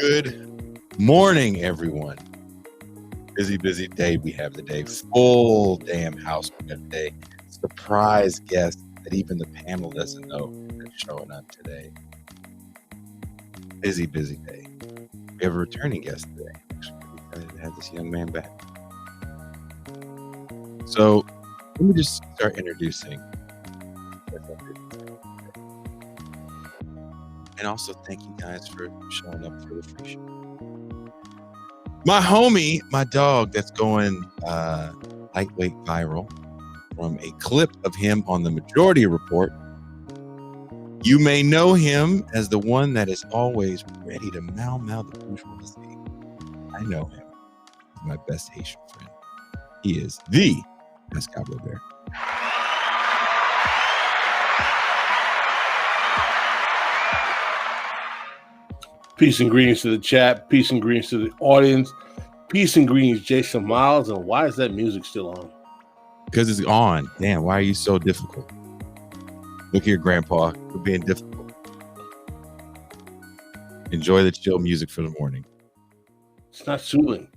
Good morning, everyone. Busy day we have today. Full damn house we have today. Surprise guest that even the panel doesn't know that's showing up today. Busy day. We have a returning guest today. Actually, we're excited to have this young man back. So let me just start introducing. And also thank you guys for showing up for the free show. My homie, my dog that's going lightweight viral from a clip of him on the Majority Report. You may know him as the one that is always ready to mau the bourgeoisie. I know him. He's my best Haitian friend. He is the Pascal Robert. Peace and greetings to the chat. Peace and greetings to the audience. Peace and greetings, Jason Miles. And why is that music still on? Because it's on. Damn, why are you so difficult? Look here, Grandpa. We're being difficult. Enjoy the chill music for the morning. It's not soothing.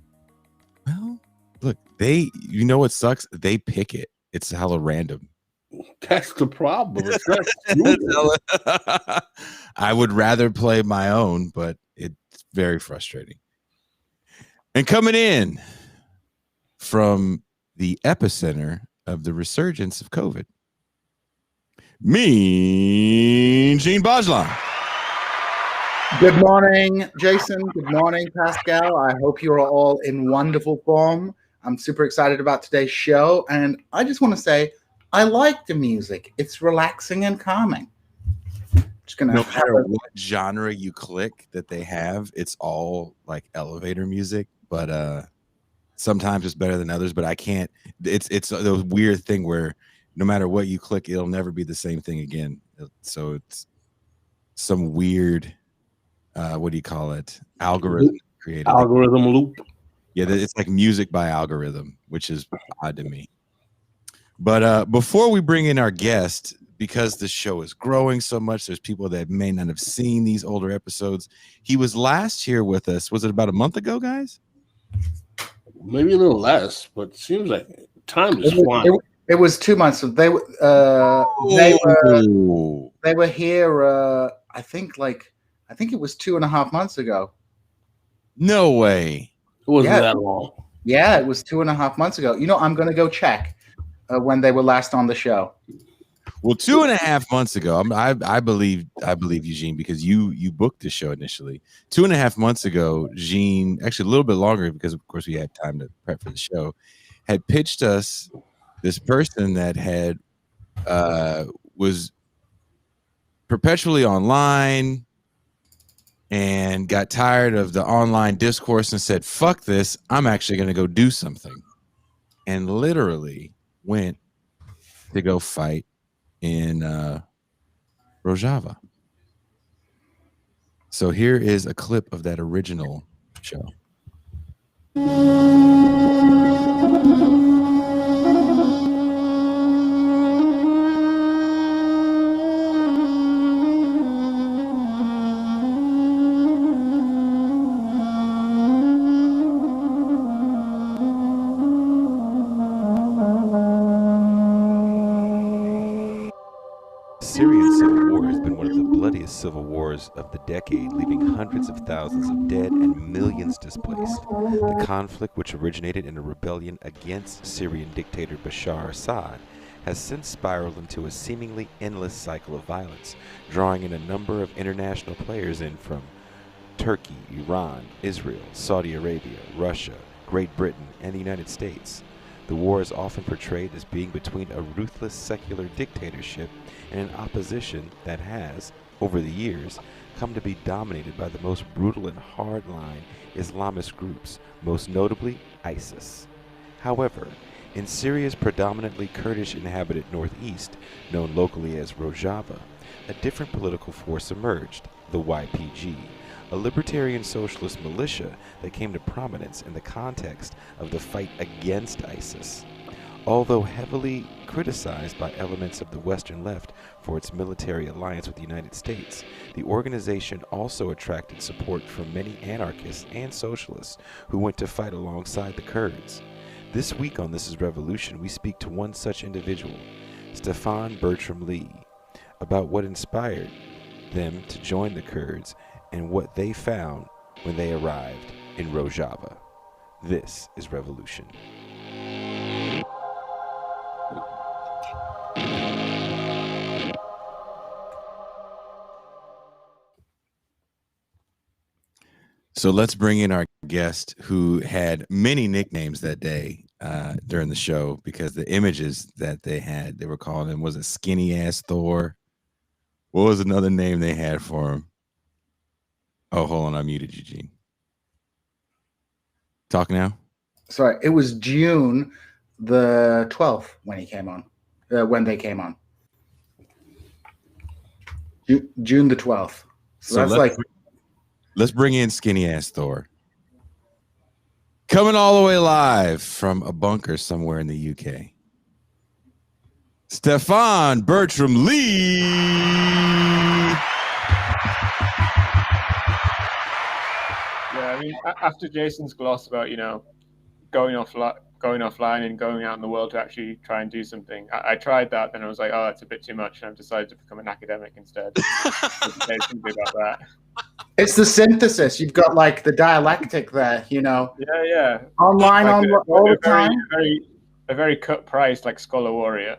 Well, look, you know what sucks? They pick it. It's hella random. That's the problem. It's not soothing. I would rather play my own, but it's very frustrating. And coming in from the epicenter of the resurgence of COVID, Mean Gene Bajlan. Good morning, Jason. Good morning, Pascal. I hope you are all in wonderful form. I'm super excited about today's show. And I just want to say, I like the music. It's relaxing and calming. No matter what genre you click that they have, it's all like elevator music, but sometimes it's better than others. But I can't. It's a weird thing where no matter what you click, it'll never be the same thing again. So it's some weird, what do you call it? Algorithm created. Algorithm loop. Yeah, it's like music by algorithm, which is odd to me. But before we bring in our guest, because the show is growing so much, there's people that may not have seen these older episodes. He was last here with us. Was it about a month ago, guys? Maybe a little less, but it seems like time is flying. It was 2 months. They were here. I think it was 2.5 months ago. No way. It wasn't that long. Yeah, it was 2.5 months ago. You know, I'm going to go check when they were last on the show. Well, 2.5 months ago, I believe Eugene, because you booked the show initially. 2.5 months ago, Gene, actually a little bit longer, because of course we had time to prep for the show, had pitched us this person that had was perpetually online and got tired of the online discourse and said, "Fuck this! I'm actually going to go do something," and literally went to go fight in Rojava. So here is a clip of that original show. Syrian civil war has been one of the bloodiest civil wars of the decade, leaving hundreds of thousands of dead and millions displaced. The conflict, which originated in a rebellion against Syrian dictator Bashar Assad, has since spiraled into a seemingly endless cycle of violence, drawing in a number of international players in from Turkey, Iran, Israel, Saudi Arabia, Russia, Great Britain, and the United States. The war is often portrayed as being between a ruthless secular dictatorship and an opposition that has, over the years, come to be dominated by the most brutal and hardline Islamist groups, most notably ISIS. However, in Syria's predominantly Kurdish-inhabited northeast, known locally as Rojava, a different political force emerged, the YPG, a libertarian socialist militia that came to prominence in the context of the fight against ISIS. Although heavily criticized by elements of the Western left for its military alliance with the United States, the organization also attracted support from many anarchists and socialists who went to fight alongside the Kurds. This week on This Is Revolution, we speak to one such individual, Stefan Bertram Lee, about what inspired them to join the Kurds and what they found when they arrived in Rojava. This is Revolution. So let's bring in our guest who had many nicknames that day during the show because the images that they had, they were calling him, was it Skinny Ass Thor? What was another name they had for him? Oh, hold on. I muted Eugene. Talk now. Sorry, it was June the 12th when he came on, when they came on. June the 12th. So that's like... Let's bring in Skinny Ass Thor. Coming all the way live from a bunker somewhere in the UK. Stefan Bertram Lee. Yeah, I mean, after Jason's gloss about, going offline and going out in the world to actually try and do something, I tried that, then I was like, oh, that's a bit too much, and I've decided to become an academic instead. Say something about that. It's the synthesis. You've got like the dialectic there, Yeah. Online like all the time. A very cut price, like Scholar Warrior.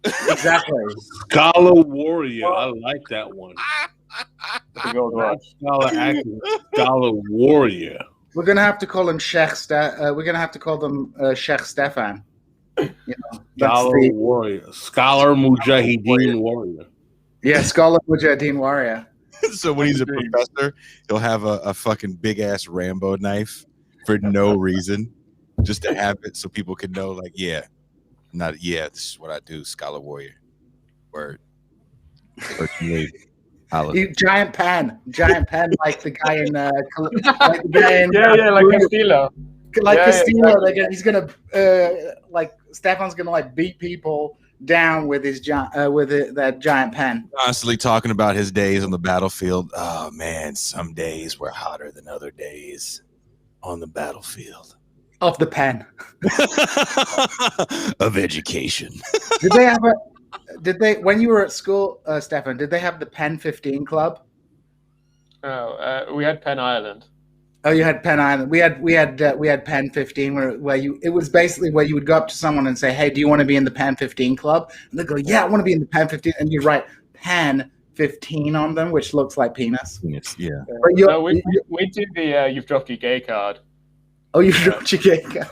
Exactly. Scholar Warrior. I like that one. The gold watch. Scholar Warrior. We're gonna have to call him we're gonna have to call them Sheikh Stefan. Scholar Warrior. Scholar Mujahideen Warrior. Yeah, Scholar Mujahideen Warrior. So when he's a professor, he'll have a fucking big ass Rambo knife for no reason, just to have it so people can know, like, this is what I do, Scholar Warrior. Word. Giant pen, like the guy in like Castillo. Castillo. Yeah. He's gonna Stefan's gonna like beat people down with his that giant pen. Constantly talking about his days on the battlefield. Oh man, some days were hotter than other days on the battlefield. Of the pen. Of education. Did they when you were at school, Stefan, did they have the Pen 15 club? Oh, we had Pen Island. Oh, you had Pen Island. We had Pen 15 it was basically where you would go up to someone and say, "Hey, do you want to be in the Pen 15 club?" And they go, "Yeah, I want to be in the Pen 15." And you write Pen 15 on them, which looks like penis. Yeah. But we did the you've dropped your gay card. Oh, you've dropped your gay card.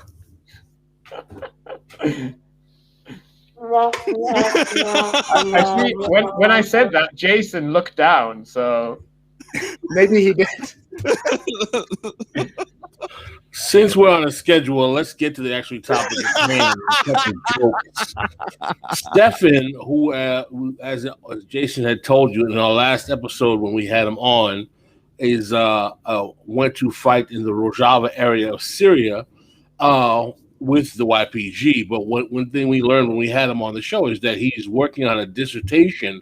Actually, when I said that, Jason looked down, so maybe he did. Since we're on a schedule, let's get to the actual topic at hand. Stefan, who, as Jason had told you in our last episode when we had him on, is went to fight in the Rojava area of Syria with the YPG. But one thing we learned when we had him on the show is that he's working on a dissertation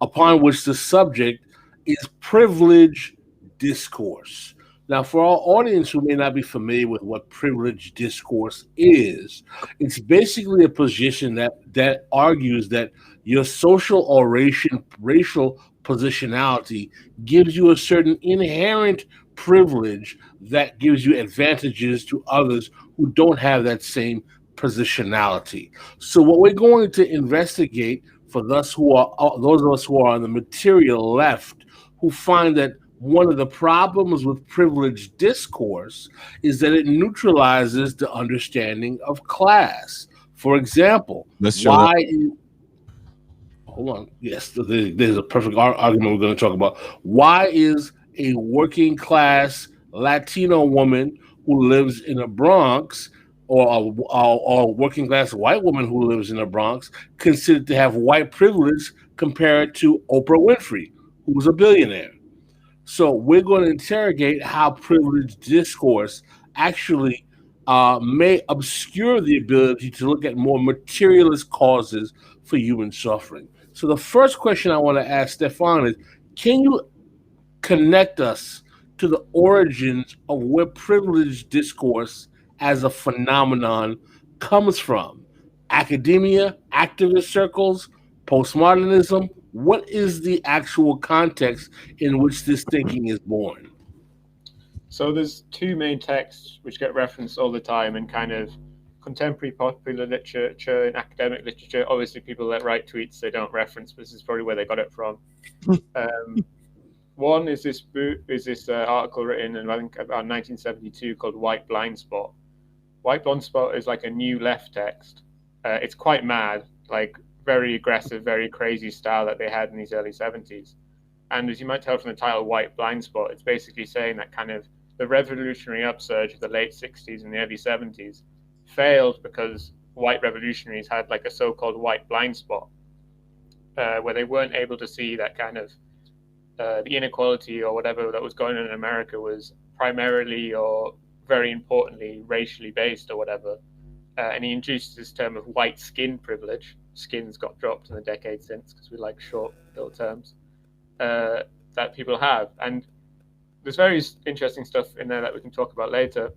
upon which the subject is privilege discourse. Now, for our audience who may not be familiar with what privilege discourse is, it's basically a position that argues that your social or racial positionality gives you a certain inherent privilege that gives you advantages to others who don't have that same positionality. So what we're going to investigate for those of us who are on the material left, who find that one of the problems with privileged discourse is that it neutralizes the understanding of class. For example, hold on. Yes, there's a perfect argument we're going to talk about. Why is a working class Latino woman who lives in the Bronx or a working class white woman who lives in the Bronx considered to have white privilege compared to Oprah Winfrey, who's a billionaire? So we're going to interrogate how privileged discourse actually may obscure the ability to look at more materialist causes for human suffering. So the first question I want to ask Stefan is, can you connect us to the origins of where privileged discourse as a phenomenon comes from? Academia, activist circles, postmodernism? What is the actual context in which this thinking is born? So there's two main texts which get referenced all the time in kind of contemporary popular literature and academic literature. Obviously, people that write tweets they don't reference, but this is probably where they got it from. One is this article written in, I think, about 1972 called White Blind Spot. White Blind Spot is like a new left text. It's quite mad, like very aggressive, very crazy style that they had in these early 70s. And as you might tell from the title, White Blind Spot, it's basically saying that kind of the revolutionary upsurge of the late 60s and the early 70s failed because white revolutionaries had like a so-called white blind spot, where they weren't able to see that kind of the inequality or whatever that was going on in America was primarily or very importantly racially based or whatever. And he introduced this term of white skin privilege. Skins got dropped in the decade since because we like short little terms that people have. And there's various interesting stuff in there that we can talk about later.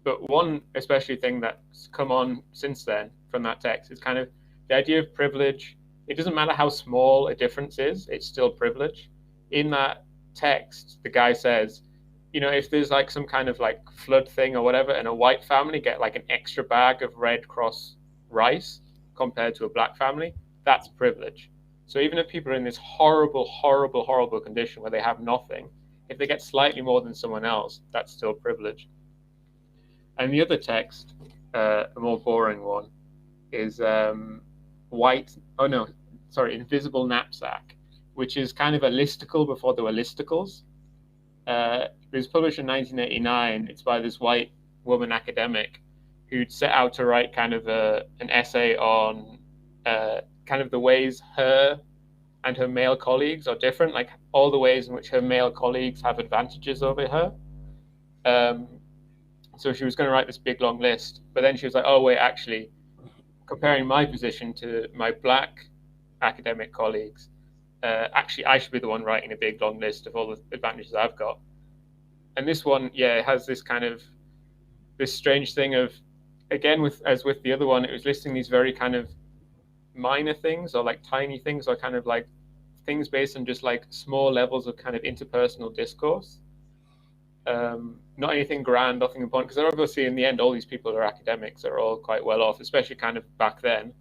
But one especially thing that's come on since then from that text is kind of the idea of privilege. It doesn't matter how small a difference is, it's still privilege. In that text, the guy says, you know, if there's like some kind of like flood thing or whatever, and a white family get like an extra bag of Red Cross rice compared to a black family, that's privilege. So even if people are in this horrible, horrible, horrible condition where they have nothing, if they get slightly more than someone else, that's still privilege. And the other text, a more boring one, is Invisible Knapsack, which is kind of a listicle before there were listicles. It was published in 1989. It's by this white woman academic who'd set out to write kind of an essay on kind of the ways her and her male colleagues are different, like all the ways in which her male colleagues have advantages over her. So she was going to write this big long list, but then she was like, oh wait, actually, comparing my position to my black academic colleagues, actually I should be the one writing a big long list of all the advantages I've got. And this one, yeah, it has this kind of, this strange thing of, again, as with the other one, it was listing these very kind of minor things or like tiny things or kind of like things based on just like small levels of kind of interpersonal discourse. Not anything grand, nothing important, because obviously in the end all these people are academics, are all quite well off, especially kind of back then,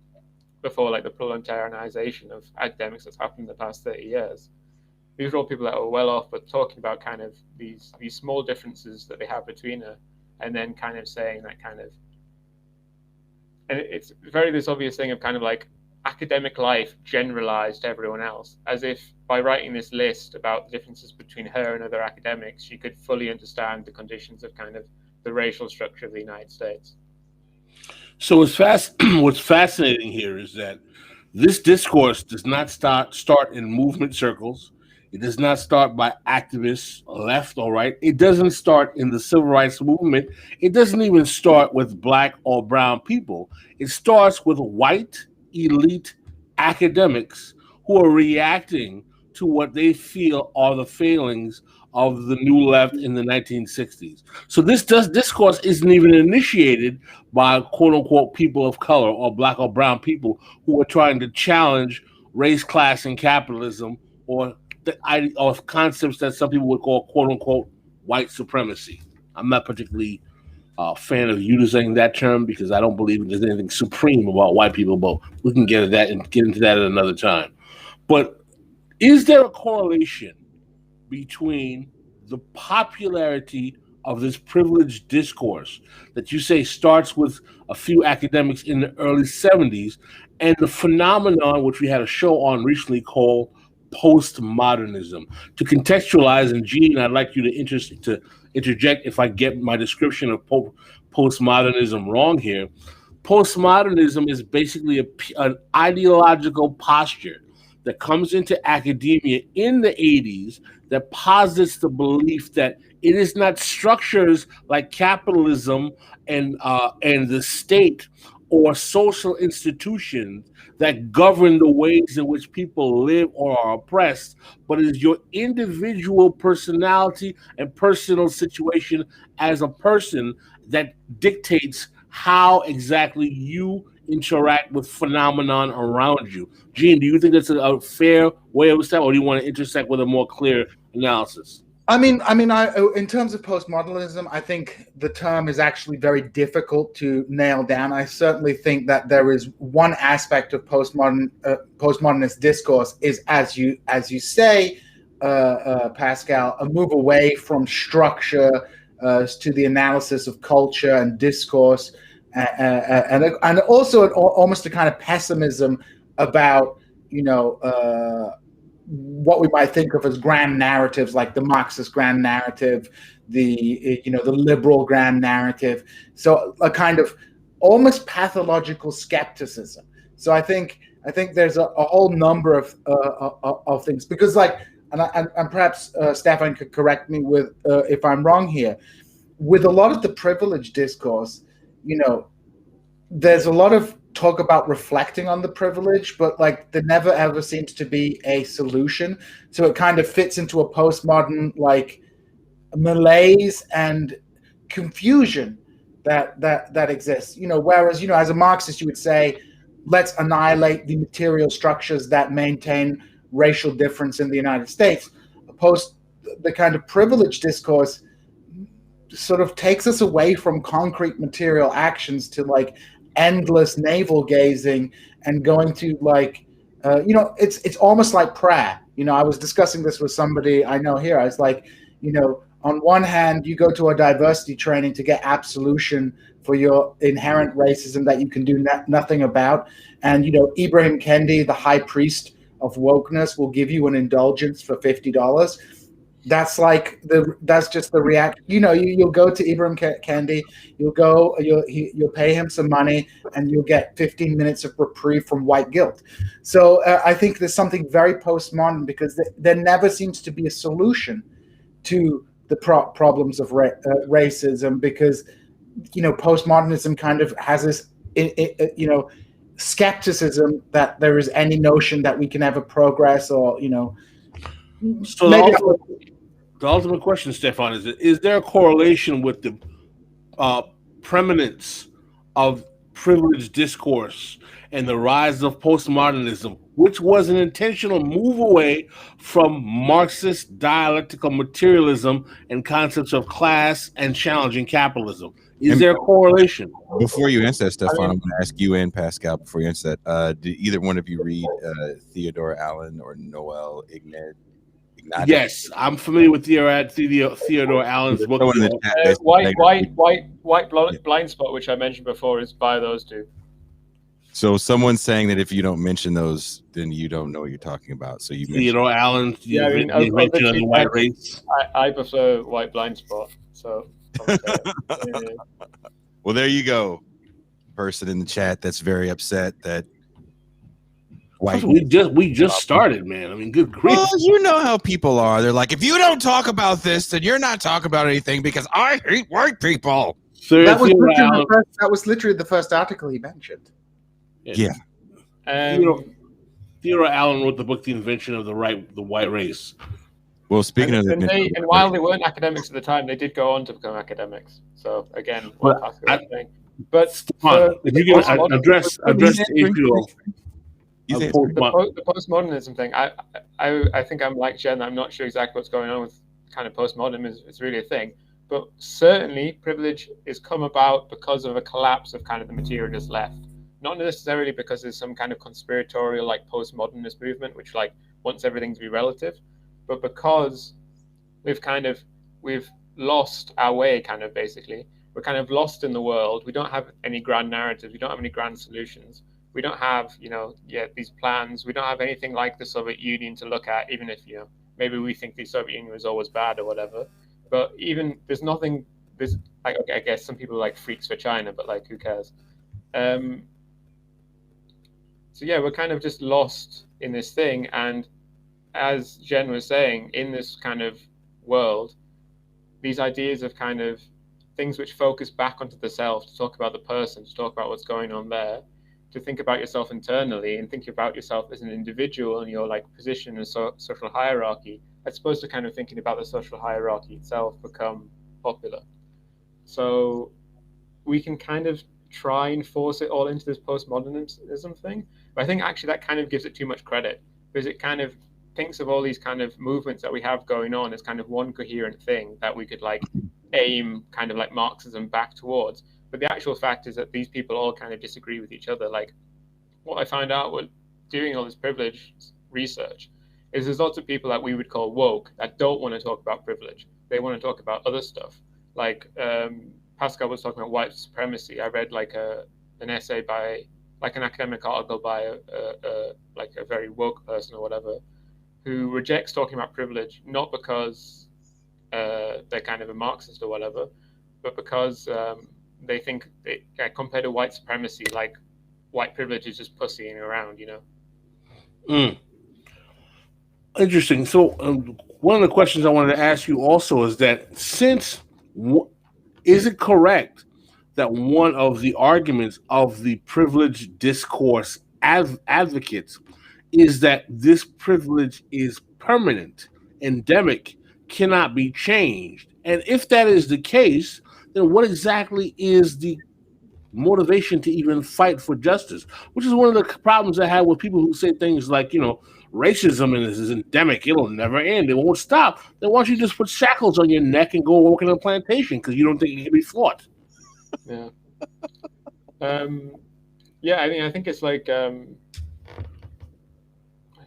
before like the proletarianization of academics that's happened in the past 30 years. These are all people that are well off, but talking about kind of these small differences that they have between her, and then kind of saying that kind of, and it's very this obvious thing of kind of like academic life generalized to everyone else, as if by writing this list about the differences between her and other academics, she could fully understand the conditions of kind of the racial structure of the United States. So what's fascinating here is that this discourse does not start in movement circles. It does not start by activists, left or right. It doesn't start in the civil rights movement. It doesn't even start with black or brown people. It starts with white elite academics who are reacting to what they feel are the failings of the new left in the 1960s. So this discourse isn't even initiated by quote unquote people of color or black or brown people who are trying to challenge race, class, and capitalism, or concepts that some people would call quote unquote white supremacy. I'm not particularly a fan of using that term because I don't believe there's anything supreme about white people, but we can get into that at another time. But is there a correlation between the popularity of this privileged discourse that you say starts with a few academics in the early 70s and the phenomenon which we had a show on recently called postmodernism? To contextualize, and Gene, I'd like you to interject if I get my description of postmodernism wrong here. Postmodernism is basically an ideological posture that comes into academia in the 80s that posits the belief that It is not structures like capitalism and the state or social institutions that govern the ways in which people live or are oppressed, but it is your individual personality and personal situation as a person that dictates how exactly you interact with phenomenon around you. Gene, do you think that's a fair way of step, or do you want to intersect with a more clear analysis? I mean, in terms of postmodernism, I think the term is actually very difficult to nail down. I certainly think that there is one aspect of postmodernist discourse is, as you say, Pascal, a move away from structure to the analysis of culture and discourse, and also almost a kind of pessimism about, what we might think of as grand narratives, like the Marxist grand narrative, the liberal grand narrative. So a kind of almost pathological skepticism. So I think there's a whole number of things, because and perhaps Stefan could correct me with if I'm wrong here. With a lot of the privilege discourse, there's a lot of talk about reflecting on the privilege, but there never ever seems to be a solution. So it kind of fits into a postmodern malaise and confusion that exists. Whereas as a Marxist you would say, let's annihilate the material structures that maintain racial difference in the United States. The kind of privilege discourse sort of takes us away from concrete material actions to endless navel gazing and going to it's almost like prayer. I was discussing this with somebody I know here. I was like, on one hand you go to a diversity training to get absolution for your inherent racism that you can do nothing about, and Ibrahim Kendi, the high priest of wokeness, will give you an indulgence for $50. That's just the reaction. You'll go to Ibrahim Kendi, you'll pay him some money, and you'll get 15 minutes of reprieve from white guilt. So I think there's something very postmodern, because there never seems to be a solution to the problems of racism, because postmodernism kind of has this skepticism that there is any notion that we can ever progress, or So the ultimate question, Stefan, is there a correlation with the preeminence of privileged discourse and the rise of postmodernism, which was an intentional move away from Marxist dialectical materialism and concepts of class and challenging capitalism? Is there a correlation? Before you answer that, Stefan, I'm going to ask you and Pascal, before you answer that, did either one of you read Theodore Allen or Noel Ignat? Yes, I'm familiar with Theodore Allen's book. White Blind Spot, which I mentioned before, is by those two. So someone's saying that if you don't mention those, then you don't know what you're talking about. So you Theodore Allen, mentioned the white race. I prefer White Blind Spot. So well, there you go. Person in the chat that's very upset that we just started, man. I mean, good grief. Well, you know how people are. They're like, if you don't talk about this, then you're not talking about anything, because I hate white people. That was literally the first article he mentioned. Yeah. Theodore Allen wrote the book, The Invention of the White Race. Well, speaking of while they weren't academics at the time, they did go on to become academics. So again, but Stefan, if you can address the issue of the postmodernism thing, I think I'm like Jen. I'm not sure exactly what's going on with kind of postmodernism. It's really a thing, but certainly privilege is come about because of a collapse of kind of the materialist left. Not necessarily because there's some kind of conspiratorial postmodernist movement which wants everything to be relative, but because we've lost our way. Basically, we're kind of lost in the world. We don't have any grand narratives. We don't have any grand solutions. We don't have, these plans. We don't have anything like the Soviet Union to look at, even if, maybe we think the Soviet Union was always bad or whatever. But even there's nothing, I guess some people are freaks for China, but who cares? So yeah, we're kind of just lost in this thing. And as Jen was saying, in this kind of world, these ideas of kind of things which focus back onto the self, to talk about the person, to talk about what's going on there, to think about yourself internally and think about yourself as an individual and your like position in social hierarchy, as opposed to kind of thinking about the social hierarchy itself, become popular. So we can kind of try and force it all into this postmodernism thing, but I think actually that kind of gives it too much credit, because it kind of thinks of all these kind of movements that we have going on as kind of one coherent thing that we could like aim kind of like Marxism back towards. But the actual fact is that these people all kind of disagree with each other. Like what I found out with doing all this privilege research is there's lots of people that we would call woke that don't want to talk about privilege. They want to talk about other stuff. Like Pascal was talking about white supremacy. I read like an essay by like an academic article by a very woke person or whatever, who rejects talking about privilege, not because they're kind of a Marxist or whatever, but because they think compared to white supremacy, like white privilege is just pussying around, you know? Interesting. So one of the questions I wanted to ask you also is that is it correct that one of the arguments of the privileged discourse advocates is that this privilege is permanent, endemic, cannot be changed? And if that is the case, then what exactly is the motivation to even fight for justice? Which is one of the problems I have with people who say things like, you know, racism is endemic, it'll never end, it won't stop. Then why don't you just put shackles on your neck and go work in a plantation because you don't think it can be fought? Yeah. Yeah, I mean, I think it's like,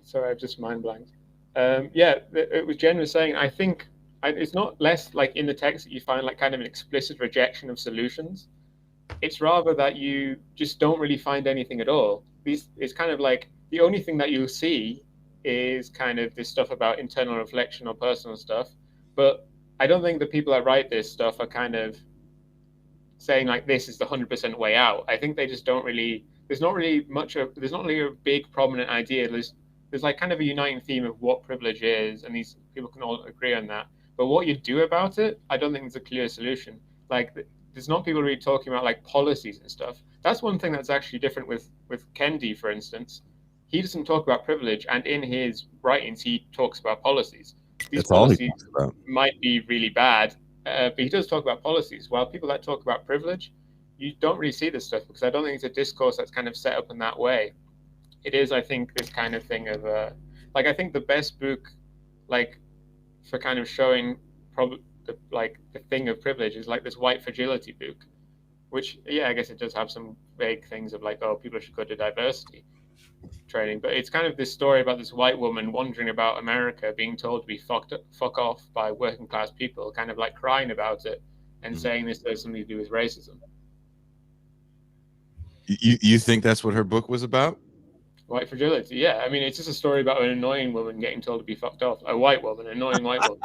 sorry, I've just mind blanked. Yeah, it was Jen was saying, I think it's not less like in the text that you find like kind of an explicit rejection of solutions. It's rather that you just don't really find anything at all. It's kind of like the only thing that you'll see is kind of this stuff about internal reflection or personal stuff. But I don't think the people that write this stuff are kind of saying like this is the 100% way out. I think they just don't really, there's not really a big prominent idea. There's like kind of a uniting theme of what privilege is, and these people can all agree on that. But what you do about it, I don't think there's a clear solution. Like there's not people really talking about like policies and stuff. That's one thing that's actually different with Kendi, for instance. He doesn't talk about privilege, and in his writings, he talks about policies. These That's all he policies talks about. might be really bad, but he does talk about policies. While people that talk about privilege, you don't really see this stuff, because I don't think it's a discourse that's kind of set up in that way. It is, I think, this kind of thing of like I think the best book, like for kind of showing the thing of privilege is like this white fragility book, which I guess it does have some vague things of like, oh, people should go to diversity training, but it's kind of this story about this white woman wandering about America being told to be fuck off by working class people, kind of like crying about it and saying this has something to do with racism. You think that's what her book was about? White fragility, yeah. I mean, it's just a story about an annoying woman getting told to be fucked off. A white woman, an annoying white woman,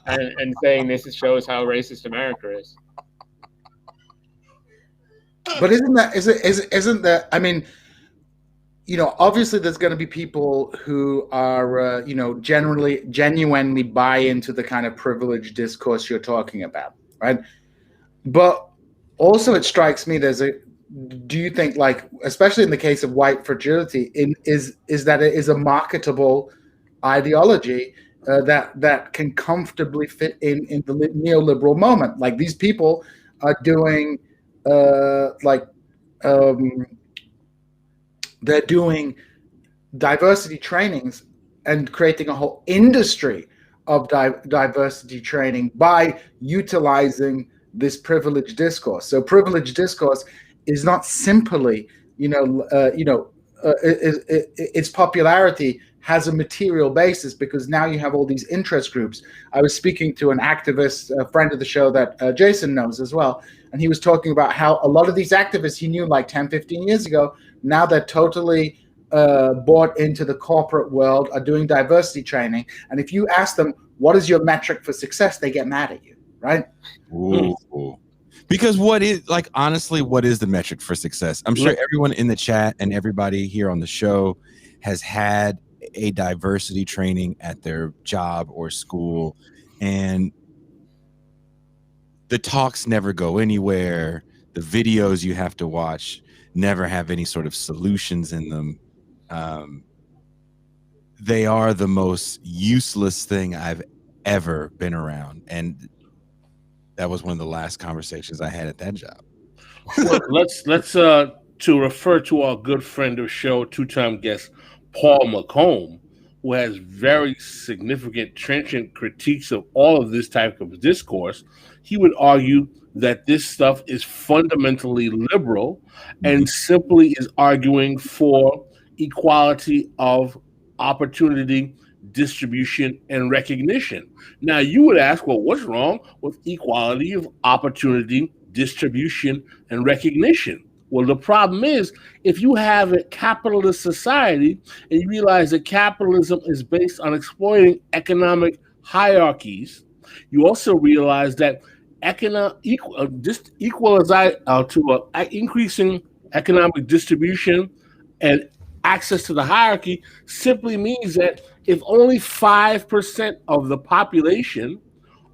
and saying this shows how racist America is. But isn't that? I mean, you know, obviously there's going to be people who are, you know, genuinely buy into the kind of privileged discourse you're talking about, right? But also, it strikes me do you think, like, especially in the case of white fragility, is that it is a marketable ideology that can comfortably fit in the neoliberal moment? Like, these people are doing they're doing diversity trainings and creating a whole industry of diversity training by utilizing this privileged discourse. So privileged discourse is not simply, its popularity has a material basis, because now you have all these interest groups. I was speaking to an activist, a friend of the show that Jason knows as well, and he was talking about how a lot of these activists he knew like 10, 15 years ago, now they're totally bought into the corporate world, are doing diversity training. And if you ask them, what is your metric for success, they get mad at you, right? Ooh. Because honestly, what is the metric for success? I'm sure everyone in the chat and everybody here on the show has had a diversity training at their job or school. And the talks never go anywhere. The videos you have to watch never have any sort of solutions in them. They are the most useless thing I've ever been around. And that was one of the last conversations I had at that job. Well, let's to refer to our good friend of the show, two-time guest Paul McComb, who has very significant, trenchant critiques of all of this type of discourse. He would argue that this stuff is fundamentally liberal and simply is arguing for equality of opportunity, distribution, and recognition. Now, you would ask, well, what's wrong with equality of opportunity, distribution, and recognition? Well, the problem is, if you have a capitalist society and you realize that capitalism is based on exploiting economic hierarchies, you also realize that increasing economic distribution and access to the hierarchy simply means that if only 5% of the population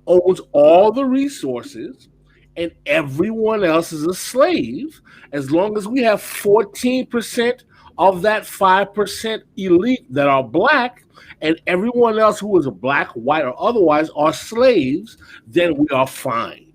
owns all the resources and everyone else is a slave, as long as we have 14% of that 5% elite that are black and everyone else who is a black, white, or otherwise are slaves, then we are fine.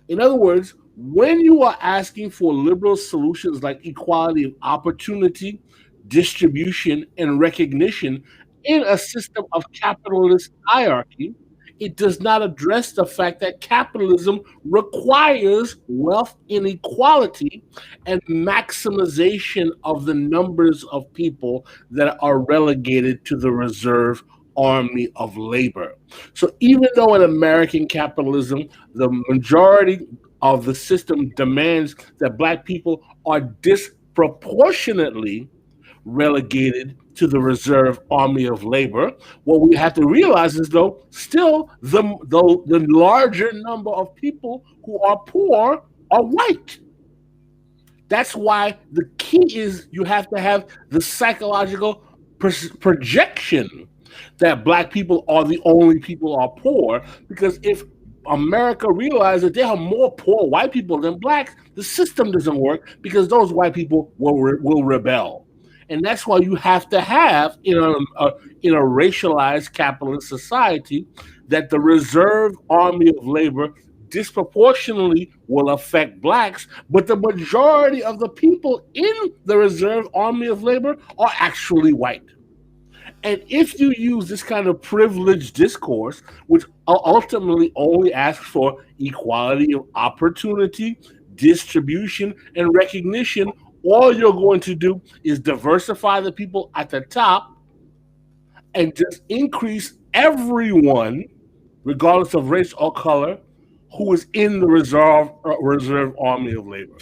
In other words, when you are asking for liberal solutions like equality of opportunity, distribution, and recognition in a system of capitalist hierarchy, it does not address the fact that capitalism requires wealth inequality and maximization of the numbers of people that are relegated to the reserve army of labor. So even though in American capitalism, the majority of the system demands that black people are disproportionately relegated to the reserve army of labor, what we have to realize is, though, still the larger number of people who are poor are white. That's why the key is you have to have the psychological projection that black people are the only people who are poor, because if America realizes that there are more poor white people than blacks, the system doesn't work because those white people will rebel. And that's why you have to have, in a racialized capitalist society, that the reserve army of labor disproportionately will affect blacks, but the majority of the people in the reserve army of labor are actually white. And if you use this kind of privileged discourse, which ultimately only asks for equality of opportunity, distribution, and recognition, all you're going to do is diversify the people at the top and just increase everyone, regardless of race or color, who is in the reserve army of labor.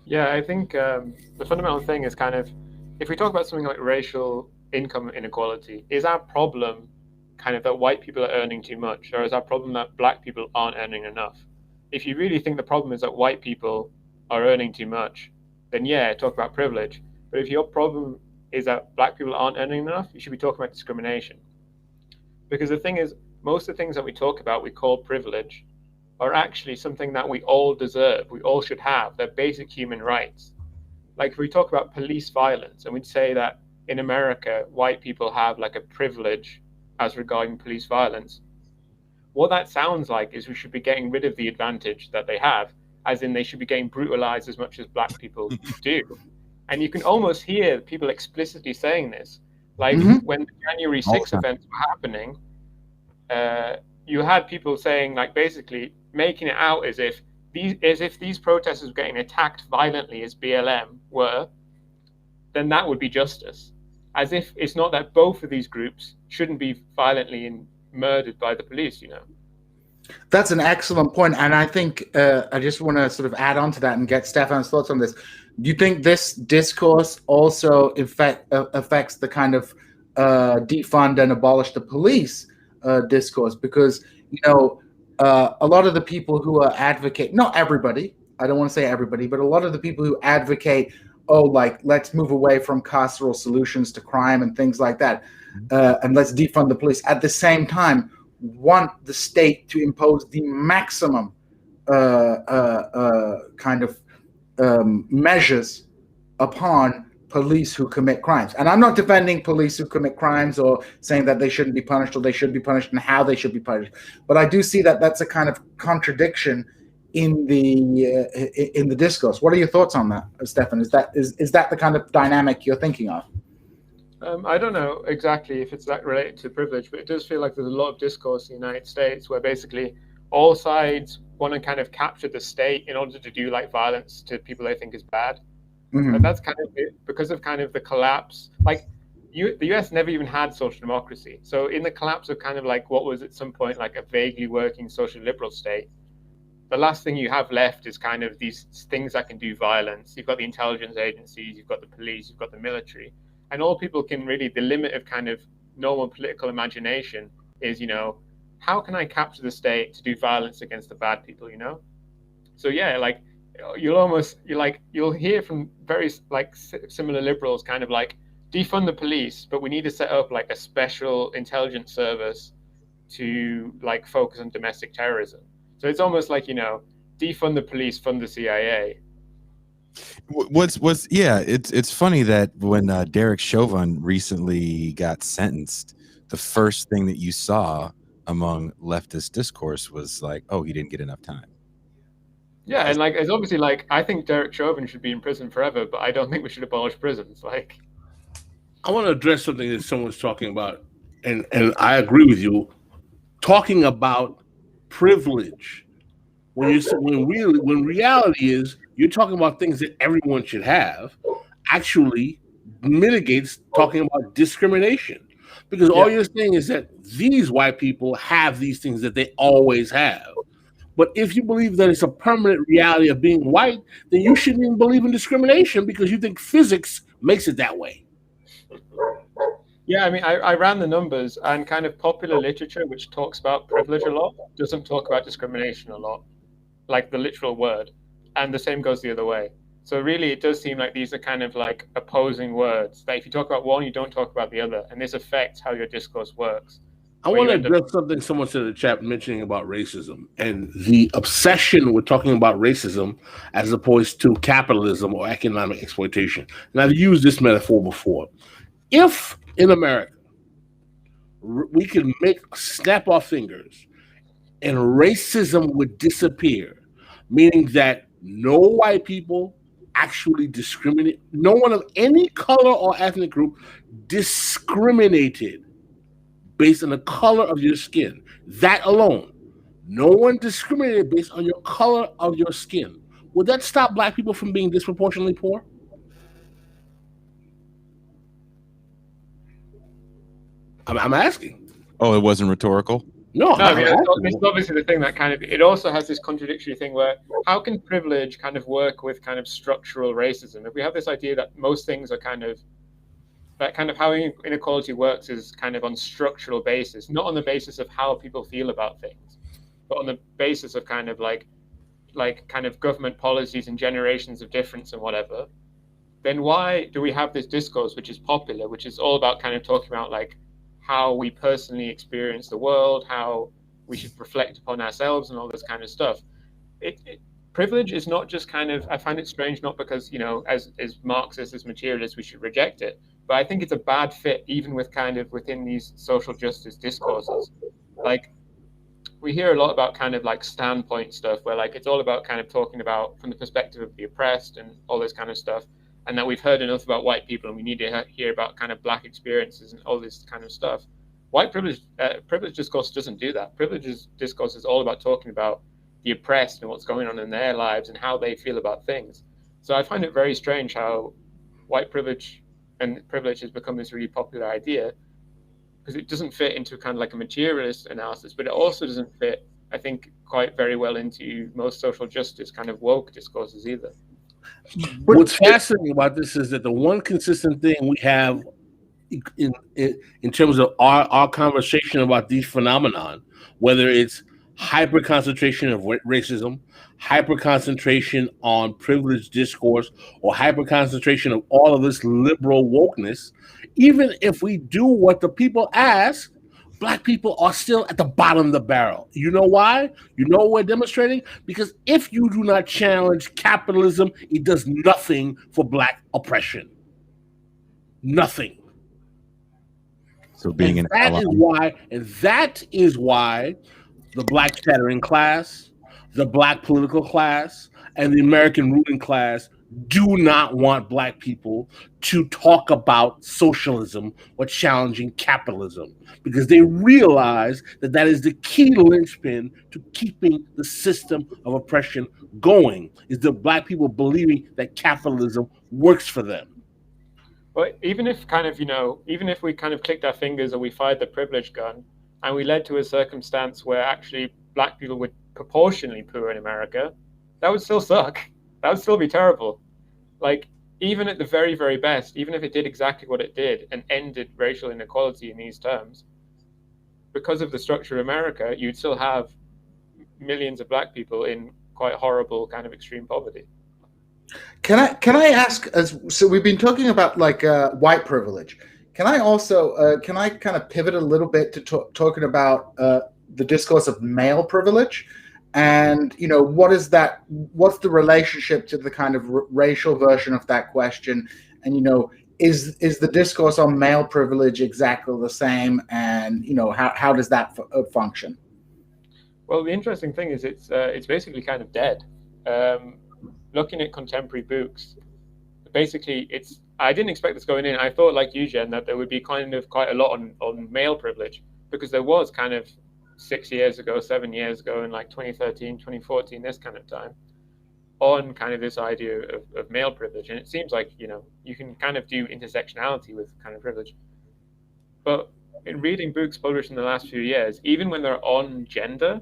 Yeah, I think the fundamental thing is kind of, if we talk about something like racial income inequality, is our problem kind of that white people are earning too much, or is our problem that black people aren't earning enough? If you really think the problem is that white people are earning too much, then yeah, talk about privilege. But if your problem is that black people aren't earning enough, you should be talking about discrimination. Because the thing is, most of the things that we talk about, we call privilege, are actually something that we all deserve, we all should have. They're basic human rights. Like if we talk about police violence, and we'd say that in America, white people have like a privilege as regarding police violence, what that sounds like is we should be getting rid of the advantage that they have, as in they should be getting brutalized as much as black people do. And you can almost hear people explicitly saying this. Like when the January 6th events were happening, you had people saying, like, basically making it out as if these protesters were getting attacked violently as BLM were, then that would be justice. As if it's not that both of these groups shouldn't be violently murdered by the police, you know. That's an excellent point, and I think I just want to sort of add on to that and get Stefan's thoughts on this. Do you think this discourse also affects the kind of defund and abolish the police discourse? Because, you know, a lot of the people who advocate, not everybody, I don't want to say everybody, but a lot of the people who advocate, like, let's move away from carceral solutions to crime and things like that, and let's defund the police. At the same time, want the state to impose the maximum kind of measures upon police who commit crimes. And I'm not defending police who commit crimes or saying that they shouldn't be punished or they should be punished and how they should be punished. But I do see that that's a kind of contradiction in the discourse. What are your thoughts on that, Stefan? Is that the kind of dynamic you're thinking of? I don't know exactly if it's that related to privilege, but it does feel like there's a lot of discourse in the United States where basically all sides want to kind of capture the state in order to do like violence to people they think is bad. Mm-hmm. And that's kind of it, because of kind of the collapse. Like the US never even had social democracy. So in the collapse of kind of like what was at some point like a vaguely working social liberal state, the last thing you have left is kind of these things that can do violence. You've got the intelligence agencies, you've got the police, you've got the military. And all people can really, the limit of kind of normal political imagination is, how can I capture the state to do violence against the bad people, So yeah, like you'll hear from very like similar liberals kind of like defund the police, but we need to set up like a special intelligence service to like focus on domestic terrorism. So it's almost like, defund the police, fund the CIA. It's funny that when Derek Chauvin recently got sentenced, the first thing that you saw among leftist discourse was like, oh, he didn't get enough time. Yeah, and like it's obviously like I think Derek Chauvin should be in prison forever, but I don't think we should abolish prisons. Like, I want to address something that someone's talking about, and I agree with you. Talking about privilege, when reality is you're talking about things that everyone should have, actually mitigates talking about discrimination, because all you're saying is that these white people have these things that they always have. But if you believe that it's a permanent reality of being white, then you shouldn't even believe in discrimination because you think physics makes it that way. Yeah, I mean, I ran the numbers, and kind of popular literature, which talks about privilege a lot, doesn't talk about discrimination a lot, like the literal word. And the same goes the other way. So really, it does seem like these are kind of like opposing words. That if you talk about one, you don't talk about the other. And this affects how your discourse works. I want to address something someone said in the chat mentioning about racism and the obsession with talking about racism as opposed to capitalism or economic exploitation. And I've used this metaphor before. If in America we could snap our fingers and racism would disappear, meaning that no white people actually discriminate, no one of any color or ethnic group discriminated based on the color of your skin. That alone. No one discriminated based on your color of your skin. Would that stop black people from being disproportionately poor? I'm asking. Oh, it wasn't rhetorical? No, I mean, this is obviously the thing that kind of, it also has this contradictory thing where how can privilege kind of work with kind of structural racism? If we have this idea that most things are kind of, that kind of how inequality works is kind of on structural basis, not on the basis of how people feel about things, but on the basis of kind of like kind of government policies and generations of difference and whatever, then why do we have this discourse which is popular, which is all about kind of talking about like how we personally experience the world, how we should reflect upon ourselves and all this kind of stuff. Privilege is not just kind of, I find it strange, not because, as Marxists, as materialists, we should reject it, but I think it's a bad fit even with kind of within these social justice discourses. Like we hear a lot about kind of like standpoint stuff where like it's all about kind of talking about from the perspective of the oppressed and all this kind of stuff. And that we've heard enough about white people and we need to hear about kind of black experiences and all this kind of stuff. White privilege discourse doesn't do that. Privilege discourse is all about talking about the oppressed and what's going on in their lives and how they feel about things. So I find it very strange how white privilege and privilege has become this really popular idea because it doesn't fit into kind of like a materialist analysis, but it also doesn't fit, I think, quite very well into most social justice kind of woke discourses either. What's fascinating about this is that the one consistent thing we have in terms of our conversation about these phenomenon, whether it's hyper concentration of racism, hyper concentration on privileged discourse, or hyper concentration of all of this liberal wokeness, even if we do what the people ask, Black people are still at the bottom of the barrel. You know why? You know what we're demonstrating? Because if you do not challenge capitalism, it does nothing for Black oppression. Nothing. So being and that is why the Black chattering class, the Black political class, and the American ruling class do not want Black people to talk about socialism or challenging capitalism, because they realize that that is the key linchpin to keeping the system of oppression going, is the Black people believing that capitalism works for them. But even if even if we kind of clicked our fingers or we fired the privilege gun and we led to a circumstance where actually Black people were proportionally poor in America, that would still suck. That would still be terrible. Like, even at the very, very best, even if it did exactly what it did and ended racial inequality in these terms, because of the structure of America, you'd still have millions of Black people in quite horrible kind of extreme poverty. Can I ask? So we've been talking about like white privilege. Can I also can I kind of pivot a little bit to talking about the discourse of male privilege? And, you know, what's the relationship to the kind of racial version of that question? And, you know, is the discourse on male privilege exactly the same? And, you know, how does that function? Well, the interesting thing is it's basically kind of dead. Looking at contemporary books, basically I didn't expect this going in. I thought, like you, Jen, that there would be kind of quite a lot on male privilege, because there was kind of 7 years ago in like 2013, 2014, this kind of time, on kind of this idea of male privilege. And it seems like, you know, you can kind of do intersectionality with kind of privilege. But in reading books published in the last few years, even when they're on gender,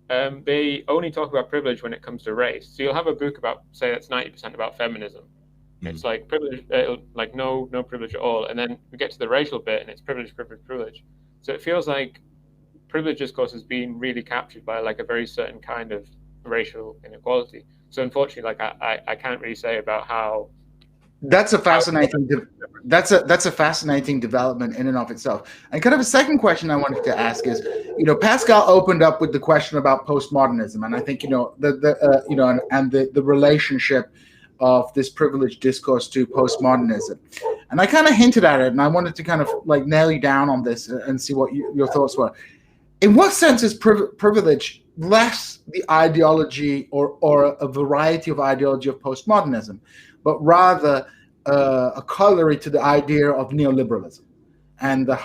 they only talk about privilege when it comes to race. So you'll have a book about, say, that's 90% about feminism. It's like privilege, like no privilege at all. And then we get to the racial bit and it's privilege, privilege, privilege. So it feels like privilege discourse has been really captured by like a very certain kind of racial inequality. So unfortunately, like I can't really say about how. That's a fascinating. That's a fascinating development in and of itself. And kind of a second question I wanted to ask is, you know, Pascal opened up with the question about postmodernism, and I think, you know, the relationship of this privileged discourse to postmodernism. And I kind of hinted at it, and I wanted to kind of like nail you down on this and see what your thoughts were. In what sense is privilege less the ideology or a variety of ideology of postmodernism, but rather a corollary to the idea of neoliberalism and the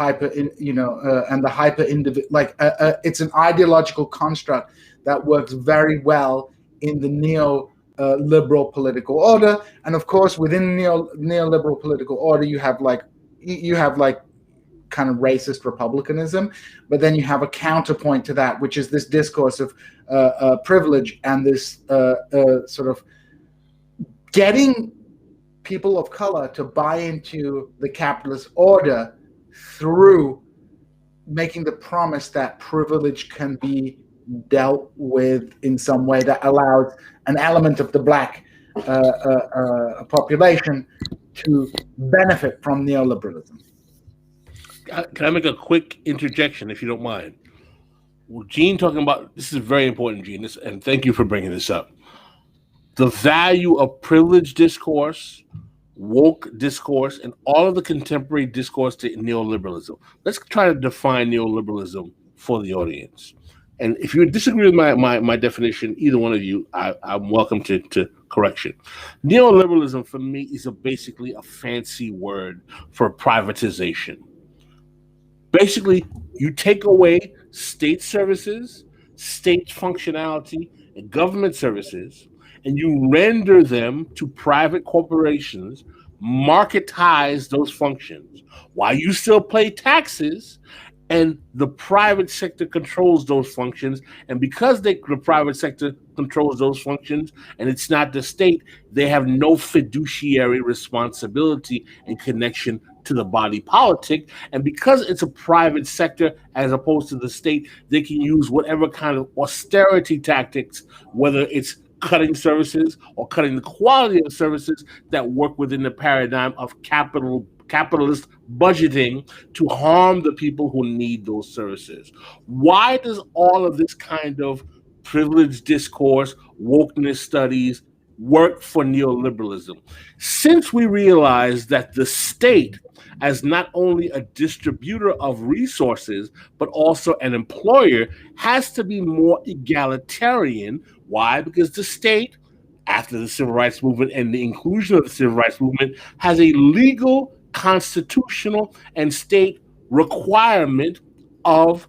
it's an ideological construct that works very well in the neoliberal political order. And of course, within neoliberal political order, you have kind of racist republicanism, but then you have a counterpoint to that, which is this discourse of privilege and this sort of getting people of color to buy into the capitalist order through making the promise that privilege can be dealt with in some way that allows an element of the Black population to benefit from neoliberalism. Can I make a quick interjection, if you don't mind? Well, Gene talking about, this is very important, Gene, and thank you for bringing this up. The value of privileged discourse, woke discourse, and all of the contemporary discourse to neoliberalism. Let's try to define neoliberalism for the audience. And if you disagree with my definition, either one of you, I'm welcome to correction. Neoliberalism for me is basically a fancy word for privatization. Basically, you take away state services, state functionality, and government services, and you render them to private corporations, marketize those functions while you still pay taxes, and the private sector controls those functions. And because the private sector controls those functions and it's not the state, they have no fiduciary responsibility in connection to the body politic. And because it's a private sector as opposed to the state, they can use whatever kind of austerity tactics, whether it's cutting services or cutting the quality of services that work within the paradigm of capitalist budgeting to harm the people who need those services. Why does all of this kind of privileged discourse, wokeness studies work for neoliberalism? Since we realize that the state, as not only a distributor of resources, but also an employer, has to be more egalitarian. Why? Because the state, after the civil rights movement and the inclusion of the civil rights movement, has a legal, constitutional, and state requirement of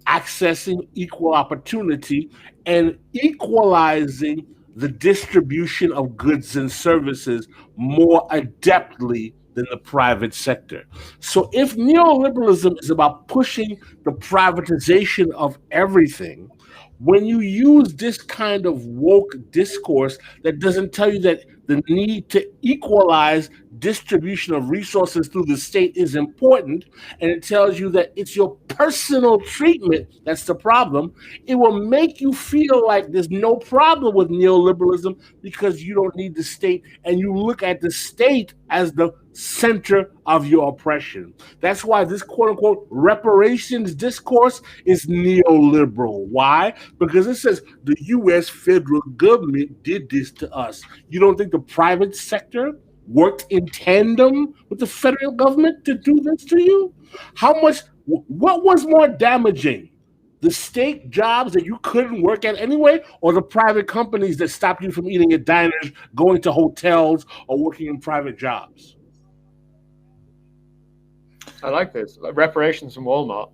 accessing equal opportunity and equalizing the distribution of goods and services more adeptly than the private sector. So if neoliberalism is about pushing the privatization of everything, when you use this kind of woke discourse that doesn't tell you that the need to equalize distribution of resources through the state is important, and it tells you that it's your personal treatment that's the problem, it will make you feel like there's no problem with neoliberalism because you don't need the state, and you look at the state as the center of your oppression. That's why this quote-unquote reparations discourse is neoliberal. Why? Because it says the U.S. federal government did this to us. You don't think the private sector worked in tandem with the federal government to do this to you? What was more damaging? The state jobs that you couldn't work at anyway, or the private companies that stopped you from eating at diners, going to hotels, or working in private jobs? I like this. Like reparations from Walmart.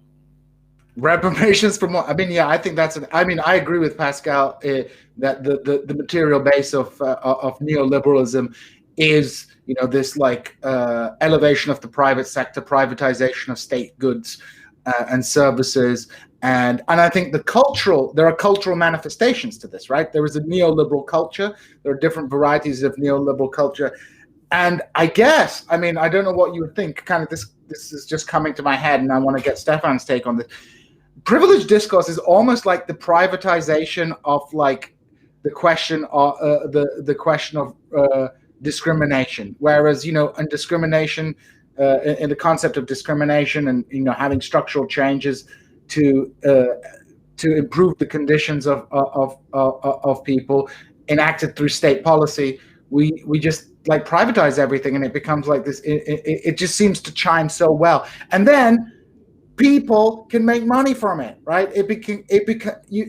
Reparations from what? I mean, yeah, I think I agree with Pascal that the material base of neoliberalism is, this like elevation of the private sector, privatization of state goods and services, and I think there are cultural manifestations to this, right? There is a neoliberal culture. There are different varieties of neoliberal culture, and I guess, I don't know what you would think. Kind of this is just coming to my head, and I want to get Stefan's take on this. Privileged discourse is almost like the privatization of like the question of the question of discrimination. Whereas in discrimination, in the concept of discrimination, and having structural changes to improve the conditions of people enacted through state policy, we just like privatize everything, and it becomes like this. It just seems to chime so well, and then people can make money from it, right?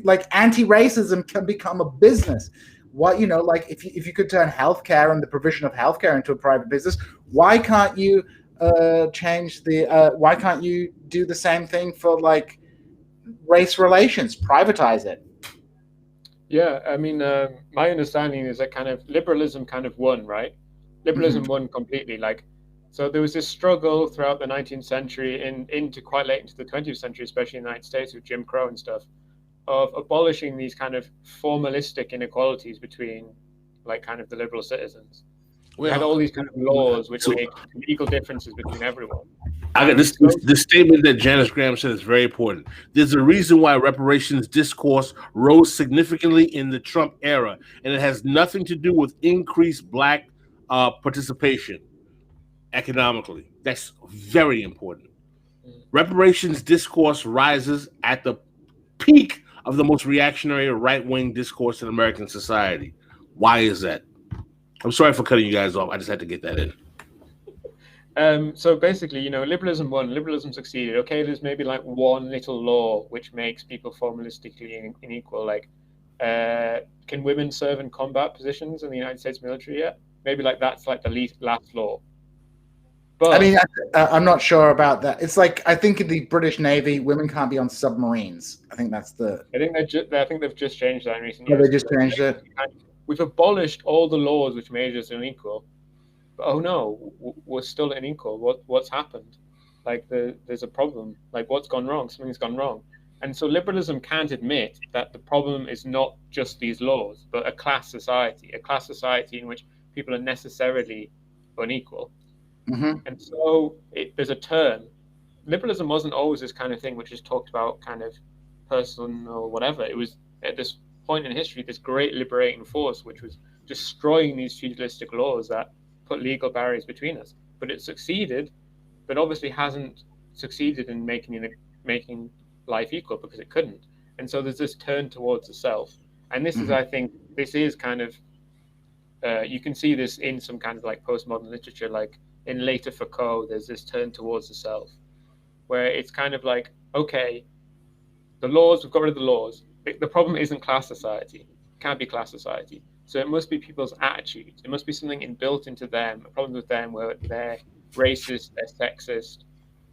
Like anti-racism can become a business. Like if you could turn healthcare and the provision of healthcare into a private business, why can't you why can't you do the same thing for like race relations? Privatize it. Yeah, my understanding is that kind of liberalism kind of won, right? Liberalism won completely. So there was this struggle throughout the 19th century into quite late into the 20th century, especially in the United States with Jim Crow and stuff, of abolishing these kind of formalistic inequalities between like kind of the liberal citizens. We had all these kind of laws which made equal differences between everyone. I got this statement that Janice Graham said is very important. There's a reason why reparations discourse rose significantly in the Trump era, and it has nothing to do with increased Black participation economically. That's very important. Reparations discourse rises at the peak of the most reactionary right-wing discourse in American society. Why is that? I'm sorry for cutting you guys off. I just had to get that in. So basically, liberalism won, liberalism succeeded. Okay, there's maybe like one little law which makes people formalistically unequal. Like, can women serve in combat positions in the United States military yet? Maybe like that's like the last law. But I'm not sure about that. It's like, I think in the British Navy, women can't be on submarines. I think that's the. I think they've just changed that in recent years. Oh, they just changed it. We've abolished all the laws which made us unequal. But oh no, we're still unequal. What's happened? Like there's a problem. Like what's gone wrong? Something's gone wrong. And so liberalism can't admit that the problem is not just these laws, but a class society in which people are necessarily unequal. Mm-hmm. And so there's a turn. Liberalism wasn't always this kind of thing which is talked about kind of person or whatever. It was at this point in history, this great liberating force which was destroying these feudalistic laws that put legal barriers between us. But it succeeded but obviously hasn't succeeded in making life equal because it couldn't. And so there's this turn towards the self. And this is, I think, this is kind of, you can see this in some kind of like postmodern literature, like in later Foucault, there's this turn towards the self, where it's kind of like, okay, the laws, we've got rid of the laws. The problem isn't class society. It can't be class society. So it must be people's attitudes. It must be something inbuilt into them, a problem with them where they're racist, they're sexist,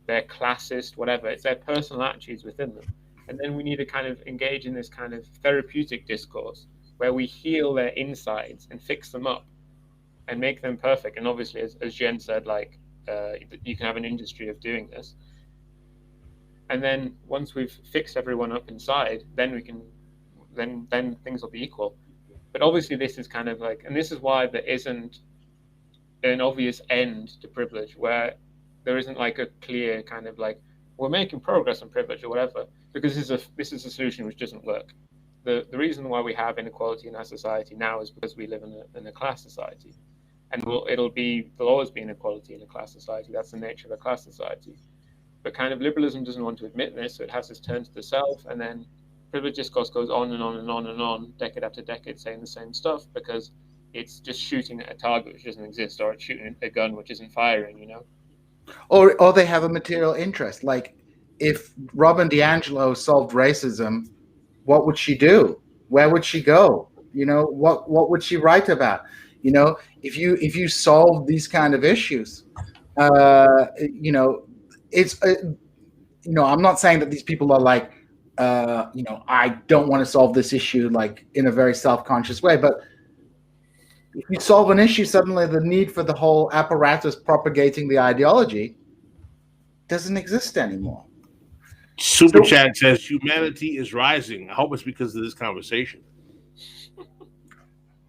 they're classist, whatever. It's their personal attitudes within them. And then we need to kind of engage in this kind of therapeutic discourse where we heal their insides and fix them up and make them perfect. And obviously, as Jen said, like you can have an industry of doing this. And then once we've fixed everyone up inside, then we can, then things will be equal. But obviously, this is kind of like, and this is why there isn't an obvious end to privilege, where there isn't like a clear kind of like, we're making progress on privilege or whatever, because this is a solution which doesn't work. The reason why we have inequality in our society now is because we live in a class society, and there'll always be inequality in a class society. That's the nature of a class society. But kind of liberalism doesn't want to admit this, so it has this turn to the self, and then privilege discourse goes on and on and on and on, decade after decade, saying the same stuff, because it's just shooting at a target which doesn't exist, or it's shooting a gun which isn't firing, you know? Or they have a material interest. Like, if Robin DiAngelo solved racism, what would she do? Where would she go? You know, what would she write about? You know, if you solve these kind of issues, you know, it's you know, I'm not saying that these people are like, you know, I don't want to solve this issue like in a very self-conscious way, but if you solve an issue, suddenly the need for the whole apparatus propagating the ideology doesn't exist anymore. Super Chat says humanity is rising. I hope it's because of this conversation.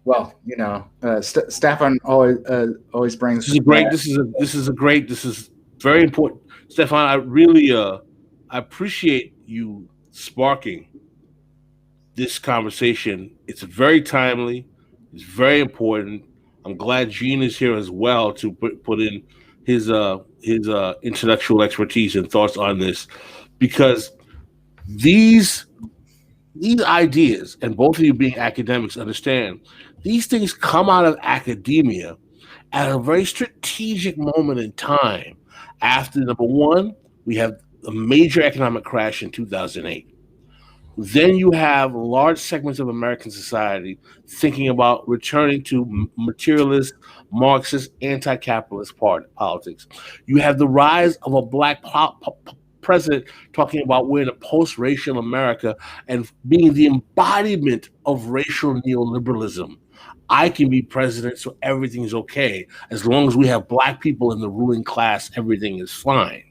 Well, you know, Stefan always brings. This is great. This is very important, Stefan. I really I appreciate you sparking this conversation. It's very timely. It's very important. I'm glad Gene is here as well to put in his intellectual expertise and thoughts on this, because these ideas, and both of you being academics understand, these things come out of academia at a very strategic moment in time. After, number one, we have a major economic crash in 2008. Then you have large segments of American society thinking about returning to materialist, Marxist, anti-capitalist politics. You have the rise of a black president talking about we're in a post-racial America and being the embodiment of racial neoliberalism. I can be president, so everything's okay. As long as we have black people in the ruling class, everything is fine.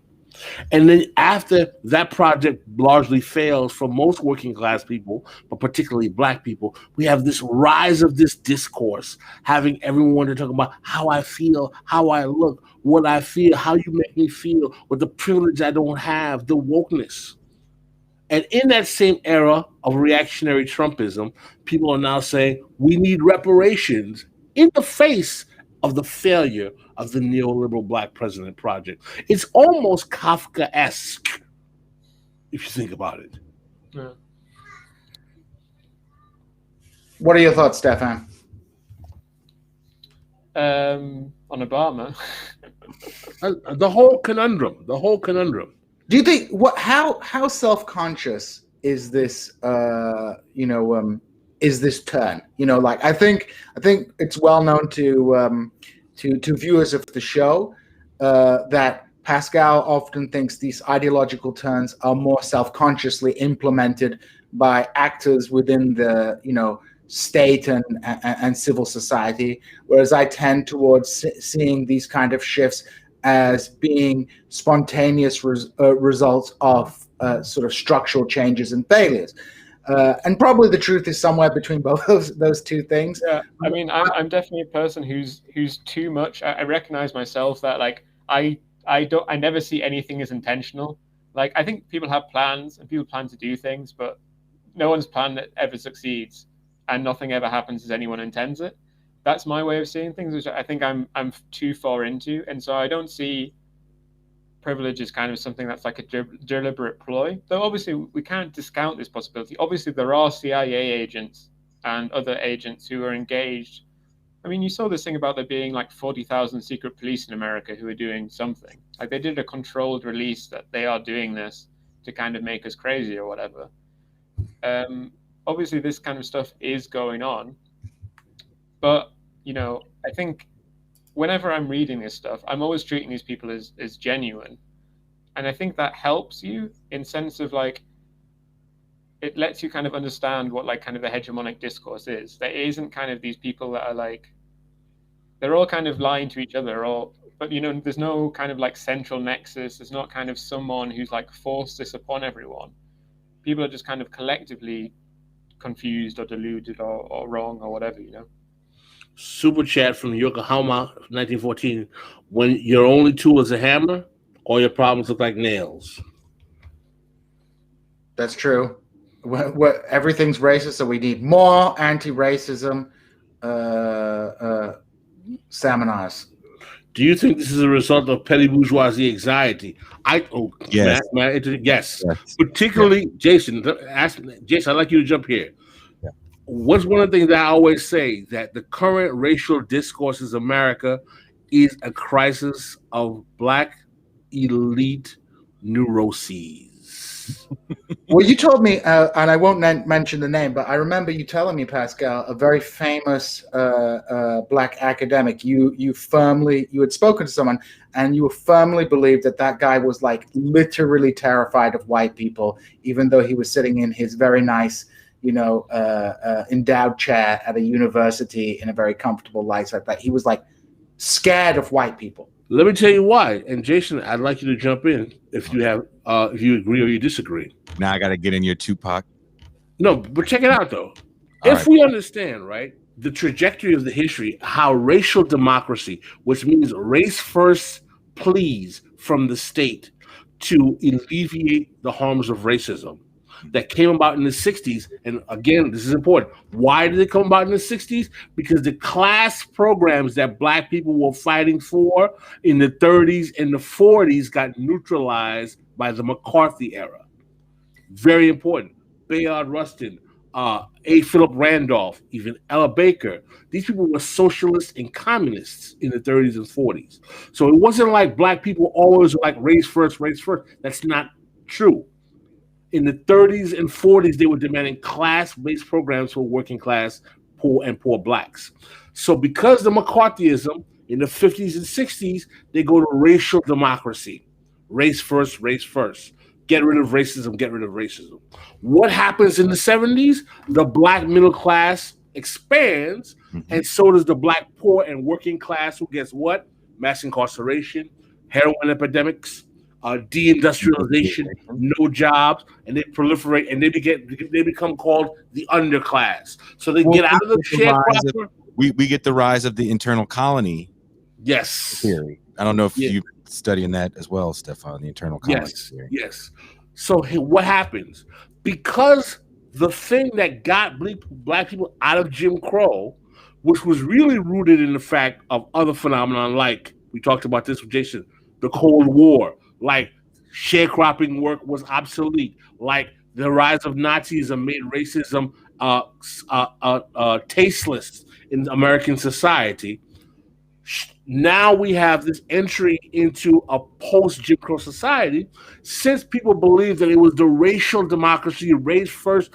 And then after that project largely fails for most working class people, but particularly black people, we have this rise of this discourse, having everyone to talk about how I feel, how I look, what I feel, how you make me feel, with the privilege I don't have, the wokeness. And in that same era of reactionary Trumpism, people are now saying we need reparations in the face of the failure of the neoliberal black president project. It's almost Kafkaesque, if you think about it. Yeah. What are your thoughts, Stefan? On Obama. The whole conundrum. Do you think how self-conscious is this? You know, is this turn? You know, like I think it's well known to viewers of the show that Pascal often thinks these ideological turns are more self-consciously implemented by actors within the, you know, state and civil society, whereas I tend towards seeing these kind of shifts as being spontaneous results of sort of structural changes and failures. And probably the truth is somewhere between both those two things. Yeah, I mean, I'm definitely a person who's too much. I recognize myself that like I never see anything as intentional. Like I think people have plans and people plan to do things, but no one's plan that ever succeeds, and nothing ever happens as anyone intends it. That's my way of seeing things, which I think I'm too far into, and so I don't see privilege is kind of something that's like a deliberate ploy. Though obviously we can't discount this possibility. Obviously there are CIA agents and other agents who are engaged. I mean, you saw this thing about there being like 40,000 secret police in America who are doing something. Like they did a controlled release that they are doing this to kind of make us crazy or whatever. Obviously this kind of stuff is going on. But, you know, I think whenever I'm reading this stuff, I'm always treating these people as genuine. And I think that helps you in sense of like, it lets you kind of understand what like kind of the hegemonic discourse is. There isn't kind of these people that are like, they're all kind of lying to each other, but you know, there's no kind of like central nexus. There's not kind of someone who's like forced this upon everyone. People are just kind of collectively confused or deluded or wrong or whatever, you know. Super chat from Yokohama, 1914. When your only tool is a hammer, all your problems look like nails. That's true. Everything's racist, so we need more anti-racism seminars. Do you think this is a result of petty bourgeoisie anxiety? Yes. Yes. Particularly, Jason. Jason, I'd like you to jump here. Yeah. What's one of the things that I always say, that the current racial discourse in America is a crisis of Black elite neuroses. Well, you told me, and I won't mention the name, but I remember you telling me, Pascal, a very famous Black academic. You had spoken to someone, and you firmly believed that guy was like literally terrified of white people, even though he was sitting in his very nice, endowed chair at a university in a very comfortable life like that. He was like scared of white people. Let me tell you why. And Jason, I'd like you to jump in if you have, if you agree or you disagree. Now I got to get in your Tupac. No, but check it out though. If we understand, right, the trajectory of the history, how racial democracy, which means race first pleas from the state to alleviate the harms of racism, that came about in the 60s. And again, this is important. Why did it come about in the 60s? Because the class programs that Black people were fighting for in the 30s and the 40s got neutralized by the McCarthy era. Very important. Bayard Rustin, A. Philip Randolph, even Ella Baker. These people were socialists and communists in the 30s and 40s. So it wasn't like Black people always were like race first, race first. That's not true. In the 30s and 40s, they were demanding class-based programs for working class, poor and poor Blacks. So because the McCarthyism in the 50s and 60s, they go to racial democracy. Race first, race first. Get rid of racism, get rid of racism. What happens in the 70s? The Black middle class expands, and so does the Black poor and working class, who gets what? Mass incarceration, heroin epidemics, deindustrialization, no jobs, and they proliferate, and they become called the underclass. So they get out of the sharecropper. We get the rise of the internal colony. Yes. Theory. I don't know if you're studying that as well, Stefan, the internal colony theory. Yes. So what happens? Because the thing that got Black people out of Jim Crow, which was really rooted in the fact of other phenomena, like we talked about this with Jason, the Cold War, like sharecropping work was obsolete, like the rise of Nazism made racism tasteless in American society. Now we have this entry into a post-Jim Crow society. Since people believe that it was the racial democracy, race first,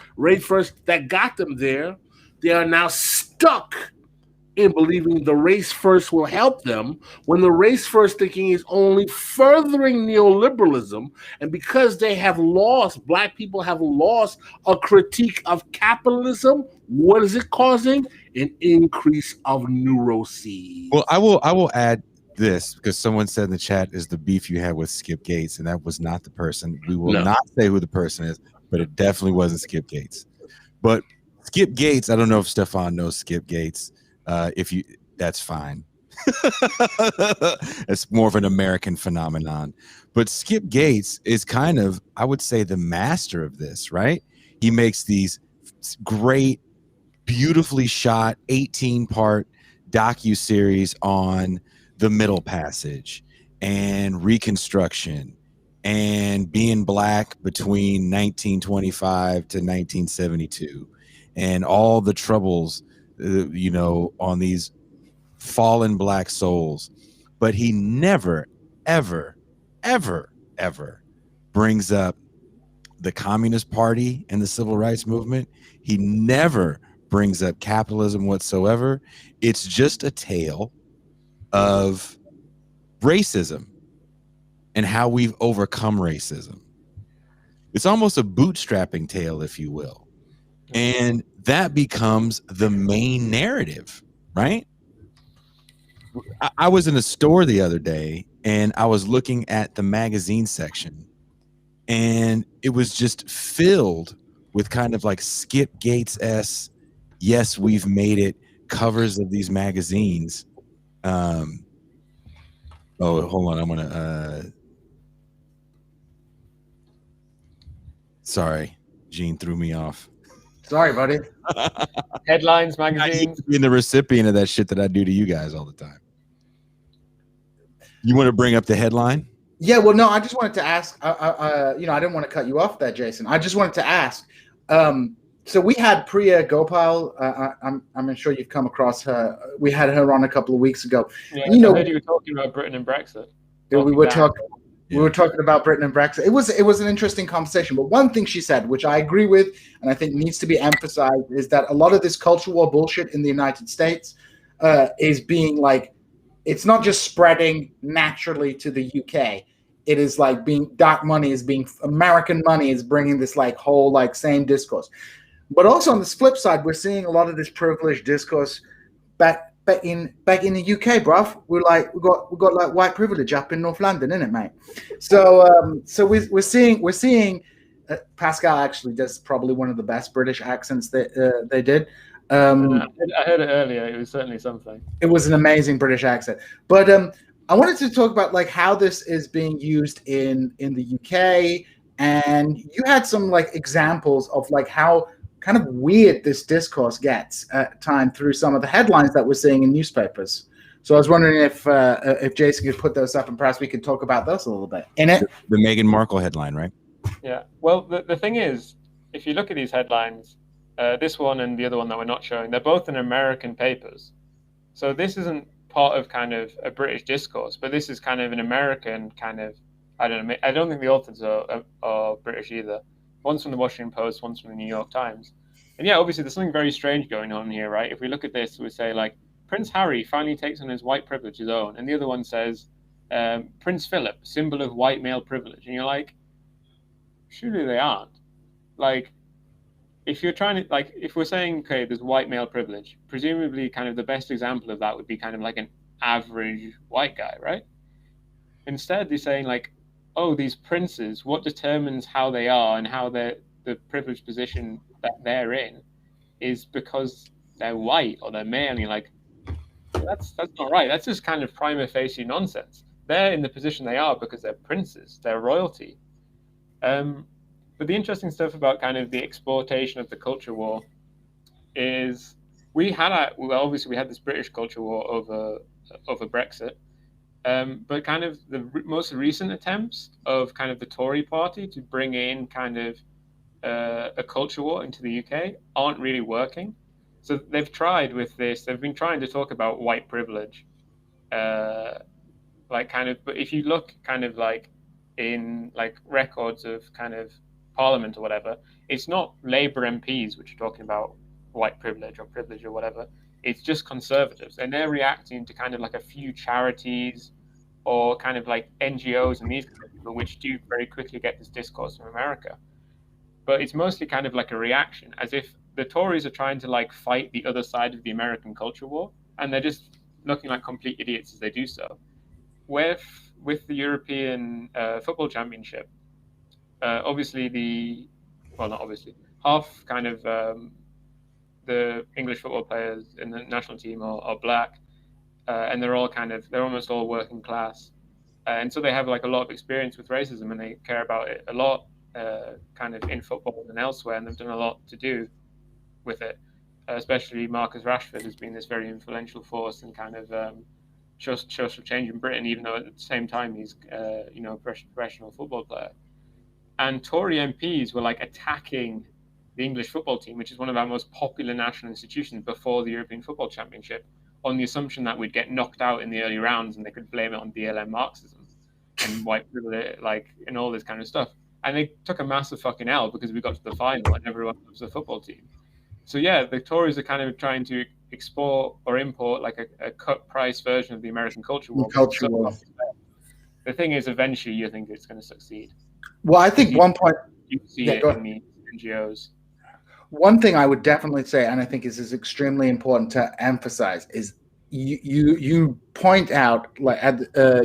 that got them there, they are now stuck in believing the race first will help them, when the race first thinking is only furthering neoliberalism. And because they have lost, Black people have lost a critique of capitalism, what is it causing? An increase of neuroses. Well, I will add this, because someone said in the chat, is the beef you had with Skip Gates, and that was not the person. We will not say who the person is, but it definitely wasn't Skip Gates. But Skip Gates, I don't know if Stefan knows Skip Gates. That's fine. It's more of an American phenomenon. But Skip Gates is kind of, I would say, the master of this, right? He makes these great, beautifully shot 18-part docuseries on the Middle Passage. and Reconstruction and being black between 1925 to 1972 and all the troubles, you know, on these fallen black souls. But he never, ever, ever, ever brings up the Communist Party and the Civil Rights Movement. He never brings up capitalism whatsoever. It's just a tale of racism and how we've overcome racism. It's almost a bootstrapping tale, if you will. And that becomes the main narrative, right? I was in a store the other day and I was looking at the magazine section, and it was just filled with kind of like Skip Gates-esque, yes, we've made it covers of these magazines. Oh, hold on. I'm going to, sorry, Gene threw me off. Sorry, buddy. Headlines, magazines. Being the recipient of that shit that I do to you guys all the time. You want to bring up the headline? Yeah, well, no, I just wanted to ask, you know, I didn't want to cut you off there, Jason. I just wanted to ask, so we had Priya Gopal, I'm sure you've come across her. We had her on a couple of weeks ago. Yeah, you know, I heard you were talking about Britain and Brexit. we were talking about Britain and Brexit. It was an interesting conversation, but one thing she said, which I agree with, and I think needs to be emphasized, is that a lot of this culture war bullshit in the United States is being like, it's not just spreading naturally to the UK. It is like American money is bringing this like whole like same discourse. But also on this flip side, we're seeing a lot of this privileged discourse back in the UK, bruv. We got like white privilege up in North London, innit, mate? So we're seeing Pascal actually does probably one of the best British accents that they did. I heard it earlier. It was certainly something. It was an amazing British accent. But I wanted to talk about like how this is being used in the UK, and you had some like examples of like how kind of weird this discourse gets at time through some of the headlines that we're seeing in newspapers. So I was wondering if Jason could put those up, and perhaps we could talk about those a little bit. In it, the Meghan Markle headline, right? Yeah. Well, the thing is, if you look at these headlines, this one and the other one that we're not showing, they're both in American papers. So this isn't part of kind of a British discourse, but this is kind of an American kind of, I don't know, I don't think the authors are British either. One's from the Washington Post, one's from the New York Times. And yeah, obviously there's something very strange going on here, right? If we look at this, we say like, Prince Harry finally takes on his white privilege his own. And the other one says, Prince Philip, symbol of white male privilege. And you're like, surely they aren't. Like, if you're trying to, like, if we're saying, okay, there's white male privilege, presumably kind of the best example of that would be kind of like an average white guy, right? Instead, they're saying like, oh, these princes, what determines how they are and how the privileged position that they're in is because they're white or they're male. And you're like, that's not right. That's just kind of prima facie nonsense. They're in the position they are because they're princes, they're royalty. But the interesting stuff about kind of the exploitation of the culture war is obviously we had this British culture war over Brexit, but kind of the most recent attempts of kind of the Tory party to bring in kind of a culture war into the UK aren't really working. So they've tried with this. They've been trying to talk about white privilege, like kind of. But if you look kind of like in like records of kind of Parliament or whatever, it's not Labour MPs which are talking about white privilege or whatever. It's just Conservatives, and they're reacting to kind of like a few charities or kind of like NGOs and these kind of people, which do very quickly get this discourse from America. But it's mostly kind of like a reaction, as if the Tories are trying to like fight the other side of the American culture war, and they're just looking like complete idiots as they do so. With the European Football Championship, obviously half kind of the English football players in the national team are black, and they're almost all working class, and so they have like a lot of experience with racism, and they care about it a lot, kind of in football and elsewhere, and they've done a lot to do with it. Especially Marcus Rashford has been this very influential force in kind of social change in Britain, even though at the same time he's a professional football player. And Tory MPs were like attacking the English football team, which is one of our most popular national institutions, before the European Football Championship, on the assumption that we'd get knocked out in the early rounds and they could blame it on BLM Marxism and white privilege, like, and all this kind of stuff. And they took a massive fucking L because we got to the final and everyone loves the football team. So yeah, the Tories are kind of trying to export or import like a cut price version of the American culture war. The thing is, eventually you think it's going to succeed. Well, I think one point you see it in the NGOs. One thing I would definitely say, and I think is extremely important to emphasize, is you point out, like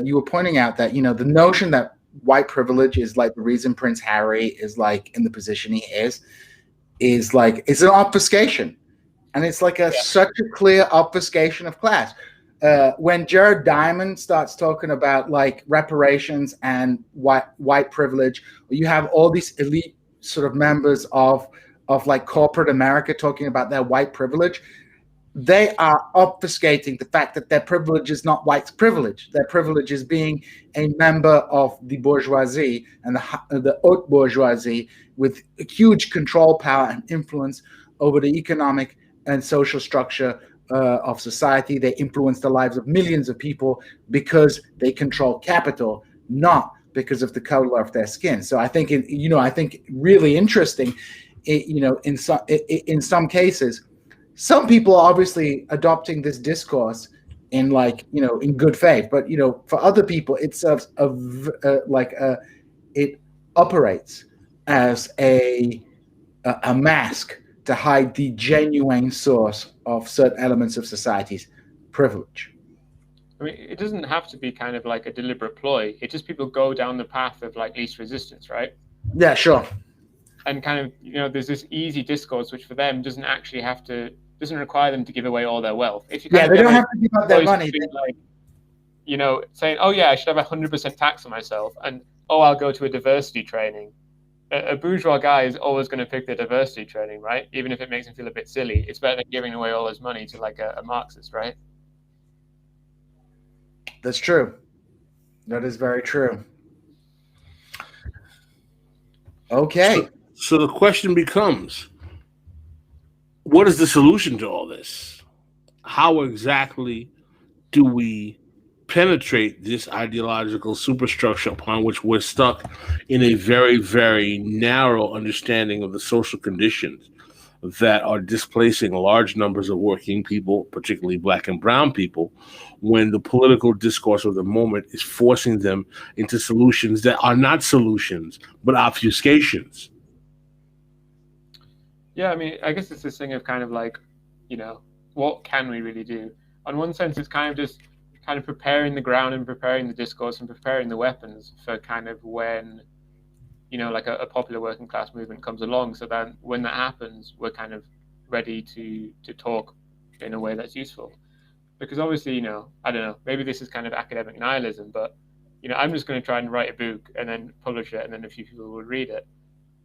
you were pointing out that, you know, the notion that white privilege is like the reason Prince Harry is like in the position he is like, it's an obfuscation, and it's like such a clear obfuscation of class. When Jared Diamond starts talking about like reparations and white privilege, you have all these elite sort of members of like corporate America talking about their white privilege. They are obfuscating the fact that their privilege is not white privilege. Their privilege is being a member of the bourgeoisie and the haute bourgeoisie with a huge control power and influence over the economic and social structure of society. They influence the lives of millions of people because they control capital, not because of the color of their skin. So I think, I think really interesting, in some cases, some people are obviously adopting this discourse in in good faith, but for other people it serves it operates as a mask to hide the genuine source of certain elements of society's privilege. I mean, it doesn't have to be kind of like a deliberate ploy. It just people go down the path of like least resistance, right? Yeah, sure. And kind of, there's this easy discourse which for them doesn't require them to give away all their wealth. If you they don't have to give up their money. Like, saying, oh yeah, I should have 100% tax on myself, and I'll go to a diversity training. A bourgeois guy is always going to pick the diversity training, right? Even if it makes him feel a bit silly. It's better than giving away all his money to like a Marxist, right? That's true. That is very true. Okay. So the question becomes, what is the solution to all this? How exactly do we penetrate this ideological superstructure upon which we're stuck in a very, very narrow understanding of the social conditions that are displacing large numbers of working people, particularly Black and brown people, when the political discourse of the moment is forcing them into solutions that are not solutions, but obfuscations? Yeah, I mean, I guess it's this thing of kind of like, what can we really do? On one sense, it's kind of just kind of preparing the ground and preparing the discourse and preparing the weapons for kind of when, like a popular working class movement comes along. So then when that happens, we're kind of ready to talk in a way that's useful. Because obviously, I don't know, maybe this is kind of academic nihilism, but, I'm just going to try and write a book and then publish it and then a few people will read it.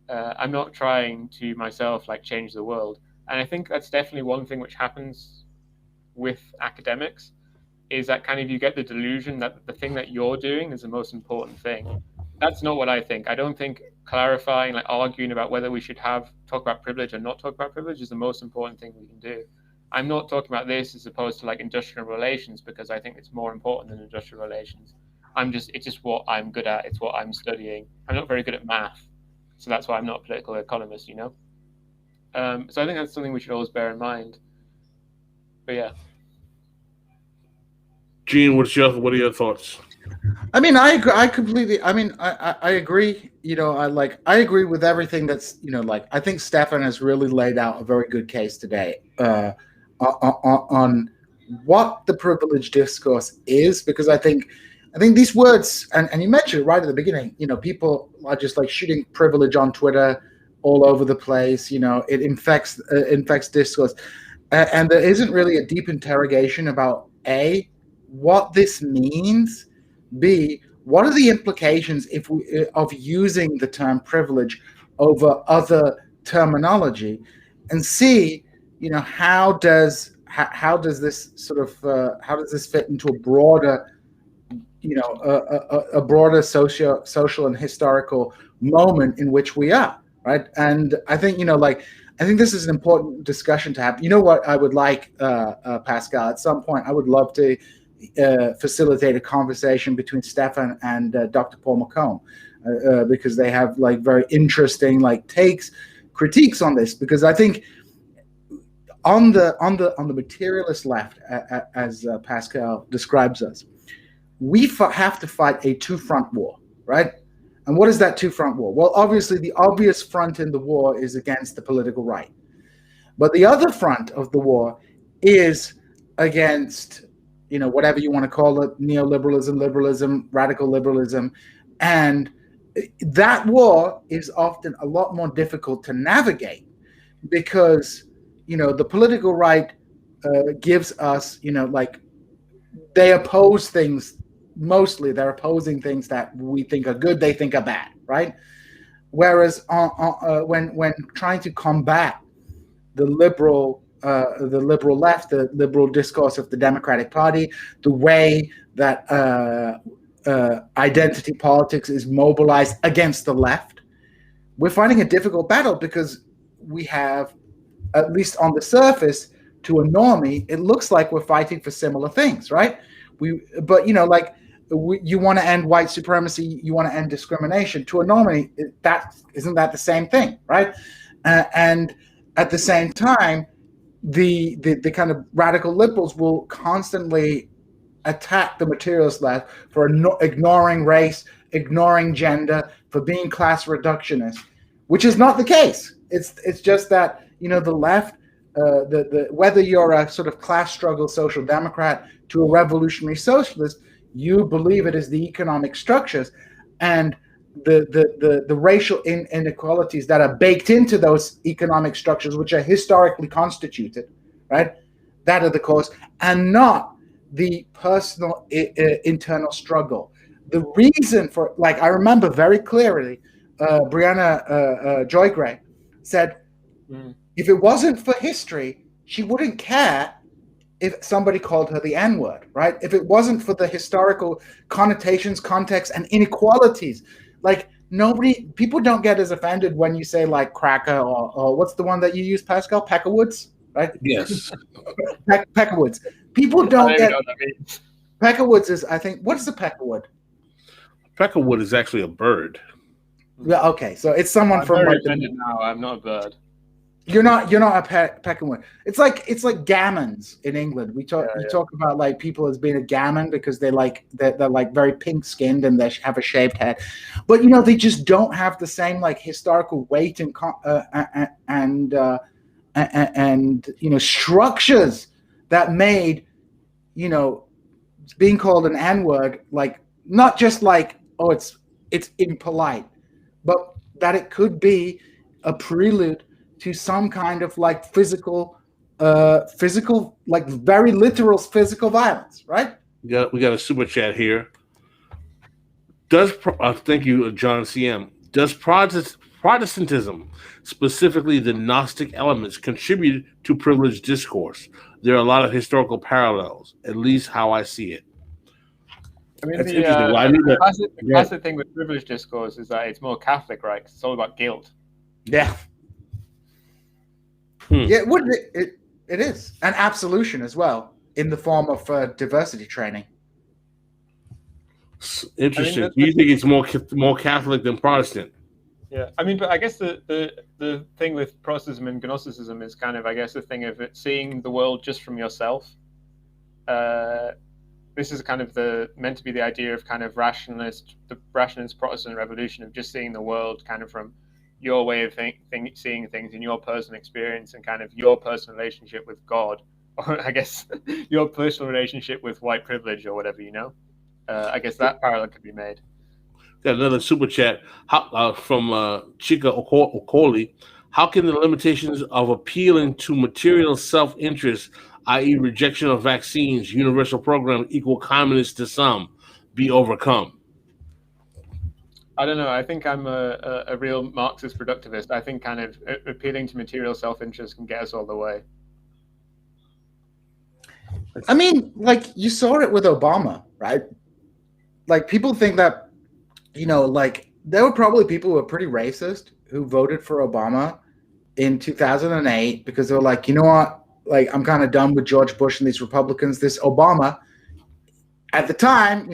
I'm not trying to myself like change the world. And I think that's definitely one thing which happens with academics, is that kind of you get the delusion that the thing that you're doing is the most important thing. That's not what I think. I don't think clarifying, like arguing about whether we should talk about privilege or not talk about privilege is the most important thing we can do. I'm not talking about this as opposed to like industrial relations, because I think it's more important than industrial relations. It's just what I'm good at. It's what I'm studying. I'm not very good at math. So that's why I'm not a political economist, So I think that's something we should always bear in mind. But yeah. Gene, what are your thoughts? I mean, I agree. I completely. I mean, I agree. I agree with everything that's. I think Stefan has really laid out a very good case today on what the privilege discourse is, because I think these words, and you mentioned it right at the beginning. People are just like shooting privilege on Twitter all over the place. It infects discourse, and there isn't really a deep interrogation about A, what this means, B, what are the implications of using the term privilege over other terminology, and C, how does how does this sort of how does this fit into a broader, a broader social and historical moment in which we are, right? And I think I think this is an important discussion to have. You know what I would like, Pascal, at some point I would love to facilitate a conversation between Stefan and Dr. Paul McComb, because they have like very interesting critiques on this, because I think on the materialist left, as Pascal describes us, we have to fight a two-front war, right? And what is that two-front war? Well, obviously, the obvious front in the war is against the political right. But the other front of the war is against, whatever you want to call it, neoliberalism, liberalism, radical liberalism. And that war is often a lot more difficult to navigate because, the political right gives us, they oppose things. Mostly they're opposing things that we think are good, they think are bad, right? Whereas when trying to combat the liberal left, the liberal discourse of the Democratic Party, the way that identity politics is mobilized against the left, we're fighting a difficult battle because we have, at least on the surface, to a normie, it looks like we're fighting for similar things, right? You want to end white supremacy, you want to end discrimination. To a normie, isn't that the same thing, right? And at the same time, the kind of radical liberals will constantly attack the materialist left for ignoring race, ignoring gender, for being class reductionist, which is not the case. It's just that the left, whether you're a sort of class struggle social democrat to a revolutionary socialist, you believe it is the economic structures and the racial inequalities that are baked into those economic structures, which are historically constituted, right? That are the cause, and not the personal internal struggle. The reason for, I remember very clearly, Brianna Joy Gray said, if it wasn't for history, she wouldn't care if somebody called her the N-word, right? If it wasn't for the historical connotations, context, and inequalities, people don't get as offended when you say cracker or what's the one that you use, Pascal? Peckerwoods, right? Yes. Peckerwoods. People don't get. Know what that means. Peckerwoods is, I think, what is a peckerwood? Peckerwood is actually a bird. Yeah. Okay. So it's someone I'm from very offended now. I'm not a bird. You're not a peckerwood. It's like gammons in England. We talk about people as being a gammon because they're very pink skinned and they have a shaved head, but they just don't have the same historical weight and structures that made being called an N-word not just it's impolite, but that it could be a prelude to some kind of physical, very literal physical violence, right? We got a super chat here. Thank you, John CM. Does Protestantism, specifically the Gnostic elements, contribute to privileged discourse? There are a lot of historical parallels, at least how I see it. I mean, That's the interesting. the classic thing with privileged discourse is that it's more Catholic, right? 'Cause it's all about guilt. Yeah. Yeah, it is. And absolution as well, in the form of diversity training. Interesting. Do you think it's more Catholic than Protestant? Yeah, I mean, but I guess the thing with Protestantism and Gnosticism is kind of, I guess, the thing of it seeing the world just from yourself. This is kind of meant to be the idea of kind of the rationalist Protestant revolution of just seeing the world kind of from your way of seeing things in your personal experience and kind of your personal relationship with God, or I guess your personal relationship with white privilege or whatever, I guess that parallel could be made. Got another super chat from Chika Okoli. How can the limitations of appealing to material self-interest, i.e. rejection of vaccines, universal program, equal communist to some, be overcome? I don't know. I think I'm a real Marxist productivist. I think kind of appealing to material self-interest can get us all the way. I mean, like you saw it with Obama, right? Like people think that, like there were probably people who were pretty racist who voted for Obama in 2008 because they were like, you know what? Like I'm kind of done with George Bush and these Republicans. This Obama, at the time,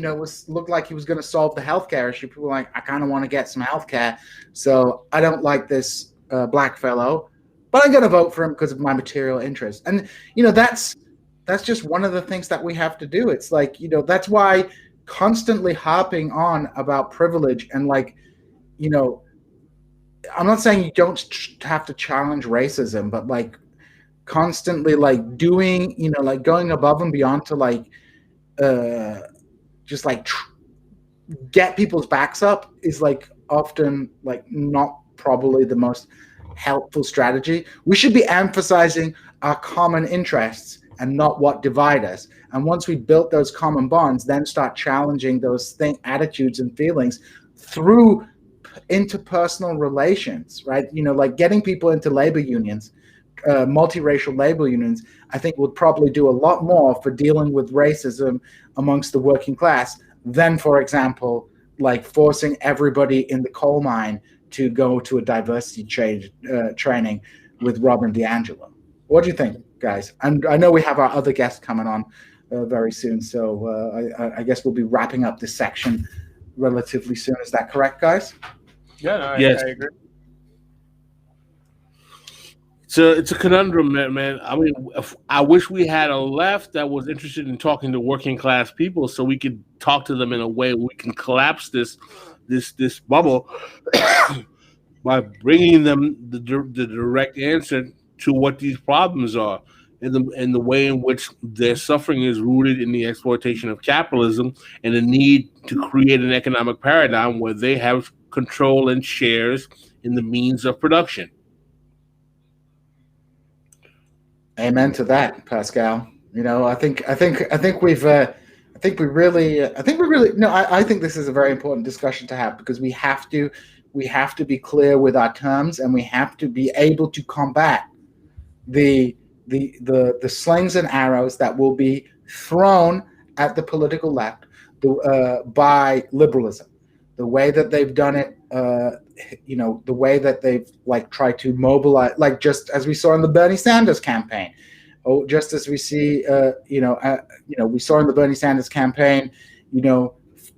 looked like he was going to solve the healthcare issue. People were like, I kind of want to get some healthcare, so I don't like this black fellow, but I'm going to vote for him because of my material interest. And that's just one of the things that we have to do. It's like that's why constantly harping on about privilege and like I'm not saying you don't have to challenge racism, but like constantly like doing like going above and beyond to like just like get people's backs up is like often like not probably the most helpful strategy. We should be emphasizing our common interests and not what divide us. And once we built those common bonds, then start challenging those attitudes and feelings through interpersonal relations, right? Like getting people into labor unions, multiracial labor unions, I think would probably do a lot more for dealing with racism amongst the working class than, for example, like forcing everybody in the coal mine to go to a diversity training with Robin DiAngelo. What do you think, guys? And I know we have our other guests coming on very soon, so I guess we'll be wrapping up this section relatively soon. Is that correct, guys? Yeah, no, yes. I agree. So it's a conundrum, man. I mean, I wish we had a left that was interested in talking to working class people, so we could talk to them in a way we can collapse this bubble by bringing them the direct answer to what these problems are, and the way in which their suffering is rooted in the exploitation of capitalism and the need to create an economic paradigm where they have control and shares in the means of production. Amen to that, Pascal. I think we really no. I think this is a very important discussion to have because we have to be clear with our terms and we have to be able to combat the slings and arrows that will be thrown at the political left by liberalism. The way that they've done it, the way that they've like tried to mobilize, like just as we saw in the Bernie Sanders campaign, or just as we see, we saw in the Bernie Sanders campaign,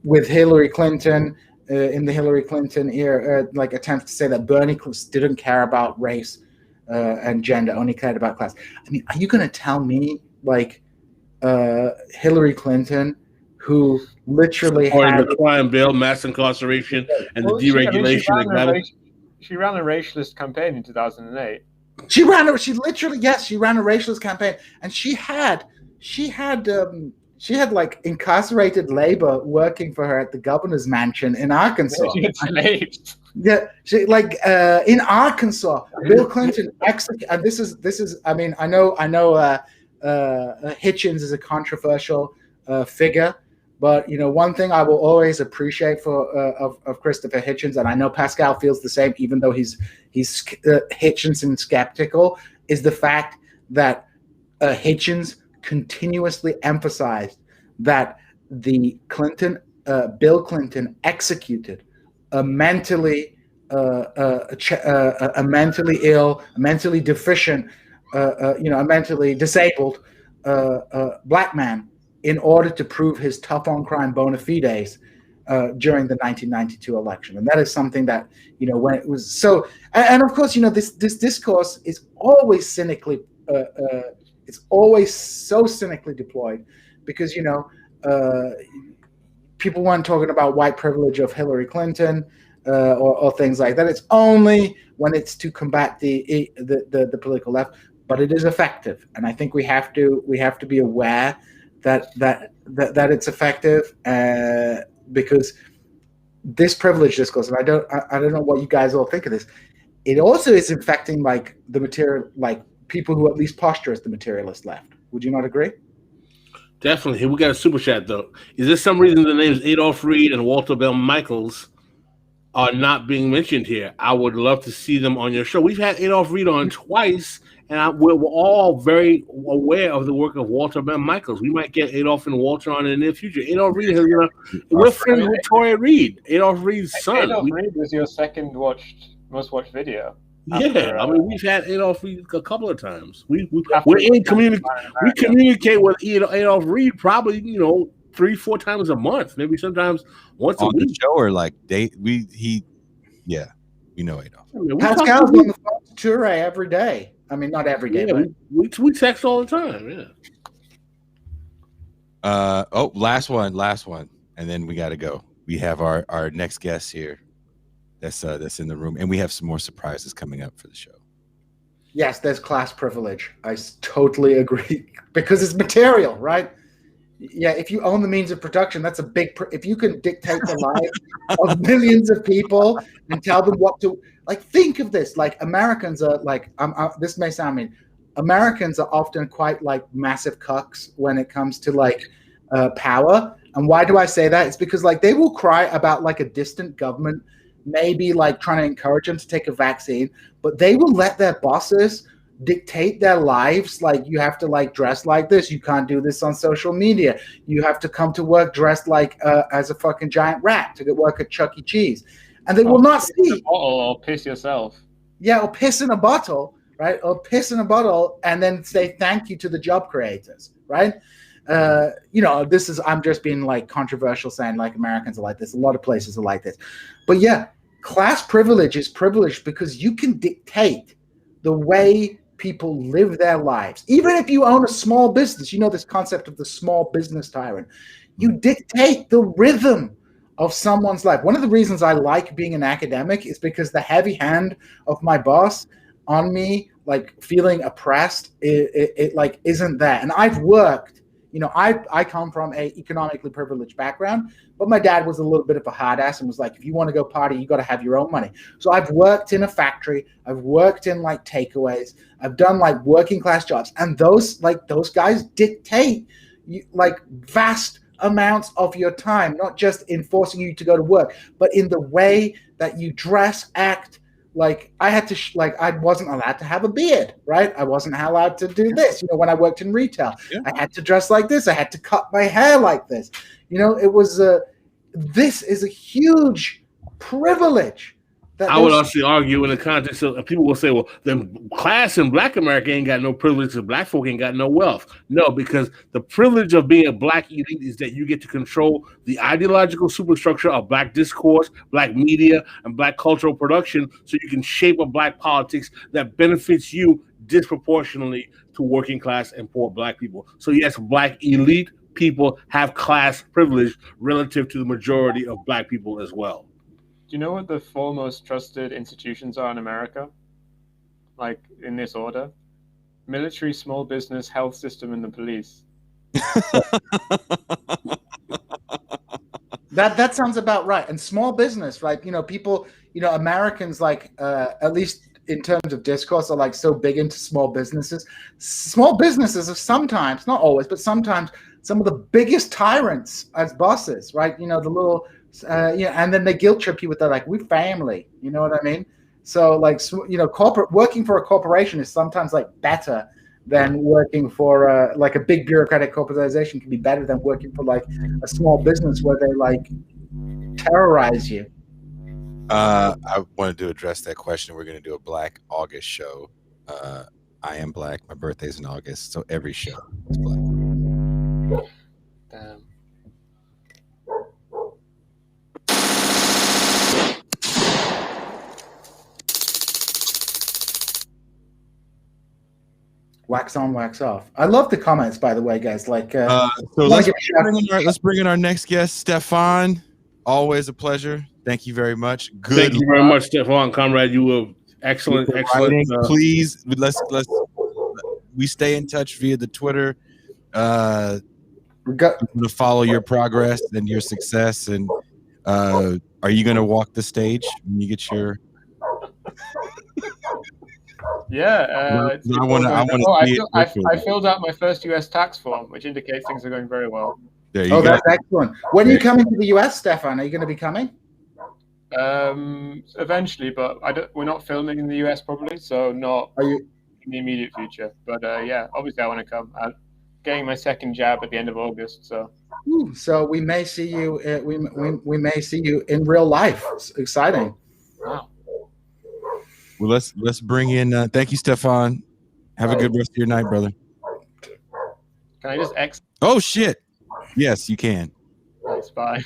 with Hillary Clinton in the Hillary Clinton era, like attempts to say that Bernie didn't care about race and gender, only cared about class. I mean, are you going to tell me like Hillary Clinton, who literally had the crime bill, mass incarceration, and the deregulation. She ran a racialist campaign in 2008. She ran a racialist campaign, and she had like incarcerated labor working for her at the governor's mansion in Arkansas. She had slaves. Yeah, in Arkansas, Bill Clinton and this is. I mean, I know. Hitchens is a controversial figure. But one thing I will always appreciate of Christopher Hitchens, and I know Pascal feels the same, even though he's Hitchens skeptical, is the fact that Hitchens continuously emphasized that the Bill Clinton executed a mentally ill, mentally deficient, a mentally disabled black man, in order to prove his tough on crime bona fides during the 1992 election. And that is something that, when it was so, and of course, this discourse is always cynically, it's always so cynically deployed because, people weren't talking about white privilege of Hillary Clinton or things like that. It's only when it's to combat the political left, but it is effective. And I think we have to be aware that it's effective because this privilege discourse, and I don't know what you guys all think of this. It also is infecting like the material, like people who at least posture as the materialist left. Would you not agree? Definitely. Here we got a super chat though. Is there some reason the names Adolph Reed and Walter Bell Michaels are not being mentioned here? I would love to see them on your show. We've had Adolph Reed on twice, and we're all very aware of the work of Walter Ben Michaels. We might get Adolf and Walter on in the near future. Adolf Reed has, we're friends with Toya Reed, Adolf Reed's son. Adolf Reed was your second most watched video. Yeah, I mean, we've had Adolf Reed a couple of times. We're in community. We communicate with Adolf Reed probably 3-4 times a month, maybe sometimes once a week. On the show, or like we know Adolf. I mean, Pascal's on the phone to Crüe every day. I mean, not every day, but we text all the time. Yeah. Last one, and then we got to go. We have our next guest here. That's in the room, and we have some more surprises coming up for the show. Yes, there's class privilege. I totally agree because it's material, right? Yeah, if you own the means of production, that's a big. If you can dictate the lives of millions of people and tell them what to think of this. Like Americans are this may sound mean. Americans are often quite like massive cucks when it comes to power. And why do I say that? It's because they will cry about a distant government, maybe trying to encourage them to take a vaccine, but they will let their bosses dictate their lives. You have to dress like this. You can't do this on social media. You have to come to work dressed as a fucking giant rat to work at Chuck E. Cheese. And they will not see. Or piss yourself. Yeah, or piss in a bottle, right? Or piss in a bottle and then say thank you to the job creators, right? This is, I'm just being controversial saying Americans are like this. A lot of places are like this. But yeah, class privilege is privilege because you can dictate the way people live their lives. Even if you own a small business, this concept of the small business tyrant. You dictate the rhythm of someone's life. One of the reasons I like being an academic is because the heavy hand of my boss on me, feeling oppressed, it isn't there. And I've worked. I come from a economically privileged background, but my dad was a little bit of a hard ass and was like, if you want to go party, you got to have your own money. So I've worked in a factory. I've worked in takeaways. I've done working class jobs. And those guys dictate vast amounts of your time, not just in forcing you to go to work, but in the way that you dress, act. I had to, I wasn't allowed to have a beard, right? I wasn't allowed to do this. When I worked in retail, I had to dress like this. I had to cut my hair like this. It was, this is a huge privilege. I would also argue in the context of people will say, well, the class in Black America ain't got no privilege and Black folk ain't got no wealth. No, because the privilege of being a Black elite is that you get to control the ideological superstructure of Black discourse, Black media, and Black cultural production, so you can shape a Black politics that benefits you disproportionately to working class and poor Black people. So yes, Black elite people have class privilege relative to the majority of Black people as well. Do you know what the 4 most trusted institutions are in America? In this order: military, small business, health system, and the police. That sounds about right. And small business, right? People, Americans at least in terms of discourse are so big into small businesses. Small businesses are sometimes, not always, but sometimes some of the biggest tyrants as bosses, right? The little and then they guilt trip you with that, we family, you know what I mean? So corporate working for a corporation is sometimes better than working for a big bureaucratic corporation can be better than working for a small business where they terrorize you. I wanted to address that question. We're going to do a Black August show. I am Black. My birthday's in August, so every show is Black. Damn. Wax on, wax off. I love the comments, by the way, guys. So let's bring in our next guest, Stefan. Always a pleasure. Thank you very much. Thank you very much, Stefan, comrade. You were excellent. Please, we stay in touch via the Twitter. We're going to follow your progress and your success. And are you going to walk the stage when you get your? Yeah, I filled out my first US tax form, which indicates things are going very well. There you go. That's excellent. When are you coming to the US, Stefan? Are you going to be coming? Eventually, but we're not filming in the US probably, so not. Are you? in the immediate future. But yeah, obviously I want to come. I'm getting my second jab at the end of August, so. Ooh, so we may see you. We may see you in real life. It's exciting. Wow. Well, let's bring in. Thank you, Stefan. Have a good rest of your night, brother. Can I just exit? Oh shit! Yes, you can. Nice, bye.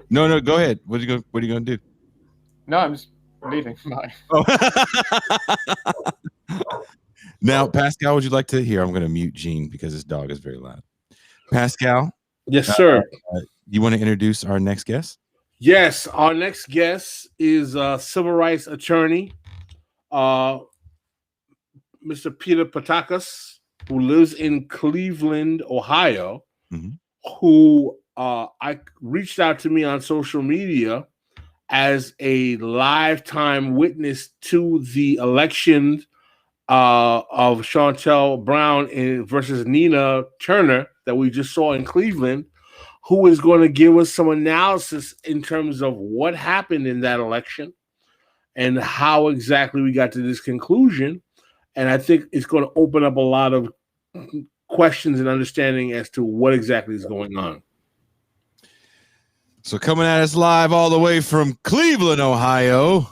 No, go ahead. What are you gonna do? No, I'm just leaving. Bye. Oh. Now, Pascal, would you like to hear? I'm going to mute Gene because his dog is very loud. Pascal. Yes, sir. You want to introduce our next guest? Yes, our next guest is a civil rights attorney, Mr. Peter Patakas, who lives in Cleveland, Ohio, who I reached out to me on social media as a lifetime witness to the election of Chantel Brown versus Nina Turner that we just saw in Cleveland, who is going to give us some analysis in terms of what happened in that election and how exactly we got to this conclusion. And I think it's going to open up a lot of questions and understanding as to what exactly is going on. So coming at us live all the way from Cleveland, Ohio,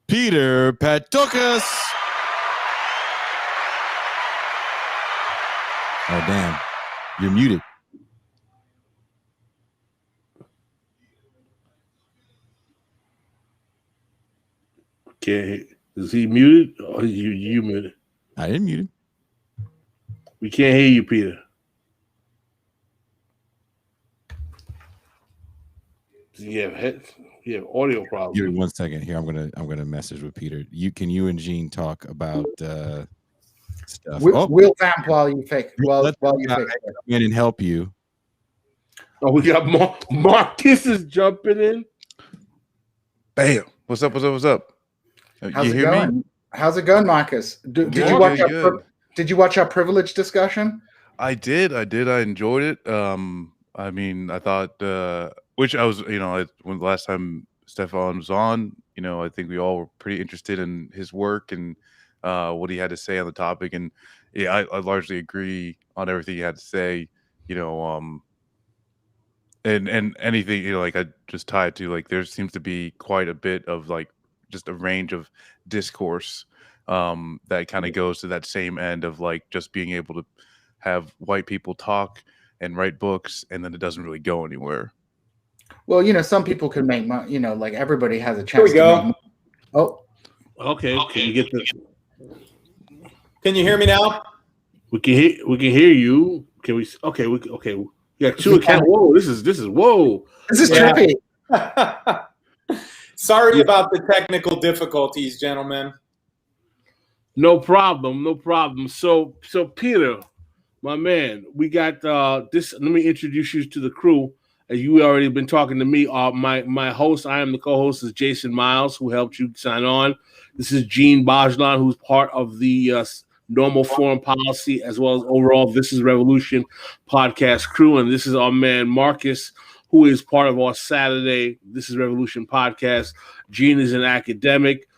Peter Patakas. Oh, damn. You're muted. Okay. Is he muted or you muted? I didn't mute him. We can't hear you, Peter. You have audio problems. Give me 1 second here. I'm gonna message with Peter. Can you and Gene talk about stuff? We'll vamp while you fix. While you fix it. Come in and help you. Oh, we got Marcus is jumping in. Bam! What's up? How's it going? How's it going, Marcus? Did you watch our privilege discussion? I did. I enjoyed it. I mean, I thought, which I was, when the last time Stefan was on, I think we all were pretty interested in his work and what he had to say on the topic. And yeah, I largely agree on everything he had to say, and anything, like I just tied to, like, there seems to be quite a bit of like just a range of discourse that kind of goes to that same end of like just being able to have white people talk and write books, and then it doesn't really go anywhere. Well, some people can make money, like everybody has a chance. Here we go. To make money. Oh, okay. Can you get this? Can you hear me now? We can hear you. Can we? Okay. We got two accounts. Whoa! This is whoa. This is trippy. Sorry about the technical difficulties, gentlemen. No problem. So Peter, my man, we got this. Let me introduce you to the crew. As you already been talking to me, my host, I am the co-host, is Jason Miles, who helped you sign on. This is Gene Bajlan, who's part of the Normal Foreign Policy, as well as overall This is Revolution podcast crew. And this is our man, Marcus, who is part of our Saturday This is Revolution podcast. Gene is an academic.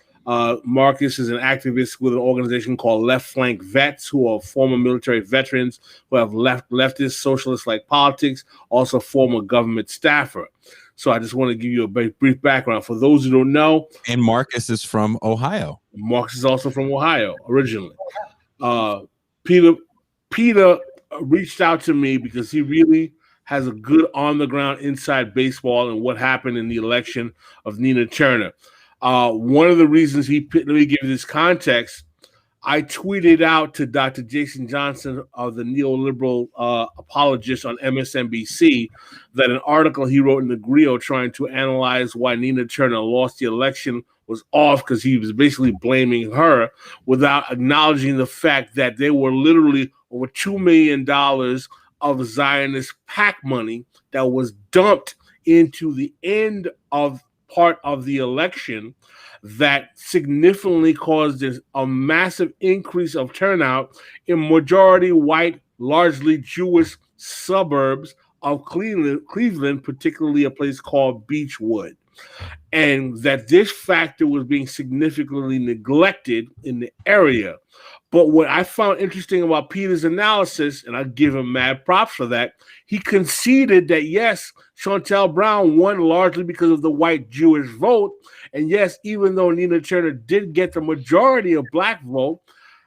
Marcus is an activist with an organization called Left Flank Vets, who are former military veterans who have leftist, socialist-like politics, also former government staffer. So I just want to give you a brief background. For those who don't know. And Marcus is from Ohio. Marcus is also from Ohio, originally. Peter reached out to me because he really has a good on-the-ground inside baseball and what happened in the election of Nina Turner. One of the reasons let me give you this context. I tweeted out to Dr. Jason Johnson of the Neoliberal apologist on MSNBC that an article he wrote in the Griot trying to analyze why Nina Turner lost the election was off because he was basically blaming her without acknowledging the fact that there were literally over $2 million of Zionist PAC money that was dumped into the end of part of the election that significantly caused a massive increase of turnout in majority white, largely Jewish suburbs of Cleveland, particularly a place called Beechwood. and that this factor was being significantly neglected in the area. But what I found interesting about Peter's analysis, and I give him mad props for that, he conceded that, yes, Chantel Brown won largely because of the white Jewish vote. And yes, even though Nina Turner did get the majority of black vote,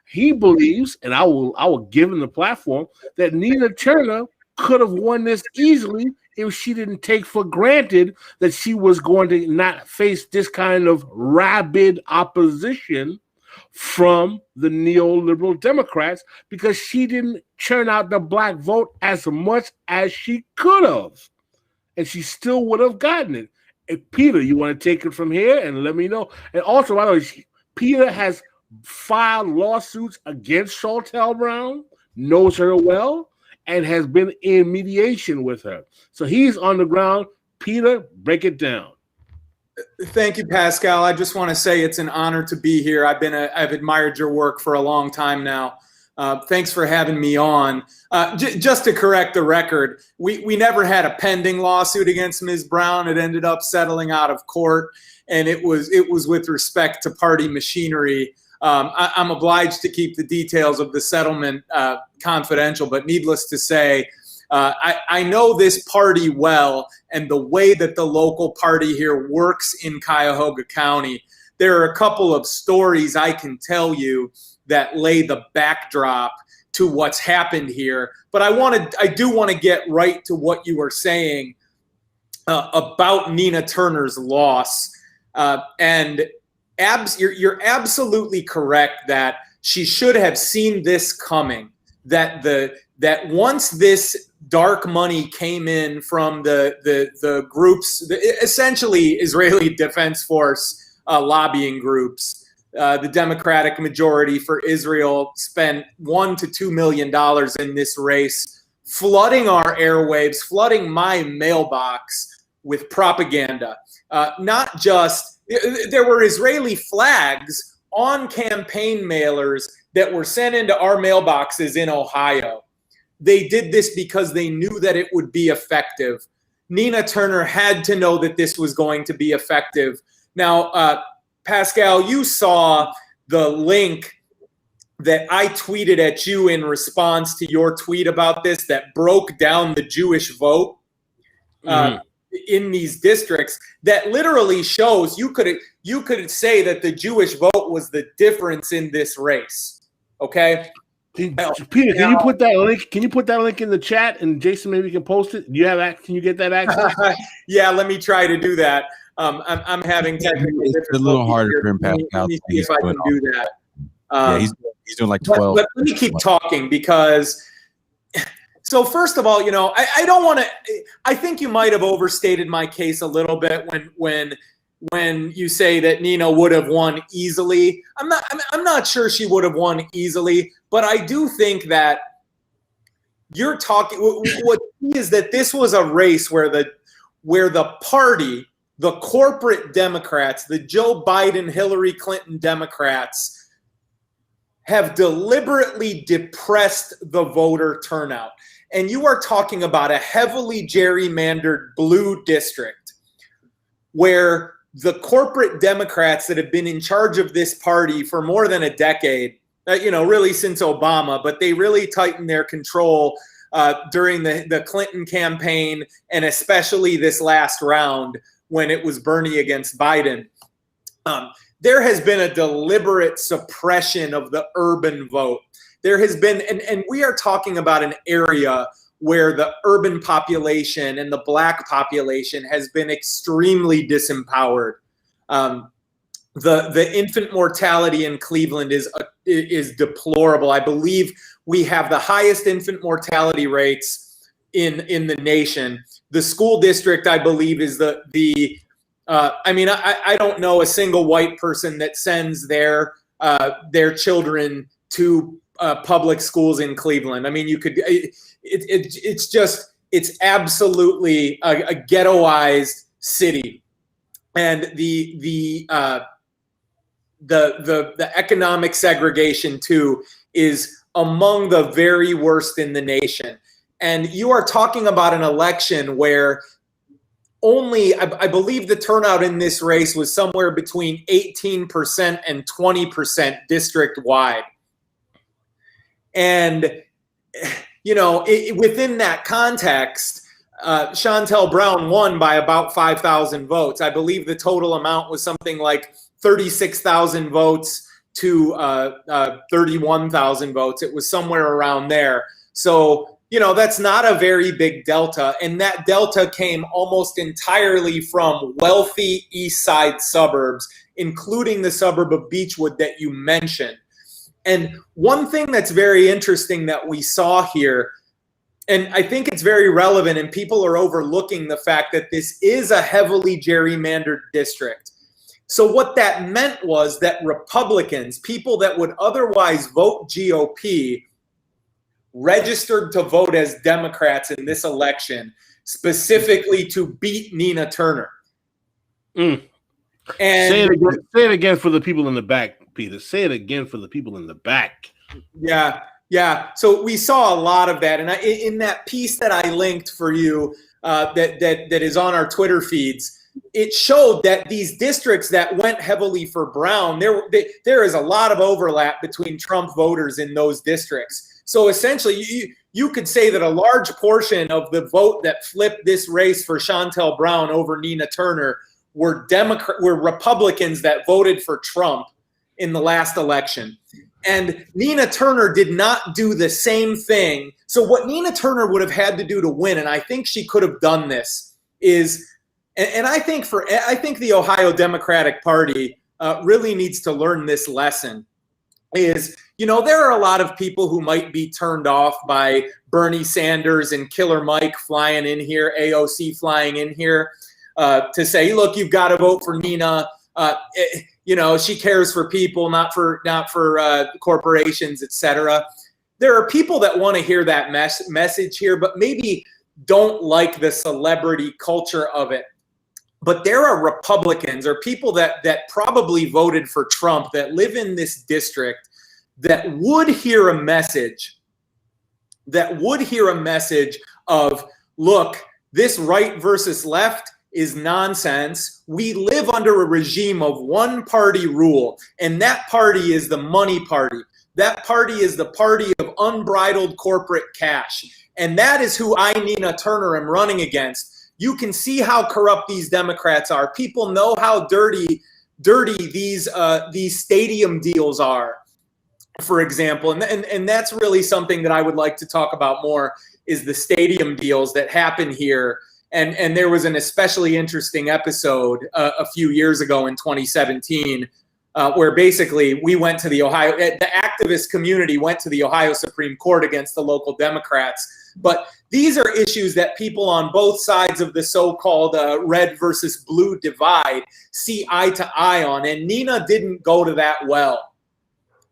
he believes, and I will give him the platform, that Nina Turner could have won this easily if she didn't take for granted that she was going to not face this kind of rabid opposition from the neoliberal Democrats, because she didn't churn out the black vote as much as she could have, and she still would have gotten it. And Peter, you want to take it from here and let me know? And also, by the way, Peter has filed lawsuits against Chantel Brown, knows her well, and has been in mediation with her. So he's on the ground. Peter, break it down. Thank you, Pascal. I just want to say it's an honor to be here. I've admired your work for a long time now. Thanks for having me on. Just to correct the record, we never had a pending lawsuit against Ms. Brown. It ended up settling out of court, and it was with respect to party machinery. I'm obliged to keep the details of the settlement confidential, but needless to say, I know this party well and the way that the local party here works in Cuyahoga County. There are a couple of stories I can tell you that lay the backdrop to what's happened here. But I do want to get right to what you were saying about Nina Turner's loss. You're absolutely correct that she should have seen this coming. That once this dark money came in from the groups, essentially Israeli Defense Force lobbying groups, the Democratic majority for Israel spent $1 to $2 million in this race, flooding our airwaves, flooding my mailbox with propaganda. Not just, there were Israeli flags on campaign mailers that were sent into our mailboxes in Ohio. They did this because they knew that it would be effective. Nina Turner had to know that this was going to be effective. Now, Pascal, you saw the link that I tweeted at you in response to your tweet about this that broke down the Jewish vote in these districts. That literally shows you could say that the Jewish vote was the difference in this race. Okay. Peter, can you put that link? Can you put that link in the chat, and Jason maybe can post it? Do you have? Can you get that access? Yeah, let me try to do that. I'm having technical difficulties. It's a little harder for him, Pascal. Let me see if I can do that. Yeah, he's doing like 12. But let me keep talking because. So first of all, I don't want to. I think you might have overstated my case a little bit when you say that Nina would have won easily. I'm not sure she would have won easily, but I do think that you're talking. What is that? This was a race where the party, the corporate Democrats, the Joe Biden, Hillary Clinton Democrats, have deliberately depressed the voter turnout. And you are talking about a heavily gerrymandered blue district where the corporate Democrats that have been in charge of this party for more than a decade, really since Obama, but they really tightened their control during the Clinton campaign and especially this last round when it was Bernie against Biden. There has been a deliberate suppression of the urban vote. There has been, and we are talking about an area where the urban population and the black population has been extremely disempowered. The infant mortality in Cleveland is deplorable. I believe we have the highest infant mortality rates in the nation. The school district, I believe, is I don't know a single white person that sends their children to public schools in Cleveland. I mean, it's absolutely a ghettoized city, and the economic segregation too is among the very worst in the nation. And you are talking about an election where only, I believe the turnout in this race was somewhere between 18% and 20% district-wide. And, you know, within that context, Chantel Brown won by about 5,000 votes. I believe the total amount was something like 36,000 votes to 31,000 votes. It was somewhere around there. So, you know, that's not a very big delta. And that delta came almost entirely from wealthy East Side suburbs, including the suburb of Beechwood that you mentioned. And one thing that's very interesting that we saw here, and I think it's very relevant, and people are overlooking the fact that this is a heavily gerrymandered district. So what that meant was that Republicans, people that would otherwise vote GOP, registered to vote as Democrats in this election, specifically to beat Nina Turner. And say it again for the people in the back, Peter. Say it again for the people in the back. Yeah. So we saw a lot of that, and in that piece that I linked for you, that is on our Twitter feeds, it showed that these districts that went heavily for Brown, there is a lot of overlap between Trump voters in those districts. So essentially, you could say that a large portion of the vote that flipped this race for Chantel Brown over Nina Turner were Republicans that voted for Trump in the last election. And Nina Turner did not do the same thing. So what Nina Turner would have had to do to win, and I think she could have done this, is, and I think the Ohio Democratic Party really needs to learn this lesson, is, you know, there are a lot of people who might be turned off by Bernie Sanders and Killer Mike flying in here, AOC flying in here to say, look, you've got to vote for Nina. You know, she cares for people, not for corporations, etc. There are people that want to hear that message here, but maybe don't like the celebrity culture of it. But there are Republicans or people that probably voted for Trump that live in this district that would hear a message of, look, this right versus left is nonsense. We live under a regime of one party rule, and that party is the money party. That party is the party of unbridled corporate cash. And that is who I, Nina Turner, am running against. You can see how corrupt these Democrats are. People know how dirty these stadium deals are, for example. And that's really something that I would like to talk about more, is the stadium deals that happen here. And there was an especially interesting episode a few years ago in 2017 where basically we went to the activist community went to the Ohio Supreme Court against the local Democrats. But these are issues that people on both sides of the so-called red versus blue divide see eye to eye on. And Nina didn't go to that well.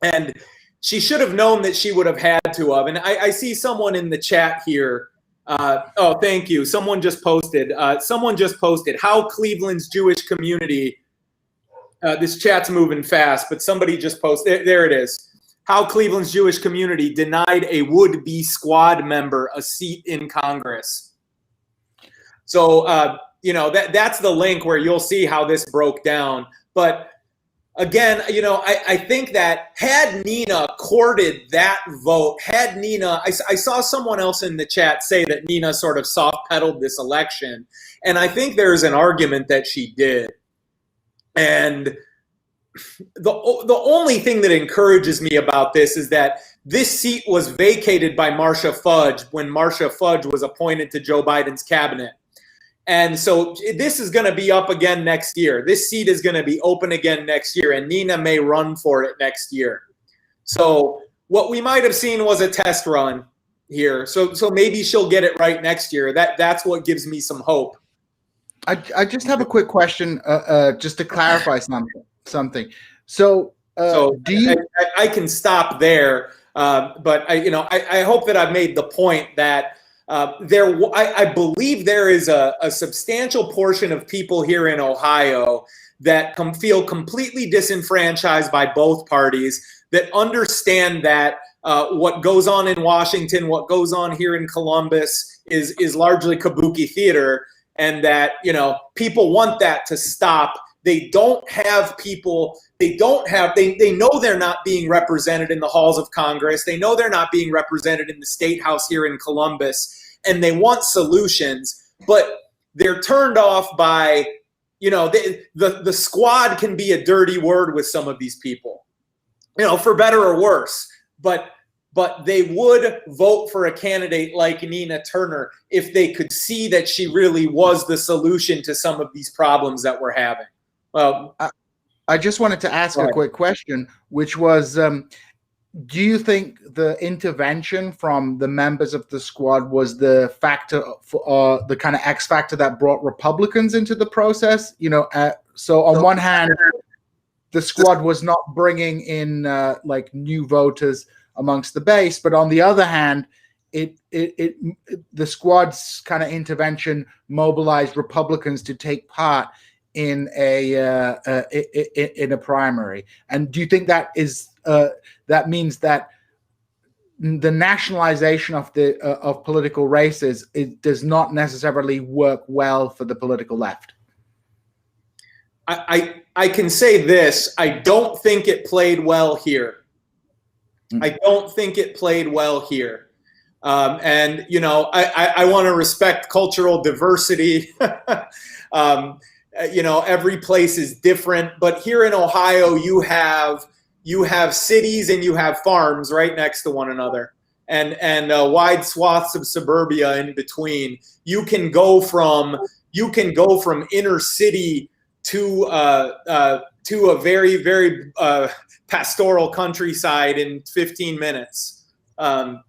And she should have known that she would have had to have. And I see someone in the chat here. Oh, thank you. Someone just posted how Cleveland's Jewish community, this chat's moving fast, but somebody just posted, there it is. How Cleveland's Jewish community denied a would-be squad member a seat in Congress. So, you know, that's the link where you'll see how this broke down. But again, you know, I think that had Nina courted that vote, had Nina, I saw someone else in the chat say that Nina sort of soft-pedaled this election. And I think there's an argument that she did. And the only thing that encourages me about this is that this seat was vacated by Marcia Fudge when Marcia Fudge was appointed to Joe Biden's cabinet. And so this is going to be up again next year. This seat is going to be open again next year, and Nina may run for it next year. So what we might have seen was a test run here. So maybe she'll get it right next year. That's what gives me some hope. I just have a quick question, just to clarify something. So do you? I can stop there, but I hope that I've made the point that I believe there is a substantial portion of people here in Ohio that feel completely disenfranchised by both parties, that understand that what goes on in Washington, what goes on here in Columbus is largely kabuki theater. and that, you know, people want that to stop. They don't have people, they know they're not being represented in the halls of Congress. They know they're not being represented in the State House here in Columbus, and they want solutions, but they're turned off by, you know, the squad can be a dirty word with some of these people, you know, for better or worse, but they would vote for a candidate like Nina Turner if they could see that she really was the solution to some of these problems that we're having. Well, I just wanted to ask a quick question, which was, do you think the intervention from the members of the squad was the factor, for, the kind of X factor that brought Republicans into the process? You know, so on one hand, the squad was not bringing in like new voters amongst the base, but on the other hand, the squad's kind of intervention mobilized Republicans to take part in a primary. And do you think that is that means that the nationalization of of political races does not necessarily work well for the political left? I can say this: I don't think it played well here. I don't think it played well here. And, you know, I want to respect cultural diversity. You know, every place is different, but here in Ohio, you have cities and you have farms right next to one another, and wide swaths of suburbia in between. You can go from inner city to a very, very pastoral countryside in 15 minutes. You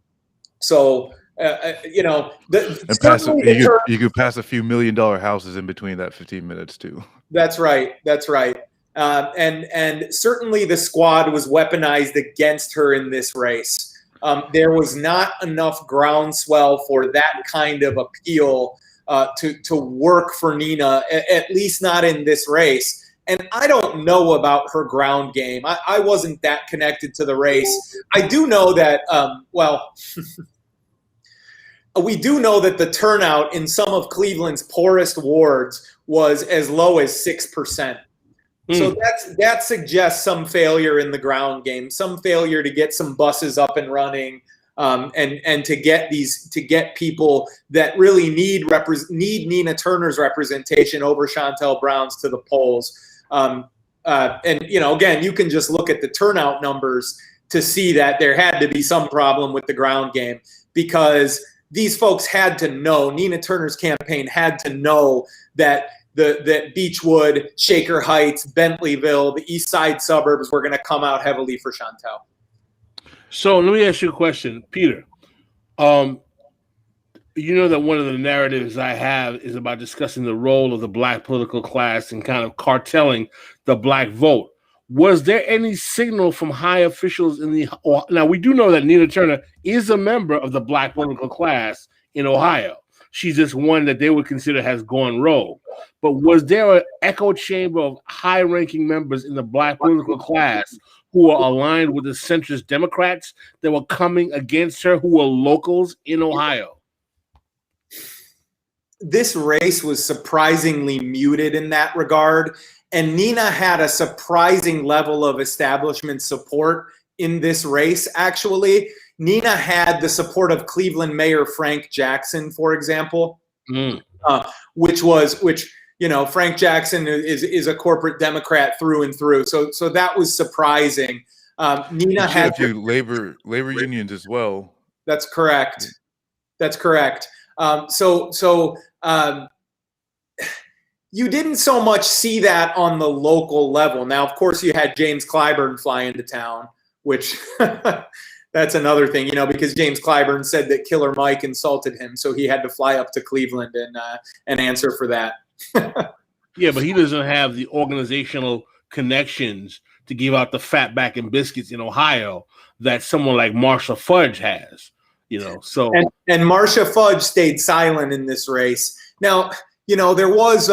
know, you could pass a few $1 million houses in between that 15 minutes too. That's right. That's right. And certainly the squad was weaponized against her in this race. There was not enough groundswell for that kind of appeal to work for Nina, at least not in this race. And I don't know about her ground game. I wasn't that connected to the race. I do know that, we do know that the turnout in some of Cleveland's poorest wards was as low as 6%. So that suggests some failure in the ground game, some failure to get some buses up and running, and to get people that really need Nina Turner's representation over Shontel Brown's to the polls. And you know, again, you can just look at the turnout numbers to see that there had to be some problem with the ground game, because these folks had to know, Nina Turner's campaign had to know that that Beechwood, Shaker Heights, Bentleyville, the east side suburbs were going to come out heavily for Shontel. So let me ask you a question, Peter. You know that one of the narratives I have is about discussing the role of the black political class and kind of cartelling the black vote. Was there any signal from high officials in the... Now, we do know that Nina Turner is a member of the black political class in Ohio. She's just one that they would consider has gone rogue. But was there an echo chamber of high-ranking members in the black political class who were aligned with the centrist Democrats that were coming against her, who were locals in Ohio? This race was surprisingly muted in that regard. And Nina had a surprising level of establishment support in this race, actually. Nina had the support of Cleveland Mayor Frank Jackson, for example, which, you know, Frank Jackson is a corporate Democrat through and through. So that was surprising. Nina had a few labor unions as well. That's correct. That's correct. You didn't so much see that on the local level. Now, of course, you had James Clyburn fly into town, which that's another thing, you know, because James Clyburn said that Killer Mike insulted him, so he had to fly up to Cleveland and answer for that. Yeah, but he doesn't have the organizational connections to give out the fatback and biscuits in Ohio that someone like Marsha Fudge has, you know. So and Marsha Fudge stayed silent in this race. Now, you know, there was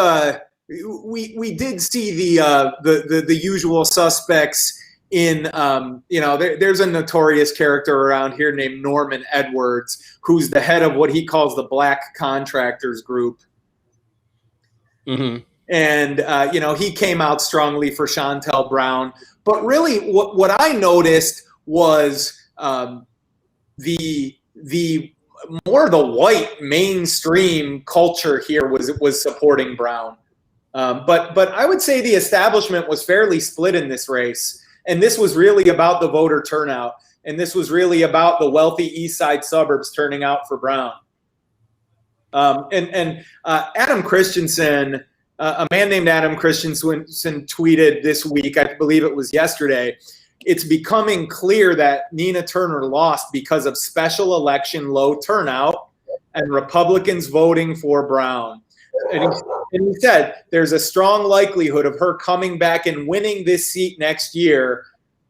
we did see the usual suspects in you know, there's a notorious character around here named Norman Edwards, who's the head of what he calls the Black Contractors Group. Mm-hmm. And, he came out strongly for Chantel Brown. But really what I noticed was the more the white mainstream culture here was supporting Brown. But I would say the establishment was fairly split in this race. And this was really about the voter turnout. And this was really about the wealthy East Side suburbs turning out for Brown. Adam Christensen, a man named Adam Christensen tweeted this week, I believe it was yesterday, it's becoming clear that Nina Turner lost because of special election low turnout and Republicans voting for Brown. And he said there's a strong likelihood of her coming back and winning this seat next year,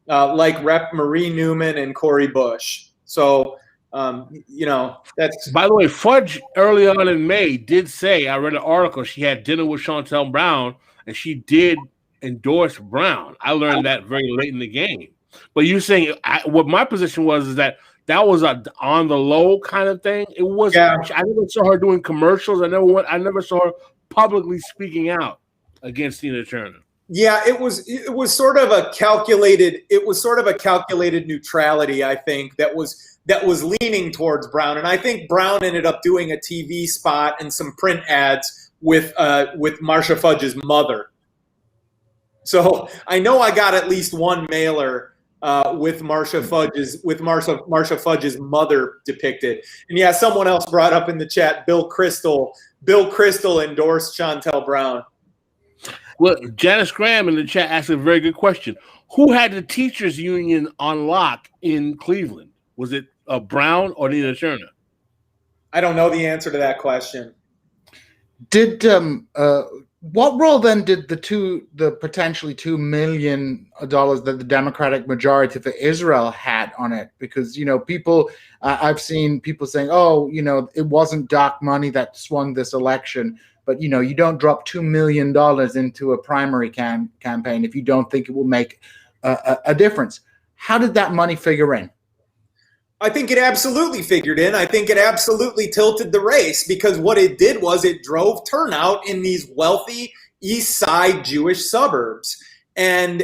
like Rep. Marie Newman and Cori Bush. So, that's. By the way, Fudge early on in May did say, I read an article, she had dinner with Chantel Brown, and she did endorse Brown. I learned that very late in the game. But you're saying, what my position was is that was a on the low kind of thing. It was. Yeah. I never saw her doing commercials. I never saw her publicly speaking out against Tina Turner. Yeah, it was sort of a calculated. It was sort of a calculated neutrality, I think, that was leaning towards Brown, and I think Brown ended up doing a TV spot and some print ads with Marcia Fudge's mother. So I know I got at least one mailer with Marcia Fudge's mother depicted. And yeah, someone else brought up in the chat, Bill Crystal endorsed Chantel Brown. Well, Janice Graham in the chat asked a very good question. Who had the teachers union on lock in Cleveland? Was it Brown or Nina Turner? I don't know the answer to that question. Did what role then did the potentially $2 million that the Democratic majority for Israel had on it? Because people, I've seen people saying, it wasn't dark money that swung this election, but you don't drop $2 million into a primary campaign if you don't think it will make a difference. How did that money figure in? I think it absolutely figured in. I think it absolutely tilted the race because what it did was it drove turnout in these wealthy East Side Jewish suburbs and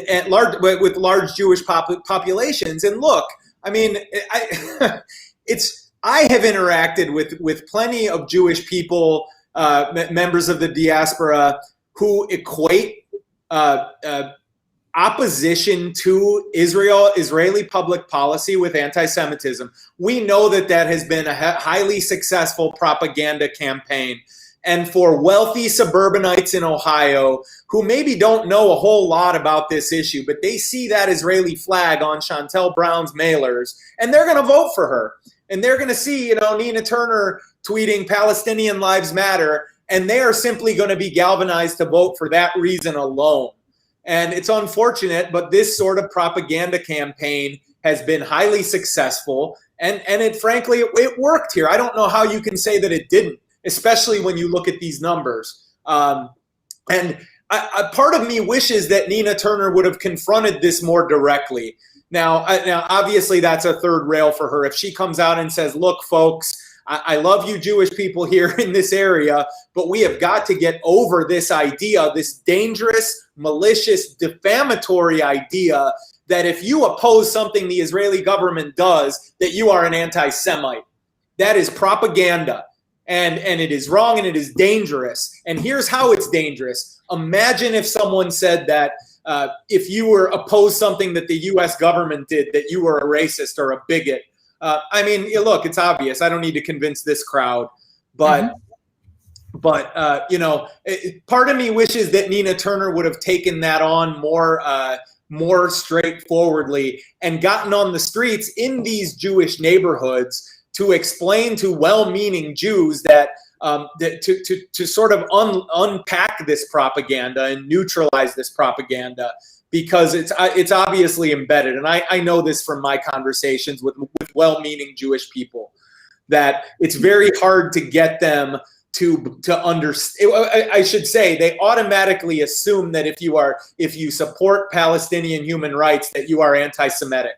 with large Jewish populations. And look, I mean, I have interacted with plenty of Jewish people, members of the diaspora, who equate opposition to Israeli public policy with anti-Semitism. We know that has been a highly successful propaganda campaign. And for wealthy suburbanites in Ohio who maybe don't know a whole lot about this issue, but they see that Israeli flag on Chantel Brown's mailers, and they're going to vote for her. And they're going to see, Nina Turner tweeting Palestinian Lives Matter, and they are simply going to be galvanized to vote for that reason alone. And it's unfortunate, but this sort of propaganda campaign has been highly successful. And it frankly, it worked here. I don't know how you can say that it didn't, especially when you look at these numbers. And a part of me wishes that Nina Turner would have confronted this more directly. Now, obviously, that's a third rail for her. If she comes out and says, look, folks, I love you Jewish people here in this area, but we have got to get over this idea, this dangerous, malicious, defamatory idea that if you oppose something the Israeli government does, that you are an anti-Semite. That is propaganda, and it is wrong and it is dangerous. And here's how it's dangerous. Imagine if someone said that if you were opposed something that the U.S. government did, that you were a racist or a bigot. I mean, look, it's obvious. I don't need to convince this crowd, but part of me wishes that Nina Turner would have taken that on more straightforwardly and gotten on the streets in these Jewish neighborhoods to explain to well-meaning Jews that to sort of unpack this propaganda and neutralize this propaganda. Because it's obviously embedded. And I know this from my conversations with well-meaning Jewish people, that it's very hard to get them to understand. I should say they automatically assume that if you support Palestinian human rights, that you are anti-Semitic.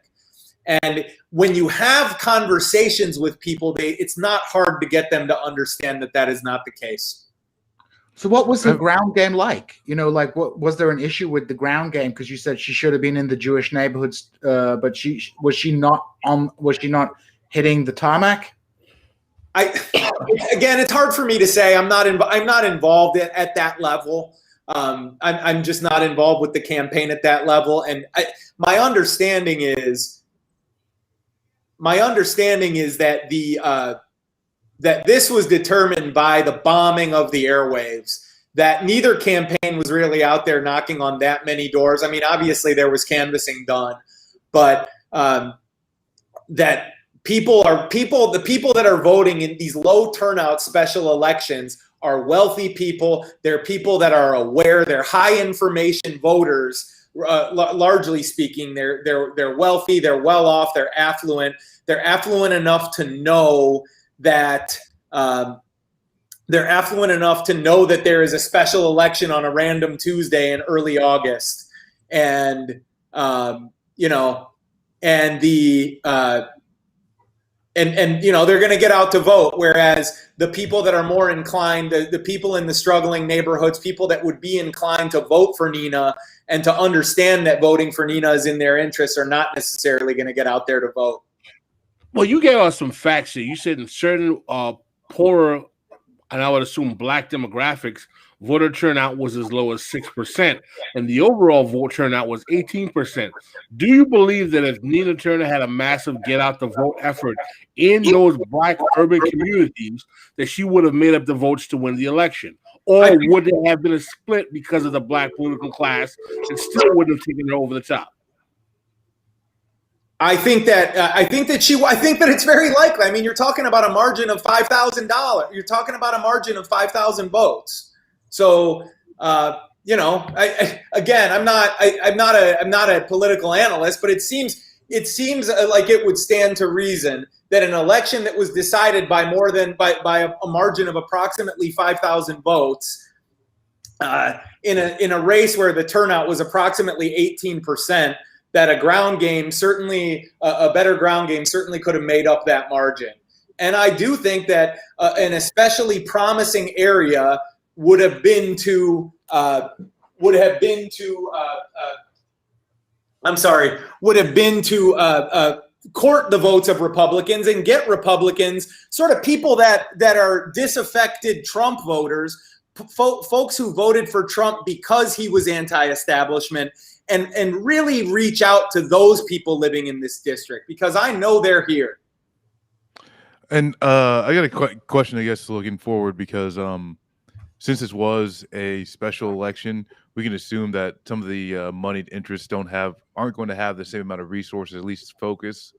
And when you have conversations with people, it's not hard to get them to understand that is not the case. So what was the ground game like? Like what was there an issue with the ground game? Because you said she should have been in the Jewish neighborhoods, but was she not hitting the tarmac? Again, it's hard for me to say. I'm not involved at that level. I'm just not involved with the campaign at that level. And my understanding is that that this was determined by the bombing of the airwaves, that neither campaign was really out there knocking on that many doors. I mean, obviously there was canvassing done, but that the people that are voting in these low turnout special elections are wealthy people. They're people that are aware. They're high information voters, largely speaking. They're wealthy. They're well off. They're affluent. They're affluent enough to know that there is a special election on a random Tuesday in early August, and they're going to get out to vote. Whereas the people that are more inclined, the people in the struggling neighborhoods, people that would be inclined to vote for Nina and to understand that voting for Nina is in their interests, are not necessarily going to get out there to vote. Well, you gave us some facts here. You said in certain poorer, and I would assume black demographics, voter turnout was as low as 6%, and the overall vote turnout was 18%. Do you believe that if Nina Turner had a massive get out the vote effort in those black urban communities, that she would have made up the votes to win the election? Or would it have been a split because of the black political class and still wouldn't have taken her over the top? I think that it's very likely. I mean, you're talking about a margin of $5,000. You're talking about a margin of 5,000 votes. So, I'm not a political analyst, but it seems like it would stand to reason that an election that was decided by a margin of approximately 5,000 votes, in a race where the turnout was approximately 18%. That a ground game, certainly a better ground game, certainly could have made up that margin. And I do think that an especially promising area would have been to court the votes of Republicans and get Republicans, sort of people that are disaffected Trump voters, folks who voted for Trump because he was anti-establishment, and really reach out to those people living in this district, because I know they're here. And I got a question, I guess, looking forward, because since this was a special election, we can assume that some of the moneyed interests aren't going to have the same amount of resources, at least focus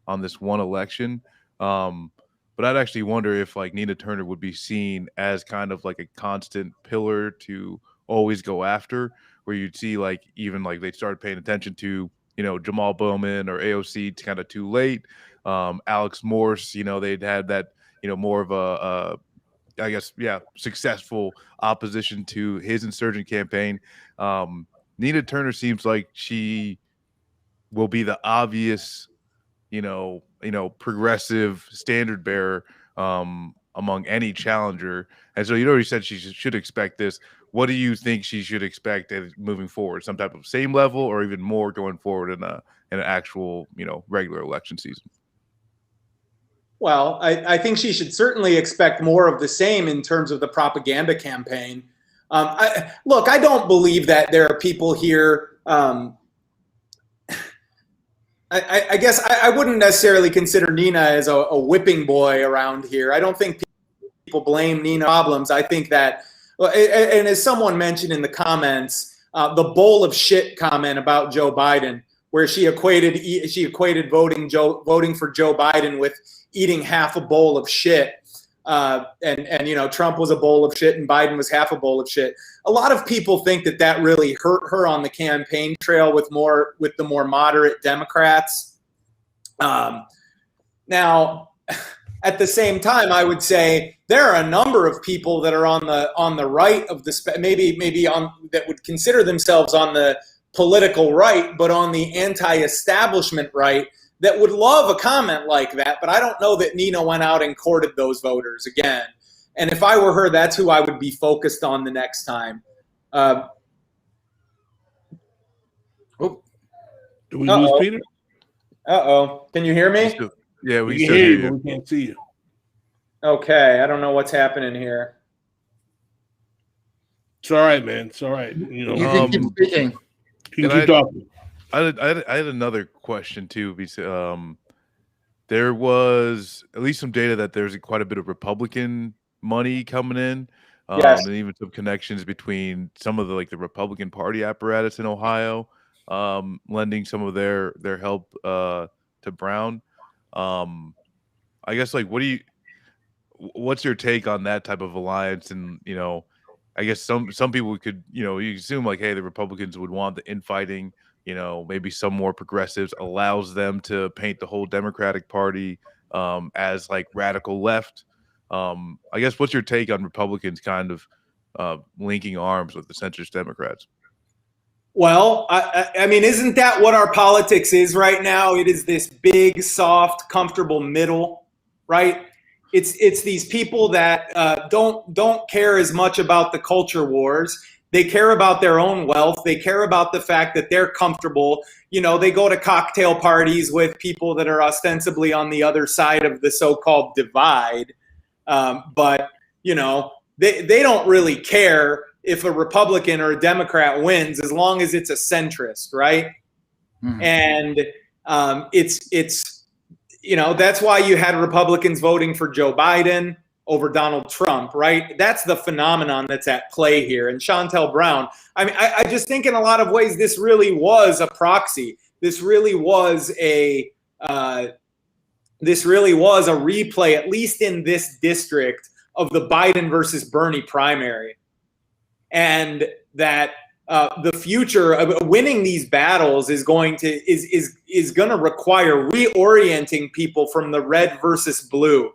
on this one election. But I'd actually wonder if like Nina Turner would be seen as kind of like a constant pillar to always go after, where you'd see like even like they started paying attention to, Jamal Bowman or AOC kind of too late. Alex Morse, they'd had that, more of a successful opposition to his insurgent campaign. Nina Turner seems like she will be the obvious, progressive standard bearer among any challenger. And so you already said she should expect this. What do you think she should expect moving forward? Some type of same level, or even more going forward in an actual, regular election season? Well, I think she should certainly expect more of the same in terms of the propaganda campaign. I don't believe that there are people here. I guess I wouldn't necessarily consider Nina as a whipping boy around here. I don't think people blame Nina for problems. I think that, and as someone mentioned in the comments, the bowl of shit comment about Joe Biden, where she equated voting for Joe Biden with eating half a bowl of shit. And Trump was a bowl of shit and Biden was half a bowl of shit. A lot of people think that really hurt her on the campaign trail with the more moderate Democrats. Now, at the same time, I would say there are a number of people that are on the right of the maybe that would consider themselves on the political right, but on the anti-establishment right, that would love a comment like that. But I don't know that Nina went out and courted those voters again. And if I were her, that's who I would be focused on the next time. Do we lose Peter? Can you hear me? Yeah, we can hear you, but we can't see you. Okay, I don't know what's happening here. It's all right, man. It's all right. You can keep speaking. You can keep talking. I had another question too. Because there was at least some data that there's quite a bit of Republican money coming in, Yes. and even some connections between some of the the Republican Party apparatus in Ohio, lending some of their help to Brown. I guess what's your take on that type of alliance? And I guess some people could you assume hey, the Republicans would want the infighting. Maybe some more progressives allows them to paint the whole Democratic Party as radical left. I guess what's your take on Republicans kind of linking arms with the centrist Democrats? Well, I mean, isn't that what our politics is right now? It is this big, soft, comfortable middle, right? It's these people that don't care as much about the culture wars. They care about their own wealth. They care about the fact that they're comfortable. They go to cocktail parties with people that are ostensibly on the other side of the so-called divide. But they don't really care if a Republican or a Democrat wins as long as it's a centrist, right? Mm-hmm. And it's that's why you had Republicans voting for Joe Biden over Donald Trump, right? That's the phenomenon that's at play here. And Chantel Brown, I mean, I just think in a lot of ways this really was a proxy. This really was a replay, at least in this district, of the Biden versus Bernie primary. And that the future of winning these battles is going to require reorienting people from the red versus blue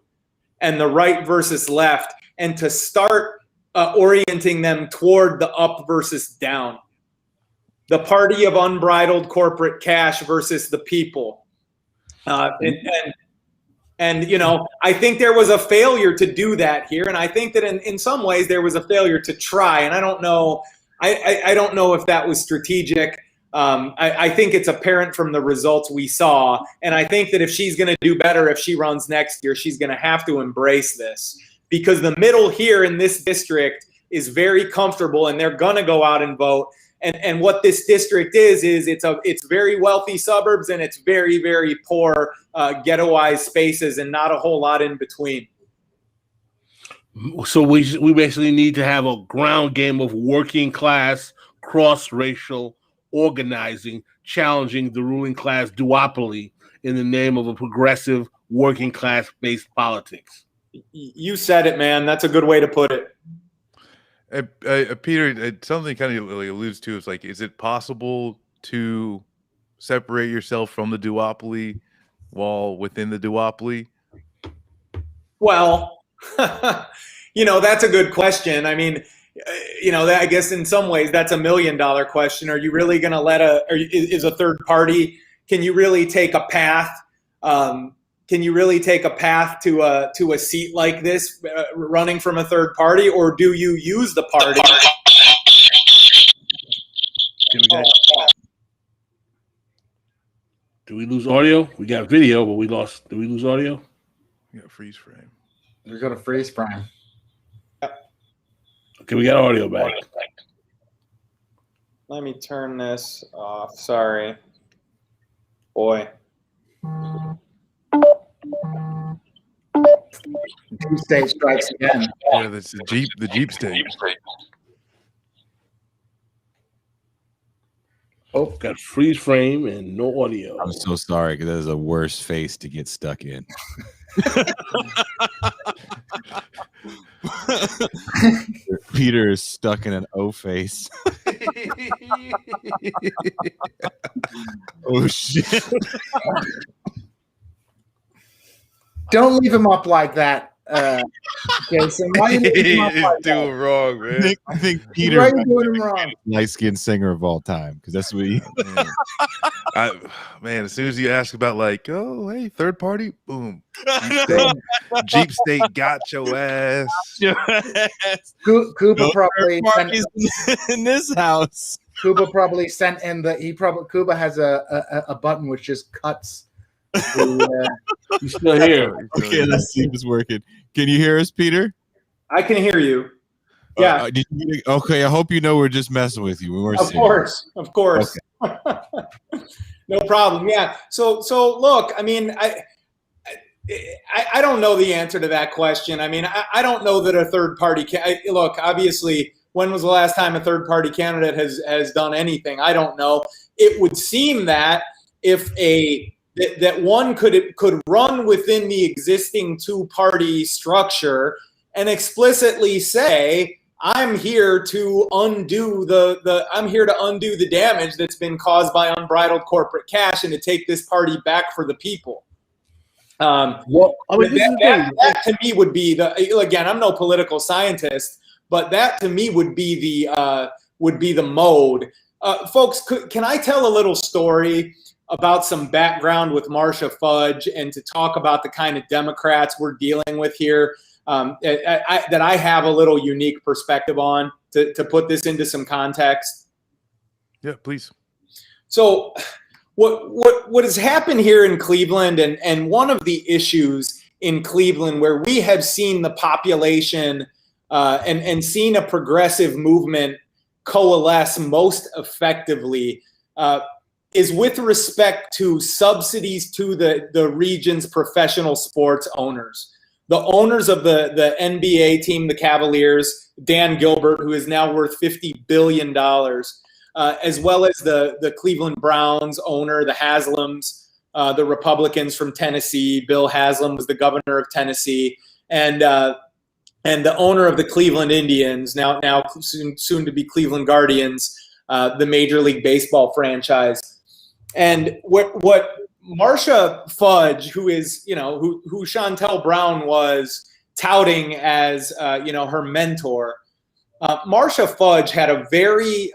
and the right versus left, and to start orienting them toward the up versus down. The party of unbridled corporate cash versus the people. And I think there was a failure to do that here. And I think that in some ways there was a failure to try. And I don't know. I don't know if that was strategic. I think it's apparent from the results we saw. And I think that if she's going to do better, if she runs next year, she's going to have to embrace this, because the middle here in this district is very comfortable and they're going to go out and vote. And what this district is it's very wealthy suburbs and it's very, very poor ghettoized spaces and not a whole lot in between. So we basically need to have a ground game of working class, cross-racial organizing, challenging the ruling class duopoly in the name of a progressive working class based politics. You said it, man. That's a good way to put it. Peter, something kind of alludes to is it possible to separate yourself from the duopoly while within the duopoly? Well, that's a good question. I mean, I guess in some ways that's $1 million question. Are you really going to is a third party? Can you really take a path? Can you really take a path to a seat like this, running from a third party, or do you use the party? Do we lose audio? We got video, but we lost. Do we lose audio? We got freeze frame. We got a freeze frame. Okay, we got audio back. Let me turn this off. Sorry. Boy. Deep state strikes again. Yeah, that's the Jeep state. Oh, got freeze frame and no audio. I'm so sorry, because that is a worse face to get stuck in. Peter is stuck in an O face. Oh shit. Don't leave him up like that. Jason, why are you losing my fight? doing wrong, man. I think Why Peter are you doing him wrong? light-skinned singer of all time, because that's what he. Man, as soon as you ask about like, oh, hey, third party, boom, Jeep State got your ass. Cooper probably Parties in this house. Cuba probably sent in Cuba has a button which just cuts. He's still here. Okay, let's see if it's working. Can you hear us, Peter? I can hear you. Yeah. Okay, I hope you know we're just messing with you. We weren't Of serious. course. Okay. No problem. Yeah. So look, I mean, I don't know the answer to that question. I mean, I don't know that a third party look, obviously, when was the last time a third party candidate has done anything? I don't know. It would seem that if that one could run within the existing two-party structure and explicitly say, I'm here to undo the damage that's been caused by unbridled corporate cash and to take this party back for the people. That to me would be again, I'm no political scientist, but that to me would be the mode. Folks, can I tell a little story about some background with Marcia Fudge and to talk about the kind of Democrats we're dealing with here that I have a little unique perspective on to put this into some context? Yeah, please. So what has happened here in Cleveland and one of the issues in Cleveland where we have seen the population and seen a progressive movement coalesce most effectively is with respect to subsidies to the region's professional sports owners. The owners of the NBA team, the Cavaliers, Dan Gilbert, who is now worth $50 billion, as well as the Cleveland Browns owner, the Haslams, the Republicans from Tennessee. Bill Haslam was the governor of Tennessee. And the owner of the Cleveland Indians, now soon to be Cleveland Guardians, the Major League Baseball franchise. And what Marcia Fudge, who is, who Chantel Brown was touting as, her mentor, Marcia Fudge had a very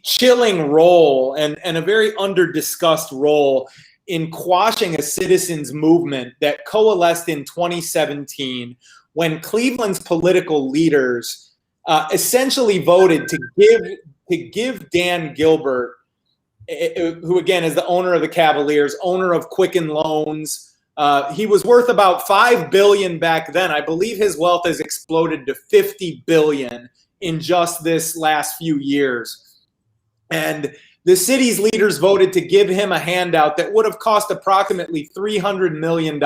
chilling role and a very under-discussed role in quashing a citizens movement that coalesced in 2017 when Cleveland's political leaders essentially voted to give Dan Gilbert, who again is the owner of the Cavaliers, owner of Quicken Loans. He was worth about $5 billion back then. I believe his wealth has exploded to $50 billion in just this last few years. And the city's leaders voted to give him a handout that would have cost approximately $300 million.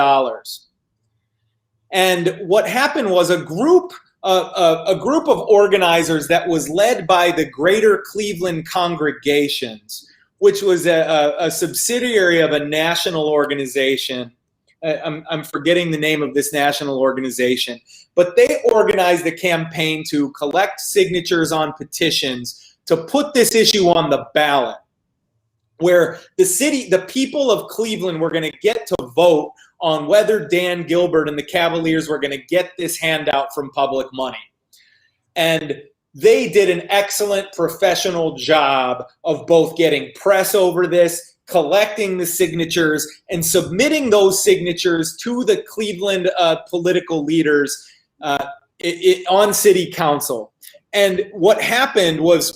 And what happened was a group of organizers that was led by the Greater Cleveland Congregations, which was a subsidiary of a national organization. I'm forgetting the name of this national organization, but they organized a campaign to collect signatures on petitions to put this issue on the ballot, where the people of Cleveland were going to get to vote on whether Dan Gilbert and the Cavaliers were going to get this handout from public money. And they did an excellent professional job of both getting press over this, collecting the signatures, and submitting those signatures to the Cleveland political leaders on city council. And what happened was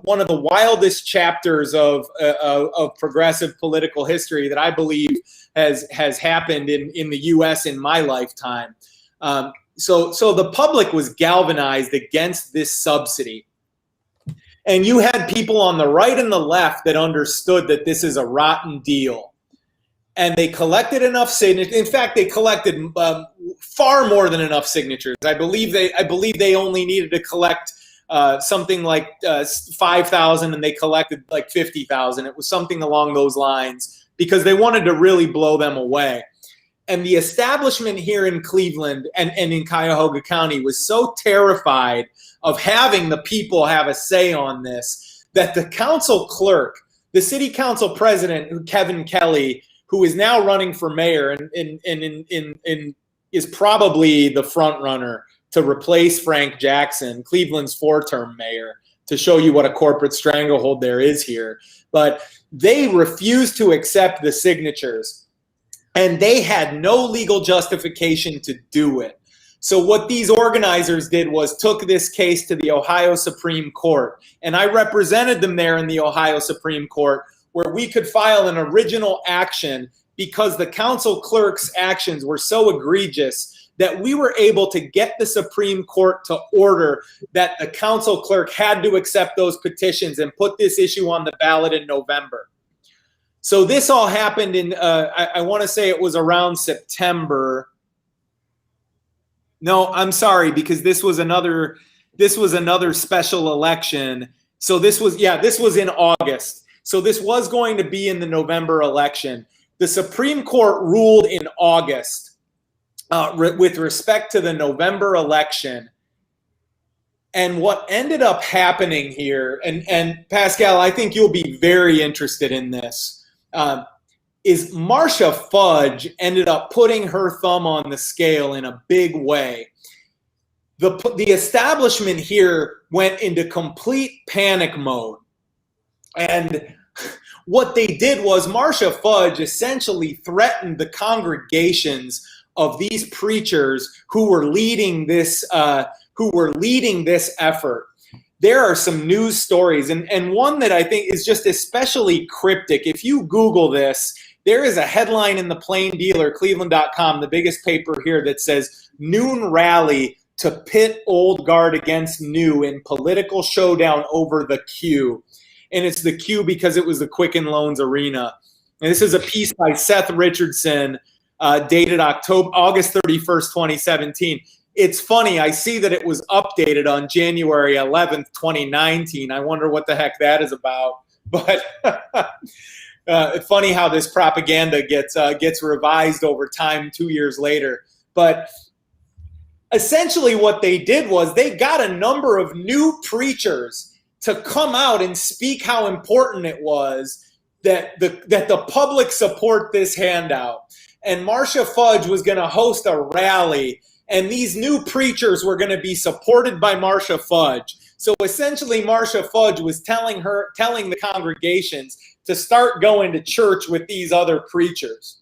one of the wildest chapters of progressive political history that I believe has happened in the U.S. in my lifetime. So the public was galvanized against this subsidy. And you had people on the right and the left that understood that this is a rotten deal. And they collected enough signatures. In fact, they collected far more than enough signatures. I believe they only needed to collect something like 5,000, and they collected like 50,000. It was something along those lines because they wanted to really blow them away. And the establishment here in Cleveland and in Cuyahoga County was so terrified of having the people have a say on this that the council clerk, the city council president, Kevin Kelly, who is now running for mayor and is probably the front runner to replace Frank Jackson, Cleveland's 4-term mayor, to show you what a corporate stranglehold there is here. But they refused to accept the signatures, and they had no legal justification to do it. So what these organizers did was took this case to the Ohio Supreme Court, and I represented them there in the Ohio Supreme Court, where we could file an original action because the council clerk's actions were so egregious that we were able to get the Supreme Court to order that the council clerk had to accept those petitions and put this issue on the ballot in November. So this all happened in, I want to say it was around September. No, I'm sorry, because this was another special election. So this was in August. So this was going to be in the November election. The Supreme Court ruled in August with respect to the November election. And what ended up happening here, and Pascal, I think you'll be very interested in this, is Marcia Fudge ended up putting her thumb on the scale in a big way. The establishment here went into complete panic mode. And what they did was Marcia Fudge essentially threatened the congregations of these preachers who were leading this effort. There are some news stories, and one that I think is just especially cryptic. If you Google this, there is a headline in the Plain Dealer, Cleveland.com, the biggest paper here, that says, "Noon rally to pit old guard against new in political showdown over the Q." And it's the Q because it was the Quicken Loans Arena. And this is a piece by Seth Richardson, dated August 31st, 2017. It's funny, I see that it was updated on January 11th, 2019. I wonder what the heck that is about. But it's funny how this propaganda gets revised over time 2 years later. But essentially what they did was they got a number of new preachers to come out and speak how important it was that the public support this handout. And Marcia Fudge was going to host a rally, and these new preachers were going to be supported by Marcia Fudge. So essentially Marcia Fudge was telling the congregations to start going to church with these other preachers.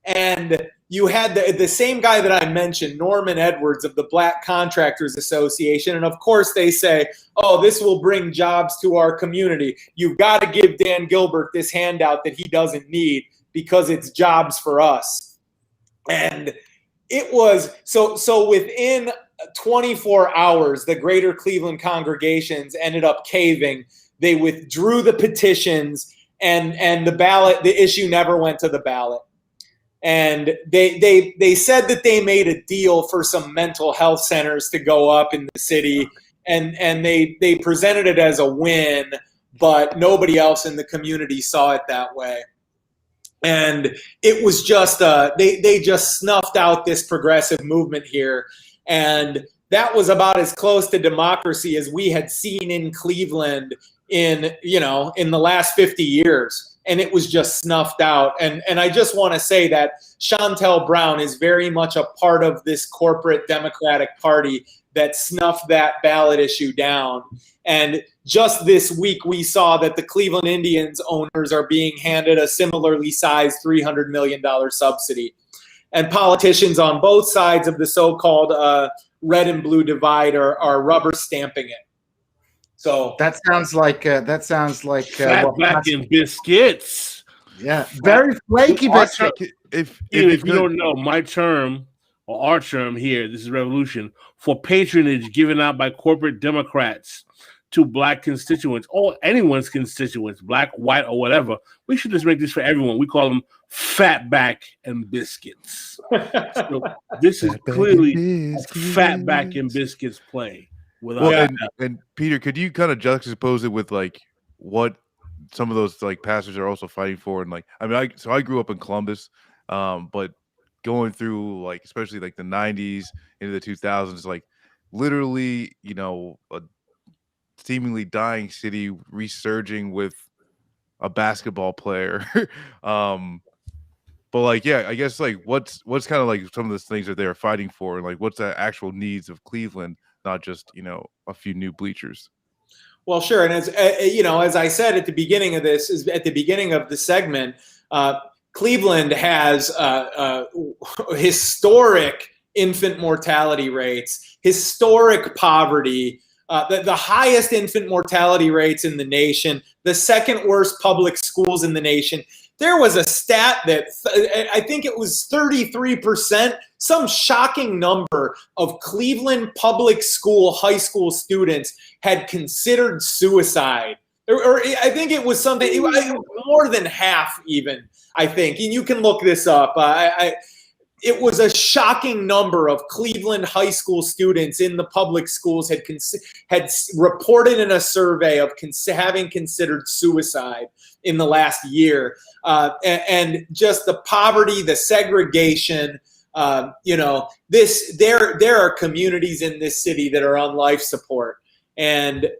And you had the same guy that I mentioned, Norman Edwards of the Black Contractors Association. And of course they say, oh, this will bring jobs to our community. You've got to give Dan Gilbert this handout that he doesn't need because it's jobs for us. And it was, so within 24 hours, the greater Cleveland congregations ended up caving. They withdrew the petitions, and the issue never went to the ballot. And they said that they made a deal for some mental health centers to go up in the city, and they presented it as a win, but nobody else in the community saw it that way. And it was just they just snuffed out this progressive movement here, and that was about as close to democracy as we had seen in Cleveland in the last 50 years. And it was just snuffed out. And I just want to say that Shontel Brown is very much a part of this corporate Democratic Party that snuffed that ballot issue down. And just this week, we saw that the Cleveland Indians owners are being handed a similarly sized $300 million subsidy. And politicians on both sides of the so-called red and blue divide are rubber stamping it. So that sounds like fat back and biscuits. Yeah, very flaky biscuit. If you don't know, my term or our term here, this is revolution, for patronage given out by corporate Democrats to black constituents or anyone's constituents, black, white, or whatever. We should just make this for everyone. We call them fatback and biscuits. So this is clearly a fatback and biscuits play. And Peter, could you kind of juxtapose it with like what some of those like pastors are also fighting for? And like, I mean, I grew up in Columbus, but going through like especially like the 90s into the 2000s, like literally, a seemingly dying city resurging with a basketball player. But like, yeah, I guess like what's kind of like some of the things that they're fighting for, and like what's the actual needs of Cleveland, not just a few new bleachers. Well, sure, and as as I said at the beginning of the segment, Cleveland has historic infant mortality rates, historic poverty, the highest infant mortality rates in the nation, the second worst public schools in the nation. There was a stat that I think it was 33%, some shocking number of Cleveland public school, high school students had considered suicide. Or I think it was something, more than half even, I think. And you can look this up. It was a shocking number of Cleveland high school students in the public schools had reported in a survey of having considered suicide in the last year. And just the poverty, the segregation, there are communities in this city that are on life support. And,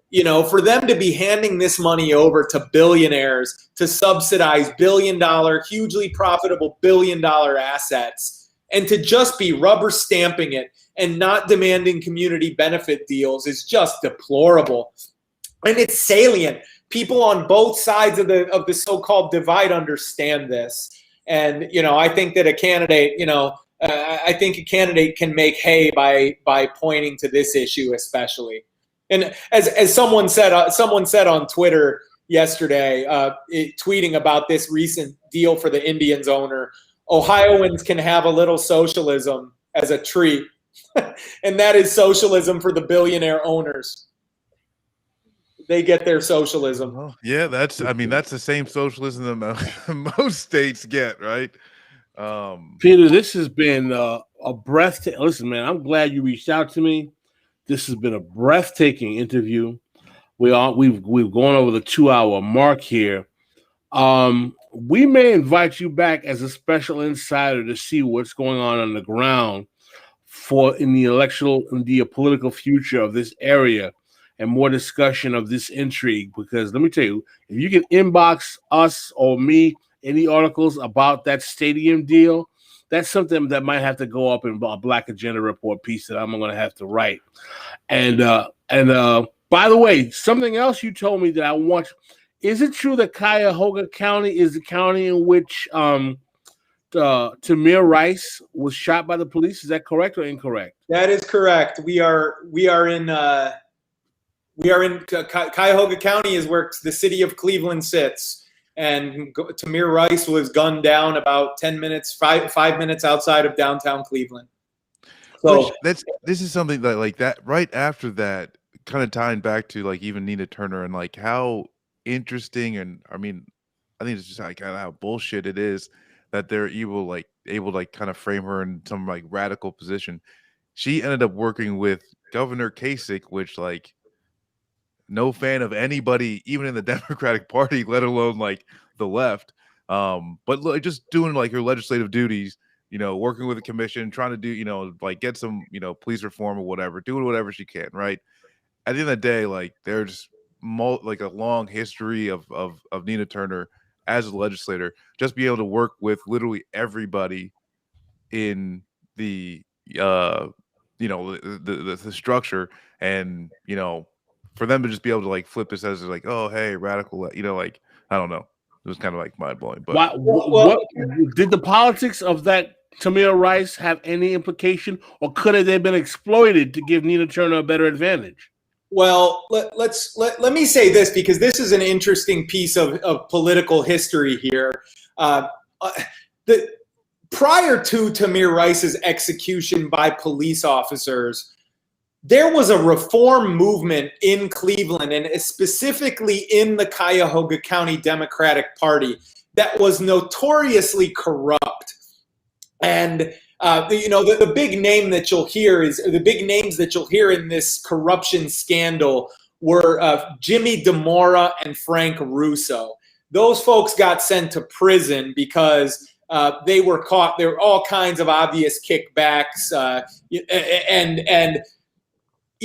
for them to be handing this money over to billionaires to subsidize billion-dollar, hugely profitable billion-dollar assets, and to just be rubber stamping it and not demanding community benefit deals is just deplorable. And it's salient. People on both sides of the so-called divide understand this. And, I think that a candidate can make hay by pointing to this issue especially. And as someone said on Twitter yesterday, tweeting about this recent deal for the Indians owner, Ohioans can have a little socialism as a treat. And that is socialism for the billionaire owners. They get their socialism. Oh, yeah, that's the same socialism that most states get, right? Peter, this has been a breathtaking. Listen, man, I'm glad you reached out to me. This has been a breathtaking interview. We've gone over the 2-hour mark here. We may invite you back as a special insider to see what's going on the ground in the political future of this area, and more discussion of this intrigue. Because let me tell you, if you can inbox us or me any articles about that stadium deal, that's something that might have to go up in a Black Agenda Report piece that I'm going to have to write. And by the way, something else you told me that I want. Is it true that Cuyahoga County is the county in which Tamir Rice was shot by the police? Is that correct or incorrect? That is correct. We are in Cuyahoga County is where the city of Cleveland sits. And Tamir Rice was gunned down about 5 minutes outside of downtown Cleveland. So this is something that right after that, kind of tying back to like even Nina Turner and like how interesting, and I think it's just like how bullshit it is that they're able to kind of frame her in some like radical position. She ended up working with Governor Kasich, which like no fan of anybody, even in the Democratic Party, let alone like the left. But just doing like her legislative duties, working with the commission, trying to do, like get some, police reform or whatever, doing whatever she can. Right. At the end of the day, like there's like a long history of Nina Turner as a legislator, just be able to work with literally everybody in the the structure, and for them to just be able to like flip this as like, oh hey, radical, like I don't know, it was kind of like mind blowing. But what did the politics of that Tamir Rice have any implication, or could have they been exploited to give Nina Turner a better advantage? Well, let me say this, because this is an interesting piece of political history here. Prior to Tamir Rice's execution by police officers, there was a reform movement in Cleveland, and specifically in the Cuyahoga County Democratic Party, that was notoriously corrupt. And the big name that you'll hear in this corruption scandal were Jimmy DeMora and Frank Russo. Those folks got sent to prison because they were caught. There were all kinds of obvious kickbacks, and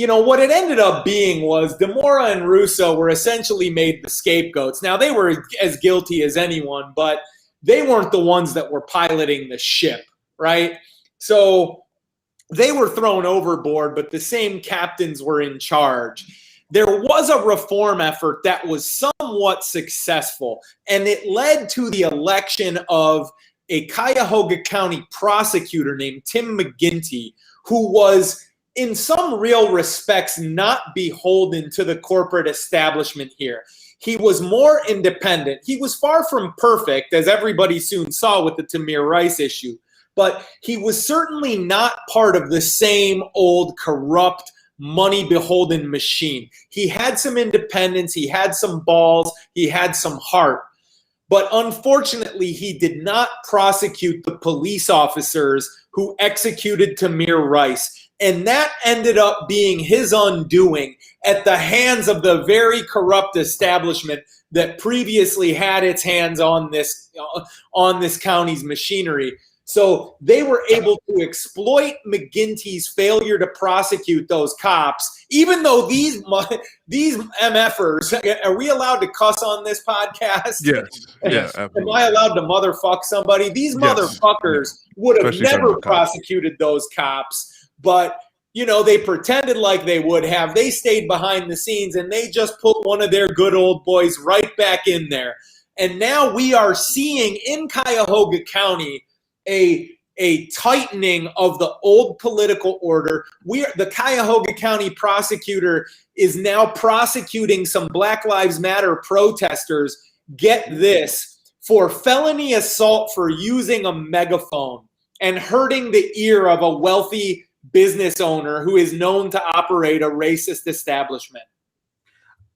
what it ended up being was DeMora and Russo were essentially made the scapegoats. Now, they were as guilty as anyone, but they weren't the ones that were piloting the ship, right? So they were thrown overboard, but the same captains were in charge. There was a reform effort that was somewhat successful, and it led to the election of a Cuyahoga County prosecutor named Tim McGinty, who was in some real respects not beholden to the corporate establishment here. He was more independent. He was far from perfect, as everybody soon saw with the Tamir Rice issue, but he was certainly not part of the same old corrupt, money beholden machine. He had some independence, he had some balls, he had some heart. But unfortunately, he did not prosecute the police officers who executed Tamir Rice. And that ended up being his undoing at the hands of the very corrupt establishment that previously had its hands on this county's machinery. So they were able to exploit McGinty's failure to prosecute those cops, even though these MFers, are we allowed to cuss on this podcast? Yes. Yeah. Am I allowed to motherfuck somebody? These motherfuckers would have Especially never federal cops. prosecuted those cops, but they pretended like they would have. They stayed behind the scenes and they just put one of their good old boys right back in there. And now we are seeing in Cuyahoga County a tightening of the old political order. The Cuyahoga County prosecutor is now prosecuting some Black Lives Matter protesters, get this, for felony assault for using a megaphone and hurting the ear of a wealthy business owner who is known to operate a racist establishment.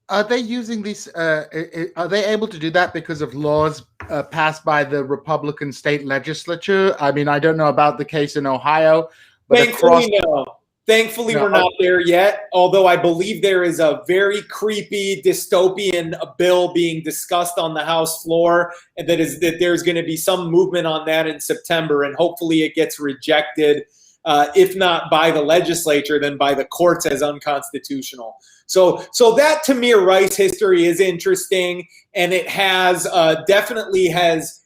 Are they using these? Are they able to do that because of laws passed by the Republican state legislature? I mean, I don't know about the case in Ohio, but Thankfully, no. Thankfully, we're not there yet, although I believe there is a very creepy dystopian bill being discussed on the House floor, and that there's going to be some movement on that in September, and hopefully it gets rejected, if not by the legislature, then by the courts as unconstitutional. So that Tamir Rice history is interesting, and it has definitely has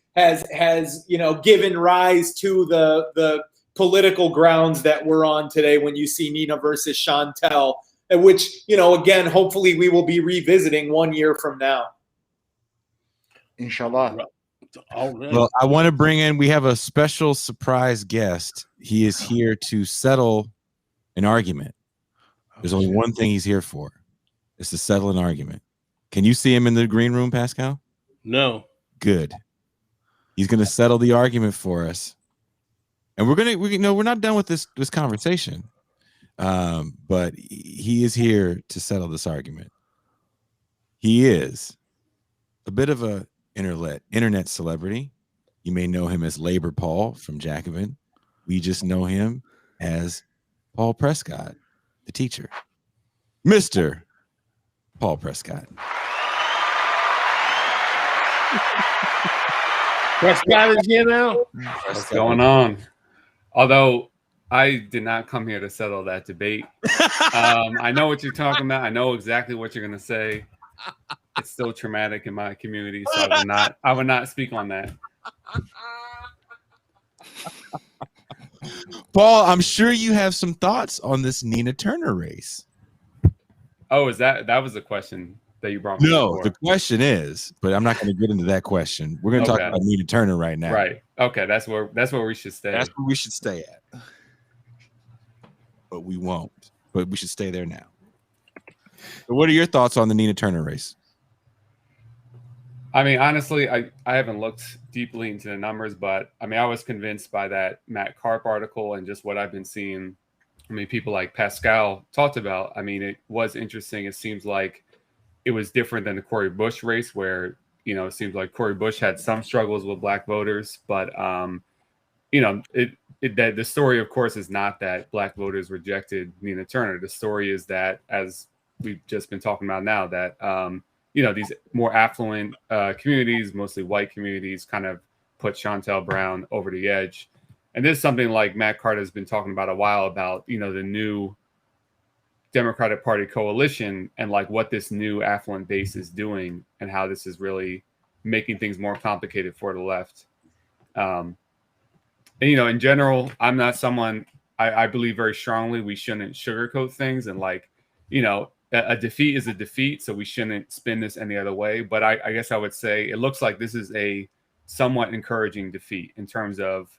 given rise to the political grounds that we're on today when you see Nina versus Chantel, which, again, hopefully we will be revisiting 1 year from now. Inshallah. Well, I want to bring in, we have a special surprise guest. He is here to settle an argument. There's only one thing he's here for. It's to settle an argument. Can you see him in the green room, Pascal? No. Good. He's going to settle the argument for us. And we're not done with this conversation. But he is here to settle this argument. He is a bit of a internet celebrity. You may know him as Labor Paul from Jacobin. We just know him as Paul Prescott, the teacher. Mr. Paul Prescott. Prescott is here now. What's going on? Although I did not come here to settle that debate. I know what you're talking about. I know exactly what you're going to say. It's still traumatic in my community, so I would not speak on that. Paul, I'm sure you have some thoughts on this Nina Turner race. Oh, is that was the question that you brought me? No, before? the question is, but I'm not going to get into that question. We're going to talk about Nina Turner right now. Right. Okay, that's where we should stay. That's where we should stay at. But we won't. But we should stay there now. So what are your thoughts on the Nina Turner race? I mean, honestly, I haven't looked deeply into the numbers, but I mean, I was convinced by that Matt Karp article and just what I've been seeing. I mean, people like Pascal talked about. I mean, it was interesting. It seems like it was different than the Cori Bush race, where it seems like Cori Bush had some struggles with Black voters, but the story, of course, is not that Black voters rejected Nina Turner. The story is that, as we've just been talking about now, that these more affluent communities, mostly white communities, kind of put Chantel Brown over the edge. And this is something like Matt Carter has been talking about a while about, the new Democratic Party coalition and like what this new affluent base is doing and how this is really making things more complicated for the left. And, you know, in general, I'm not someone, I believe very strongly we shouldn't sugarcoat things, and like, you know, a defeat is a defeat, so we shouldn't spin this any other way. But I guess I would say it looks like this is a somewhat encouraging defeat in terms of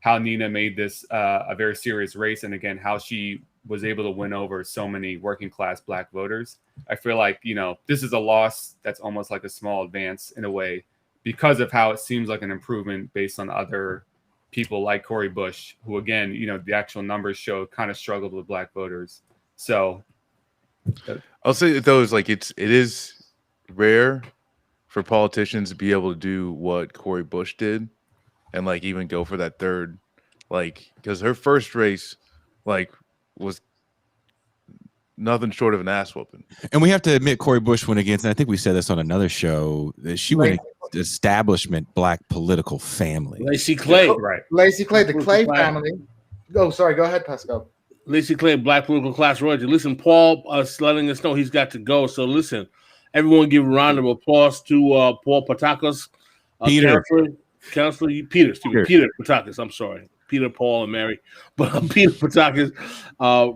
how Nina made this a very serious race, and again, how she was able to win over so many working class Black voters. I feel like, you know, this is a loss that's almost like a small advance in a way, because of how it seems like an improvement based on other people like Cori Bush, who, again, you know, the actual numbers show kind of struggled with Black voters. So I'll say that though, is like it is rare for politicians to be able to do what Cori Bush did, and like even go for that third, like, because her first race, like, was nothing short of an ass whooping. And we have to admit, Cori Bush went against, and I think we said this on another show, that she went against the establishment Black political family. Lacey Clay, right? Lacey Clay, the Clay family. Oh, sorry. Go ahead, Pascal. Lacey Clay, Black political class royalty. Listen, Paul letting us know he's got to go. So listen, everyone give a round of applause to Paul Patakas, Peter Patakas. I'm sorry. Peter, Paul, and Mary. But Peter Patakas,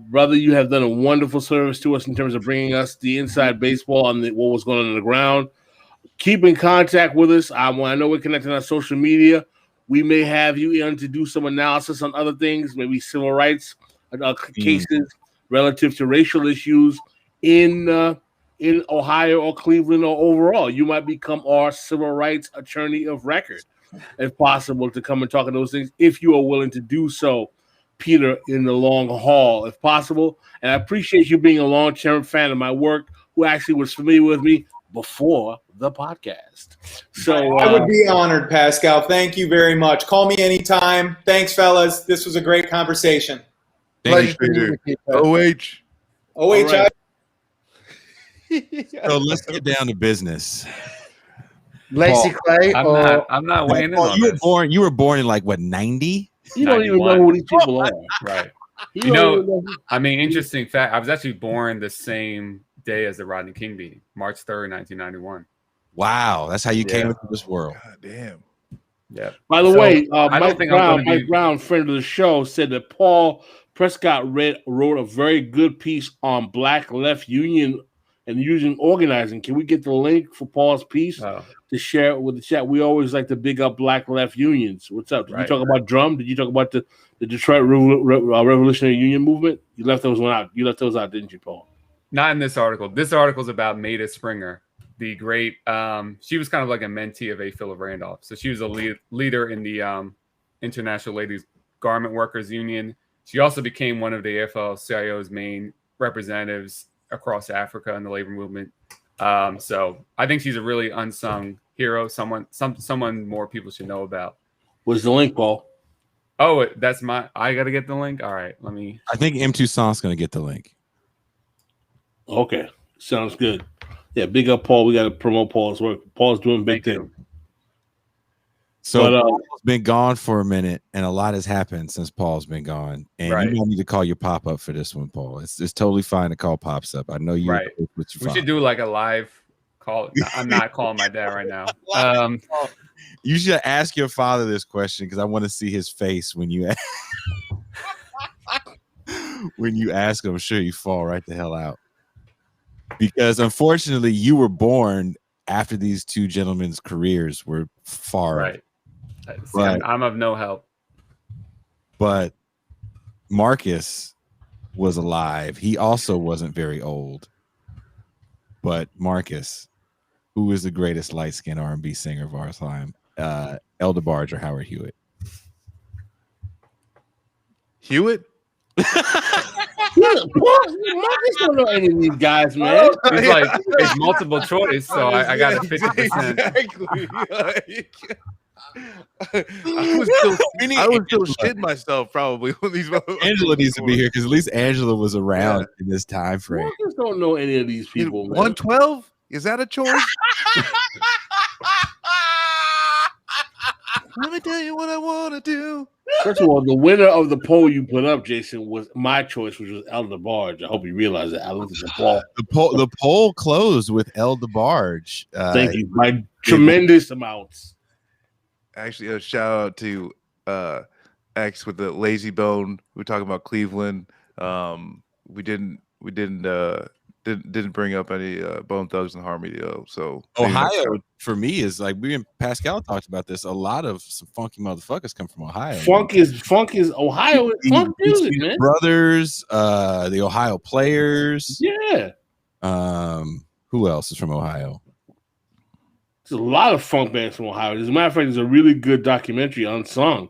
brother, you have done a wonderful service to us in terms of bringing us the inside baseball on what was going on the ground. Keep in contact with us. I know we're connected on social media. We may have you in to do some analysis on other things, maybe civil rights cases relative to racial issues in Ohio or Cleveland or overall. You might become our civil rights attorney of record, if possible, to come and talk about those things, if you are willing to do so, Peter, in the long haul, if possible. And I appreciate you being a long-term fan of my work, who actually was familiar with me before the podcast. So I would be honored, Pascal. Thank you very much. Call me anytime. Thanks, fellas. This was a great conversation. Thank you, Peter. OH. OHI. So let's get down to business. Lacey Clay. I'm not weighing in on this. You were born in like what, 90? You don't even know who these people are. Right. You know, I mean, interesting fact, I was actually born the same day as the Rodney King beating, March 3rd, 1991. Wow, that's how you came into this world. God damn. Yeah. By the way, Mike Brown, friend of the show, said that Paul Prescott wrote a very good piece on Black Left Union and union organizing. Can we get the link for Paul's piece to share it with the chat? We always like to big up Black Left unions. What's up? Did you talk about drum? Did you talk about the Detroit Revolutionary Union movement? You left those out, didn't you, Paul? Not in this article. This article is about Maida Springer, the great. She was kind of like a mentee of A. Philip Randolph. So she was a leader in the International Ladies Garment Workers Union. She also became one of the AFL-CIO's main representatives across Africa in the labor movement. So I think she's a really unsung hero, someone more people should know about. Where's the link, Paul? Oh, I got to get the link? All right, I think M. Toussaint's going to get the link. Okay, sounds good. Yeah, big up Paul. We got to promote Paul's work. Paul's doing big things. So Paul's been gone for a minute, and a lot has happened since Paul's been gone. And you don't need to call your pop up for this one, Paul. It's totally fine to call pops up. I know you. Right. We should do like a live call. I'm not calling my dad right now. You should ask your father this question, because I want to see his face when you when you ask him. I'm sure you fall right the hell out, because unfortunately you were born after these two gentlemen's careers were far right. See, I'm of no help. But Marcus was alive. He also wasn't very old. But Marcus, who is the greatest light-skinned R&B singer of our time? El DeBarge or Howard Hewitt? Hewitt? Marcus don't know any of these guys, man. It's multiple choice, so I got a 50%. Exactly. I was still shitting myself probably when these. Angela needs to be here, because at least Angela was around in this time frame. Marcus don't know any of these people. 112? Is that a choice? Let me tell you what I want to do. First of all, the winner of the poll you put up, Jason, was my choice, which was El DeBarge. I hope you realize that. I looked at the poll. The poll closed with El DeBarge. Thank you. By tremendous amounts. Actually, a shout out to X with the lazy bone. We're talking about Cleveland. We didn't bring up any Bone Thugs and Harmony though. So Ohio for me is like we and Pascal talked about this. A lot of some funky motherfuckers come from Ohio. Funk is Ohio. Funk music, man. Brothers, the Ohio Players. Yeah. Who else is from Ohio? There's a lot of funk bands from Ohio. As a matter of fact, there's a really good documentary unsung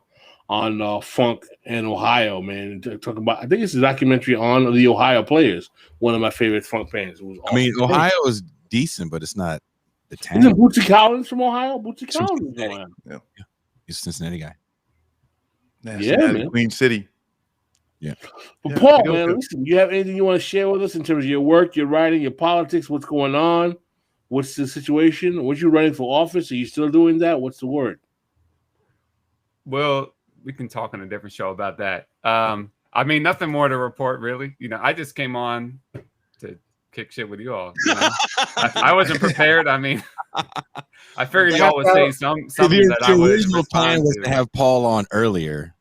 on funk in Ohio, man. Talk about, I think it's a documentary on the Ohio Players, one of my favorite funk bands. It was awesome. I mean, Ohio is decent, but it's not the town. Isn't Bootsy Collins from Ohio? Bootsy Collins is from Ohio. Yeah. He's a Cincinnati guy. Yeah, man. Queen City. Yeah. But Paul, man, listen, you have anything you want to share with us in terms of your work, your writing, your politics, what's going on? What's the situation? Was you running for office? Are you still doing that? What's the word? Well, we can talk on a different show about that. I mean, nothing more to report, really. You know, I just came on to kick shit with you all. You know? I wasn't prepared. I mean, I figured y'all would say something that I would original plan was to have Paul on earlier.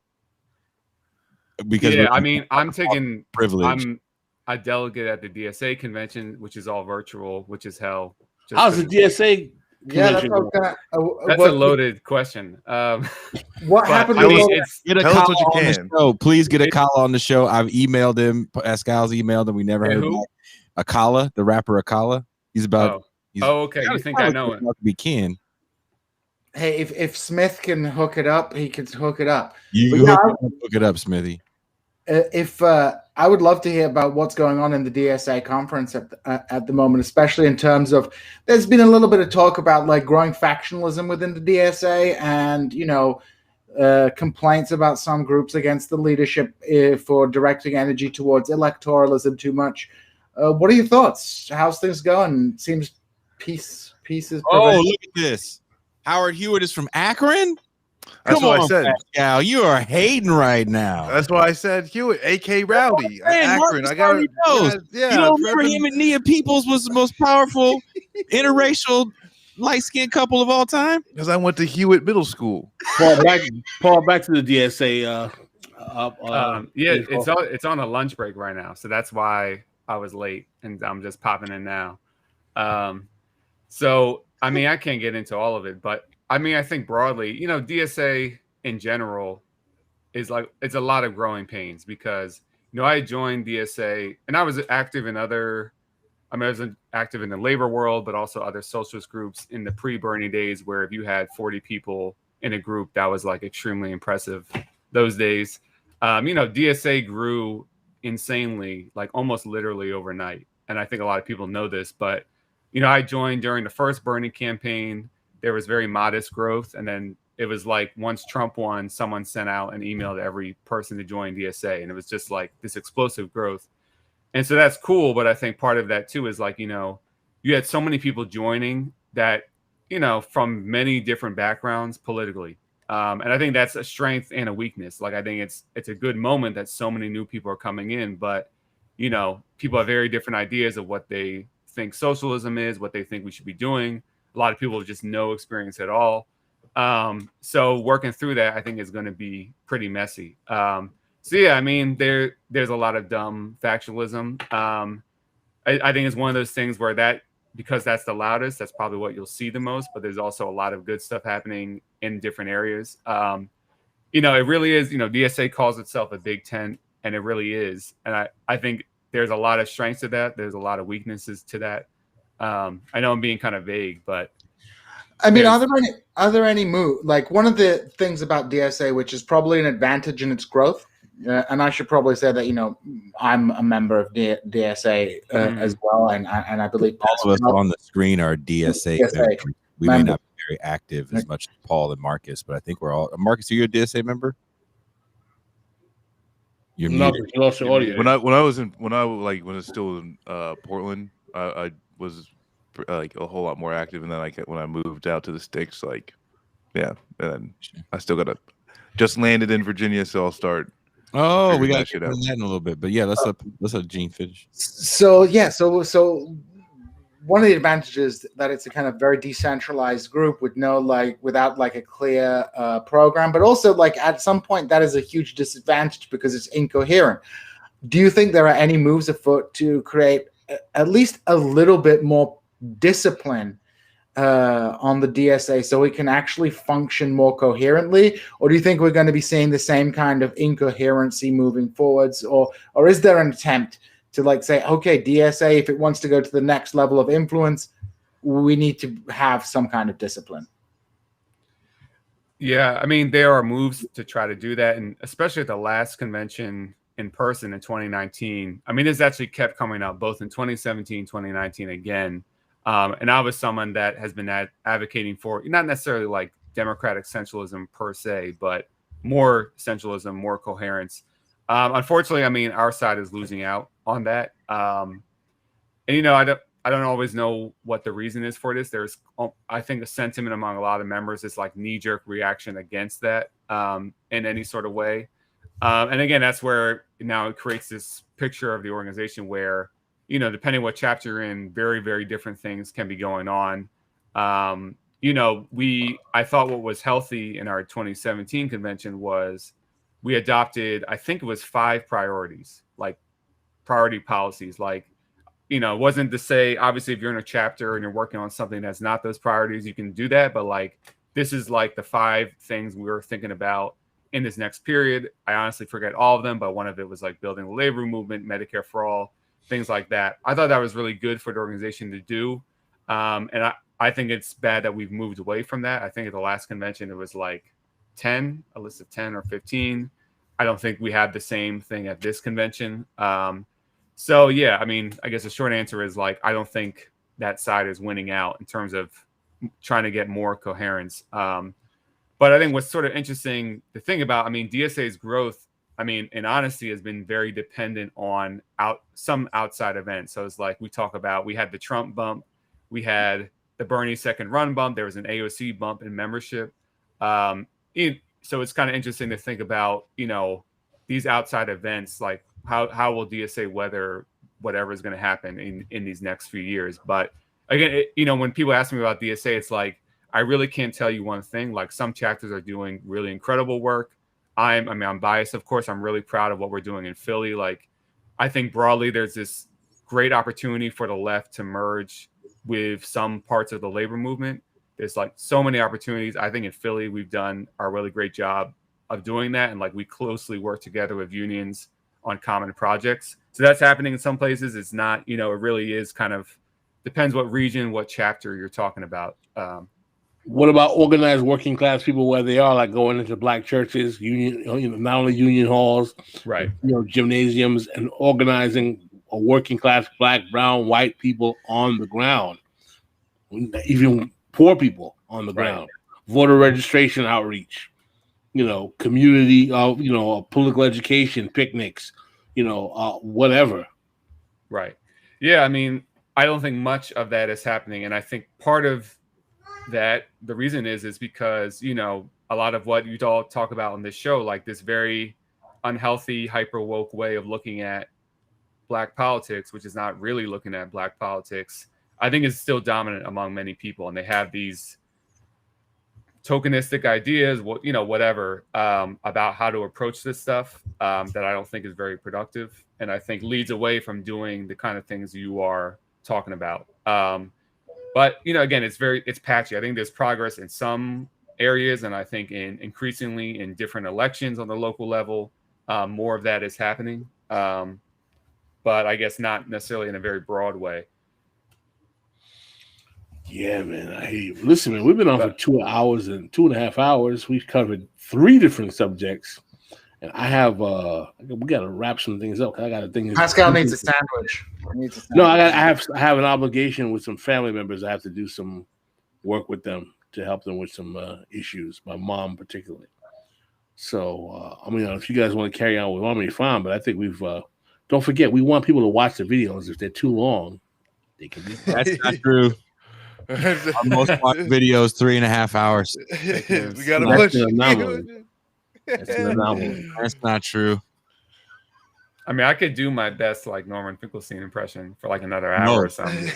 Because I mean, I'm taking privilege. I'm a delegate at the DSA convention, which is all virtual, which is hell. How's the DSA? Yeah, that's a loaded question. What happened? I mean, get a call on the show. Please get a call on the show. I've emailed him. Pascal's emailed him. We never heard back. Akala, the rapper Akala. He's about. Okay. You think I know it? We can. Hey, if Smith can hook it up, he can hook it up. You hook it up, Smithy. If I would love to hear about what's going on in the DSA conference at the moment, especially in terms of there's been a little bit of talk about like growing factionalism within the DSA and, you know, complaints about some groups against the leadership for directing energy towards electoralism too much. What are your thoughts? How's things going? Seems peace is. Oh, look at this. Howard Hewitt is from Akron. That's what I said. Pascal, you are hating right now. That's why I said Hewitt, AK Rowdy, Akron. I got yeah. You don't remember him and Nia Peoples was the most powerful interracial light-skinned couple of all time? Because I went to Hewitt Middle School. Paul, back to the DSA. It's on a lunch break right now, so that's why I was late, and I'm just popping in now. So I mean, I can't get into all of it, but I mean, I think broadly, you know, DSA in general is like, it's a lot of growing pains because, you know, I joined DSA and I was active in I was active in the labor world, but also other socialist groups in the pre-Bernie days where if you had 40 people in a group, that was like extremely impressive those days. You know, DSA grew insanely, like almost literally overnight. And I think a lot of people know this, but, you know, I joined during the first Bernie campaign. There was very modest growth. And then it was like once Trump won, someone sent out an email to every person to join DSA. And it was just like this explosive growth. And so that's cool. But I think part of that, too, is like, you know, you had so many people joining that, you know, from many different backgrounds politically. And I think that's a strength and a weakness. Like, I think it's a good moment that so many new people are coming in. But, you know, people have very different ideas of what they think socialism is, what they think we should be doing. A lot of people have just no experience at all. So working through that, I think, is going to be pretty messy. So, yeah, I mean, there's a lot of dumb factionalism. I think it's one of those things where because that's the loudest, that's probably what you'll see the most. But there's also a lot of good stuff happening in different areas. You know, it really is, you know, DSA calls itself a big tent, and it really is. And I think there's a lot of strengths to that. There's a lot of weaknesses to that. I know I'm being kind of vague, but I mean, are there any like one of the things about DSA, which is probably an advantage in its growth, and I should probably say that, you know, I'm a member of DSA as well, and I believe all of us on the screen are DSA. We may not be very active as much as Paul and Marcus, but I think we're all. Marcus, are you a DSA member? You're muted. You lost your audio. When I was still in Portland, I was like a whole lot more active, and then when I moved out to the sticks, like, yeah, and then I still just landed in Virginia, so I'll start. Oh, we got to get that in a little bit, but yeah, let's let Gene finish. So yeah, so one of the advantages that it's a kind of very decentralized group with without a clear program, but also at some point that is a huge disadvantage because it's incoherent. Do you think there are any moves afoot to create at least a little bit more discipline on the DSA so it can actually function more coherently? Or do you think we're going to be seeing the same kind of incoherency moving forwards? Or is there an attempt to say, okay, DSA, if it wants to go to the next level of influence, we need to have some kind of discipline? Yeah, I mean, there are moves to try to do that. And especially at the last convention in person in 2019, I mean, this actually kept coming up both in 2017, 2019 again. And I was someone that has been advocating for not necessarily democratic centralism per se, but more centralism, more coherence. Unfortunately, I mean, our side is losing out on that. And I don't always know what the reason is for this. There's, I think, a sentiment among a lot of members is knee-jerk reaction against that in any sort of way. And again, that's where now it creates this picture of the organization where, depending what chapter you're in, very, very different things can be going on. I thought what was healthy in our 2017 convention was we adopted, I think it was 5 priorities, priority policies. It wasn't to say, obviously, if you're in a chapter and you're working on something that's not those priorities, you can do that. But this is the 5 things we were thinking about in this next period. I honestly forget all of them, but one of it was building the labor movement, Medicare for all, things like that. I thought that was really good for the organization to do. And I think it's bad that we've moved away from that. I think at the last convention, it was 10, a list of 10 or 15. I don't think we have the same thing at this convention. So yeah, I mean, I guess the short answer is I don't think that side is winning out in terms of trying to get more coherence. But I think what's sort of interesting to think about, I mean, DSA's growth, I mean, in honesty, has been very dependent on some outside events. So it's we talk about, we had the Trump bump, we had the Bernie second run bump, there was an AOC bump in membership. So it's kind of interesting to think about, these outside events, how will DSA weather whatever is going to happen in these next few years. But again, when people ask me about DSA, it's I really can't tell you one thing. Some chapters are doing really incredible work. I'm biased, of course. I'm really proud of what we're doing in Philly. I think broadly there's this great opportunity for the left to merge with some parts of the labor movement. There's so many opportunities. I think in Philly, we've done a really great job of doing that. And we closely work together with unions on common projects. So that's happening in some places. It's not, it really is kind of depends what region, what chapter you're talking about. What about organized working class people where they are going into black churches, union, not only union halls, right? Gymnasiums, and organizing a working class black, brown, white people on the ground, even poor people on the ground. Voter registration outreach, community, political education picnics, whatever. Right. Yeah. I mean, I don't think much of that is happening, and I think part of that the reason is because a lot of what you all talk about on this show, this very unhealthy, hyper woke way of looking at black politics, which is not really looking at black politics, I think is still dominant among many people, and they have these tokenistic ideas, whatever, about how to approach this stuff that I don't think is very productive, and I think leads away from doing the kind of things you are talking about. But again, it's patchy. I think there's progress in some areas, and I think increasingly in different elections on the local level, more of that is happening. But I guess not necessarily in a very broad way. Yeah, man. I hear you. Listen, man, we've been on for 2 hours and 2.5 hours. We've covered 3 different subjects, and I have we got to wrap some things up. I got to think. Pascal needs a sandwich. No, I have an obligation with some family members. I have to do some work with them to help them with some issues. My mom, particularly. So, if you guys want to carry on with me, fine. But I think we've. Don't forget, we want people to watch the videos. If they're too long, they can be. That's not true. Our most watched videos 3.5 hours. We gotta push. That's an anomaly. That's not true. I mean, I could do my best like Norman Finkelstein impression for like another hour or something.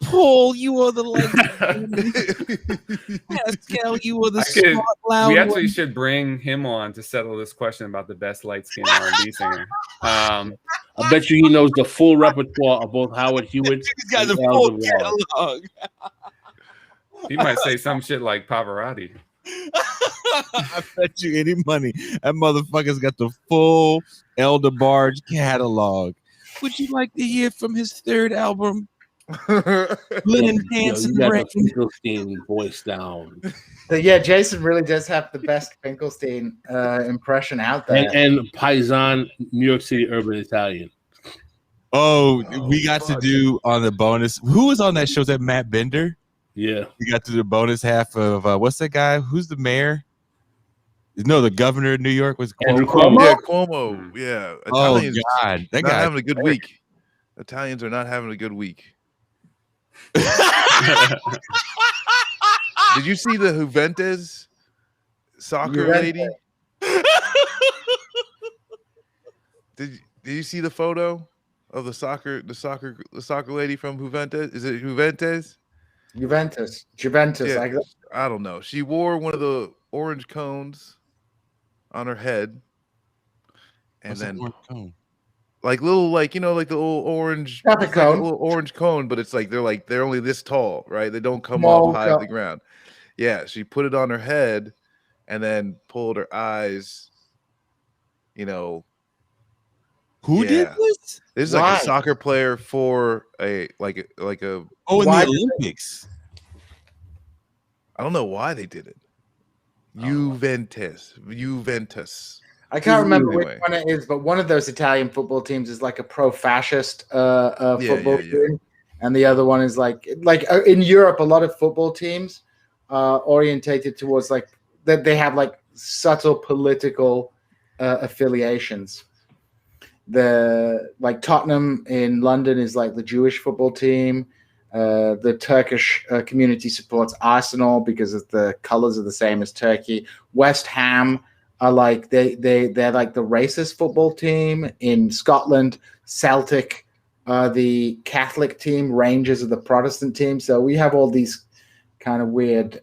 Paul, you are the light. Pascal, you are the smart, loud We actually one. should bring him on to settle this question about the best light-skinned R&B singer. I bet you he knows the full repertoire of both Howard Hewitt He's got and the Al full DeVore. catalog. He might say some shit like Pavarotti. I bet you any money that motherfucker's got the full Elder Barge catalog. Would you like to hear from his third album, Linen Pants You and got Rain? the Finkelstein voice down. So, yeah, Jason really does have the best Finkelstein impression out there. And Paisan, New York City urban Italian. Oh, we got to do on the bonus. Who was on that show? Was that Matt Bender? Yeah. We got to do the bonus half of what's that guy? Who's the mayor? No, the governor of New York was Andrew Cuomo. Cuomo. Yeah, Cuomo. Yeah. Oh Italians God, that not guy having a good week. Italians are not having a good week. Did you see the Juventus soccer lady? Did you see the photo of the soccer lady from Juventus? Is it Juventus? Juventus. Yeah, I don't know. She wore one of the orange cones on her head, and What's then an orange cone? like little, like, you know, like the little orange, Traffic it's like a cone. little orange cone, but it's like they're only this tall, right? They don't come Small up high off the cone. ground. Yeah, she put it on her head, and then pulled her eyes. You know, Who did Yeah. this? this is like Why? a soccer player for a Oh, in Why the did Olympics. I don't know why they did it. Juventus. I can't remember Anyway. which one it is, but one of those Italian football teams is like a pro-fascist football team, and the other one is like in Europe, a lot of football teams orientated towards like that. They have like subtle political affiliations. The like Tottenham in London is like the Jewish football team. The Turkish community supports Arsenal because of the colors are the same as Turkey. West Ham are like they're like the racist football team. In Scotland, Celtic are the Catholic team, Rangers are the Protestant team. So we have all these kind of weird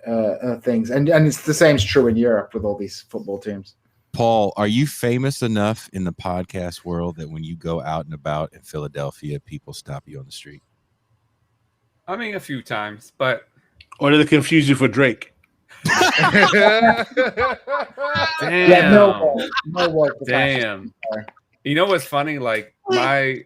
things, and it's the same is true in Europe with all these football teams. Paul, are you famous enough in the podcast world that when you go out and about in Philadelphia, people stop you on the street? I mean, a few times, but Or did they confuse you for Drake? damn, Yeah, no war. damn. You know what's funny? Like my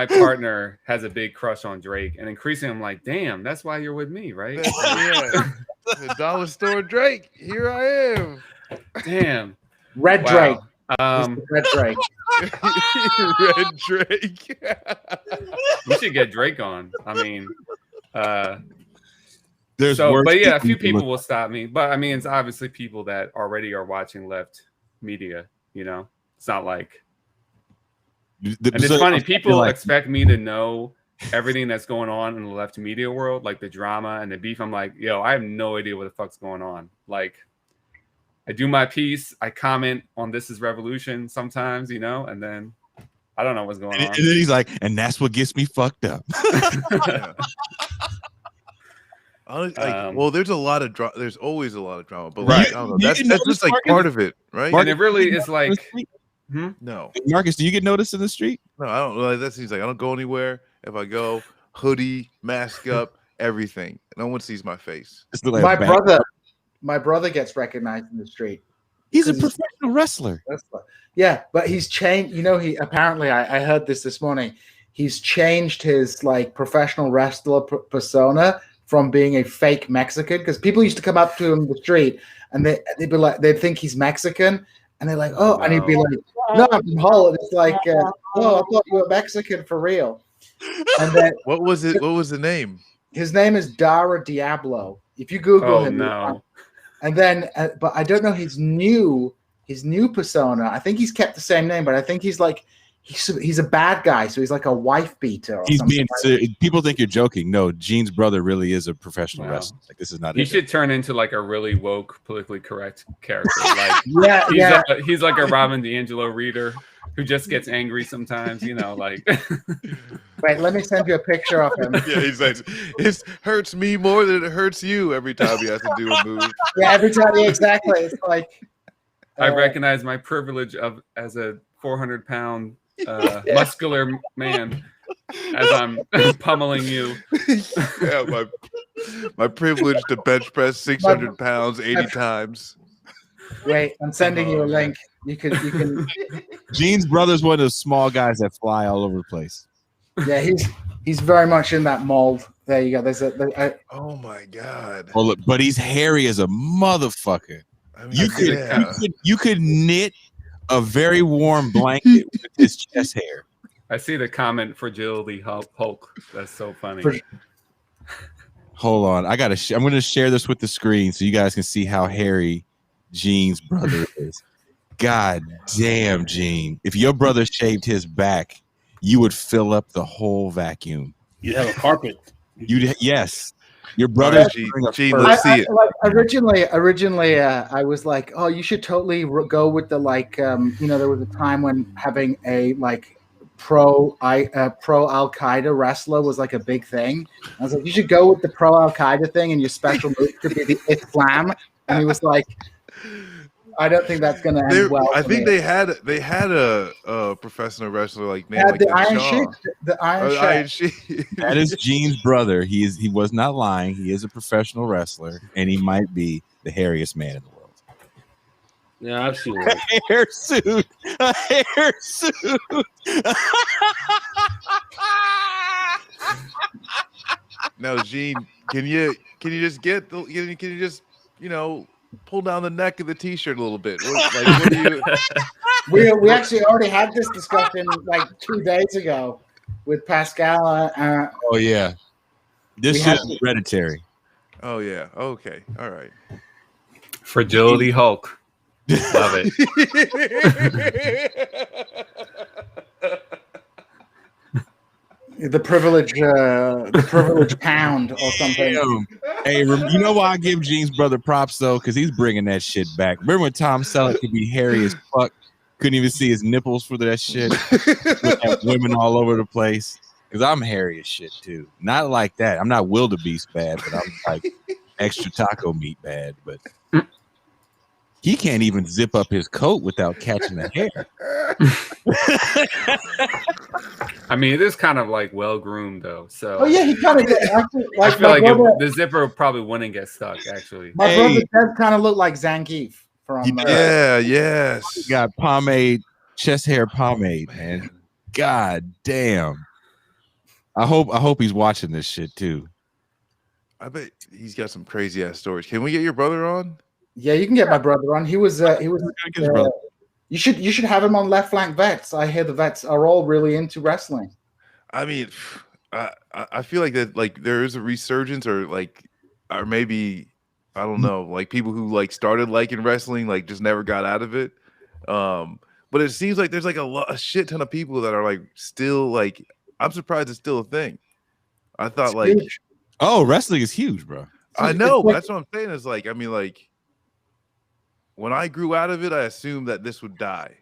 partner has a big crush on Drake, and increasingly I'm like, damn, that's why you're with me, right? Yeah. The dollar store Drake. Here I am. Damn. Red Wow. Drake. Red Drake. Red Drake. We should get Drake on. I mean, There's so, worse but yeah, a things few to people look- will stop me. But I mean, it's obviously people that already are watching left media. You know, it's not like. And it's so- funny. I feel People like- expect me to know everything that's going on in the left media world, like the drama and the beef. I'm like, yo, I have no idea what the fuck's going on. Like, I do my piece. I comment on This Is Revolution sometimes, you know, and then I don't know what's going on. And then he's like, and that's what gets me fucked up. Yeah. Well, there's a lot of drama. There's always a lot of drama, but Right. like, I don't know. You That's can just notice like Marcus- part of it, right? And it really is like, No, Marcus, do you get noticed in the street? no, I don't. Like, that seems like I don't go anywhere. If I go, hoodie, mask up, everything. No one sees my face. Just look like a My brother gets recognized in the street. He's a professional wrestler. Yeah, but he's changed. You know, he apparently I heard this morning. He's changed his like professional wrestler persona from being a fake Mexican, because people used to come up to him in the street and they'd be like, they'd think he's Mexican, and they're like, oh, and he'd be like, no, I'm from Holland. It's like, oh, I thought you were Mexican for real. And then What was it? What was the name? his name is Dara Diablo. If you Google oh him, no. and then, but I don't know his new persona. I think he's kept the same name, but I think he's he's a bad guy, so he's like a wife beater. Or He's something being people think you're joking. No, Gene's brother really is a professional Wow. wrestler. Like this is not. He should turn into like a really woke, politically correct character. Like he's like a Robin DiAngelo reader who just gets angry sometimes. You know, like. Wait, let me send you a picture of him. Yeah, he's like, it hurts me more than it hurts you every time he has to do a move. Yeah, every time. Yeah, exactly. It's like. I recognize my privilege as a 400-pound muscular man as I'm pummeling you. Yeah, my privilege to bench press 600 pounds 80 times. Wait, I'm sending you a link. You can. Gene's brother's one of those small guys that fly all over the place. Yeah, he's very much in that mold. There you go. Oh my god. Oh look, but he's hairy as a motherfucker. I mean, you could knit a very warm blanket with his chest hair. I see the comment fragility Hulk. That's so funny. Hold on, I'm going to share this with the screen so you guys can see how hairy Gene's brother is. God damn, Gene! If your brother shaved his back, you would fill up the whole vacuum. You'd have a carpet. Yes. Your brother. Gene, let's see it. Originally, I was like, oh, you should totally go with the there was a time when having a pro Al Qaeda wrestler was like a big thing. I was like, you should go with the pro Al Qaeda thing, and your special move could be the Islam. And he was like, I don't think that's going to end well. I think they had a professional wrestler named the Iron Sheik. The Iron Sheik. That is Gene's brother. He was not lying. He is a professional wrestler, and he might be the hairiest man in the world. Yeah, I've seen it. A hair suit. Now, Gene, can you just pull down the neck of the t-shirt a little bit? What do you? We actually already had this discussion 2 days ago with Pascal. Oh yeah, this shit is hereditary. Oh yeah. Okay. All right. Fragility Hulk. Love it. The privilege pound or something. Damn. Hey, you know why I give Gene's brother props though? Because he's bringing that shit back. Remember when Tom Selleck could be hairy as fuck, couldn't even see his nipples for that shit, have women all over the place? Because I'm hairy as shit too. Not like that. I'm not wildebeest bad, but I'm like extra taco meat bad. But he can't even zip up his coat without catching the hair. I mean, it is kind of well groomed though. So yeah, he kind of I feel like the zipper probably wouldn't get stuck. Actually, my brother does kind of look like Zangief from. Yes. He got pomade, chest hair pomade, man. God damn. I hope he's watching this shit too. I bet he's got some crazy ass stories. Can we get your brother on? Yeah, you can get my brother on. He was. You should have him on Left Flank Vets. I hear the vets are all really into wrestling. I mean, I feel like that there is a resurgence or maybe I don't know, people who started liking wrestling just never got out of it. But it seems like there's a shit ton of people that are still I'm surprised it's still a thing. I thought huge. Oh, wrestling is huge, bro. I know, but that's what I'm saying is when I grew out of it, I assumed that this would die.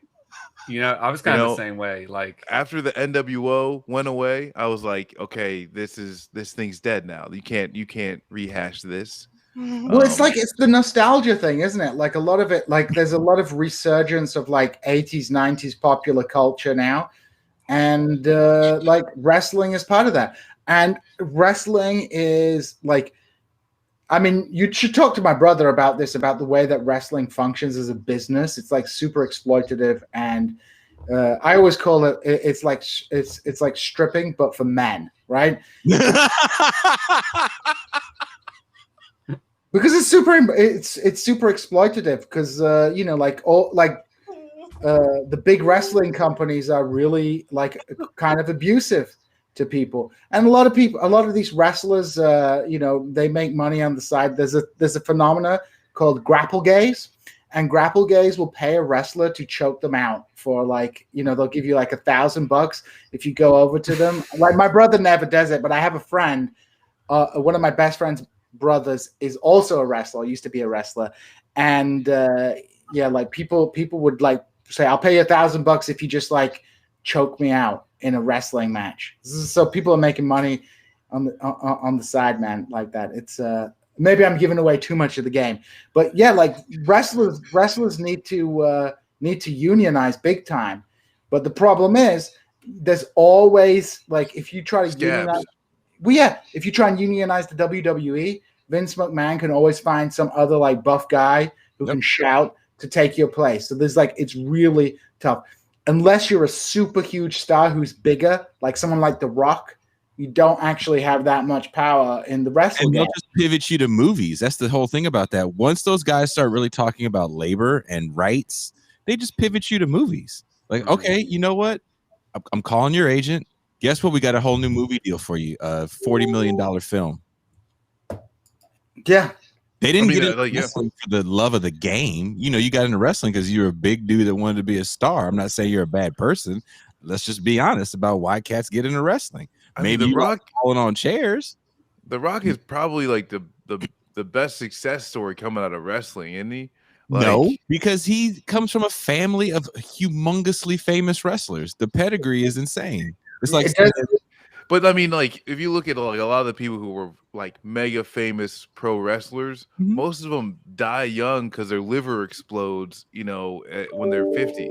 I was kind of the same way. After the NWO went away, I was like, okay, this thing's dead now. You can't rehash this. Well, it's the nostalgia thing, isn't it? A lot of it, there's a lot of resurgence of 80s, 90s popular culture now. And wrestling is part of that. And wrestling is I mean, you should talk to my brother about this, about the way that wrestling functions as a business. It's super exploitative, and I always call it. It's like stripping, but for men, right? Because it's super exploitative. Because the big wrestling companies are really kind of abusive to people, and a lot of these wrestlers, they make money on the side. There's a phenomena called grapple gaze, and grapple gays will pay a wrestler to choke them out for like, they'll give you like $1,000 if you go over to them. Like my brother never does it, but I have a friend, one of my best friend's brothers is also a wrestler, used to be a wrestler. And like people would like say, I'll pay you $1,000 if you just like choke me out in a wrestling match. So people are making money on the side, man, like that. It's maybe I'm giving away too much of the game, but yeah, like wrestlers need to unionize big time. But the problem is there's always like if you try to unionize, if you try and unionize the WWE, Vince McMahon can always find some other like buff guy who can shout to take your place. So there's like it's really tough unless you're a super huge star who's bigger, like someone like The Rock. You don't actually have that much power in the wrestling. And they'll just pivot you to movies. That's the whole thing about that. Once those guys start really talking about labor and rights, they just pivot you to movies. Like, okay, you know what? I'm calling your agent. Guess what? We got a whole new movie deal for you. $40 million film. Yeah. They didn't get it wrestling for the love of the game. You got into wrestling because you're a big dude that wanted to be a star. I'm not saying you're a bad person. Let's just be honest about why cats get into wrestling. Maybe The Rock falling on chairs. The Rock is probably like the best success story coming out of wrestling, isn't he? Like, no, because he comes from a family of humongously famous wrestlers. The pedigree is insane. It's like, but I mean, like if you look at like a lot of the people who were like mega famous pro wrestlers, most of them die young because their liver explodes. When they're 50.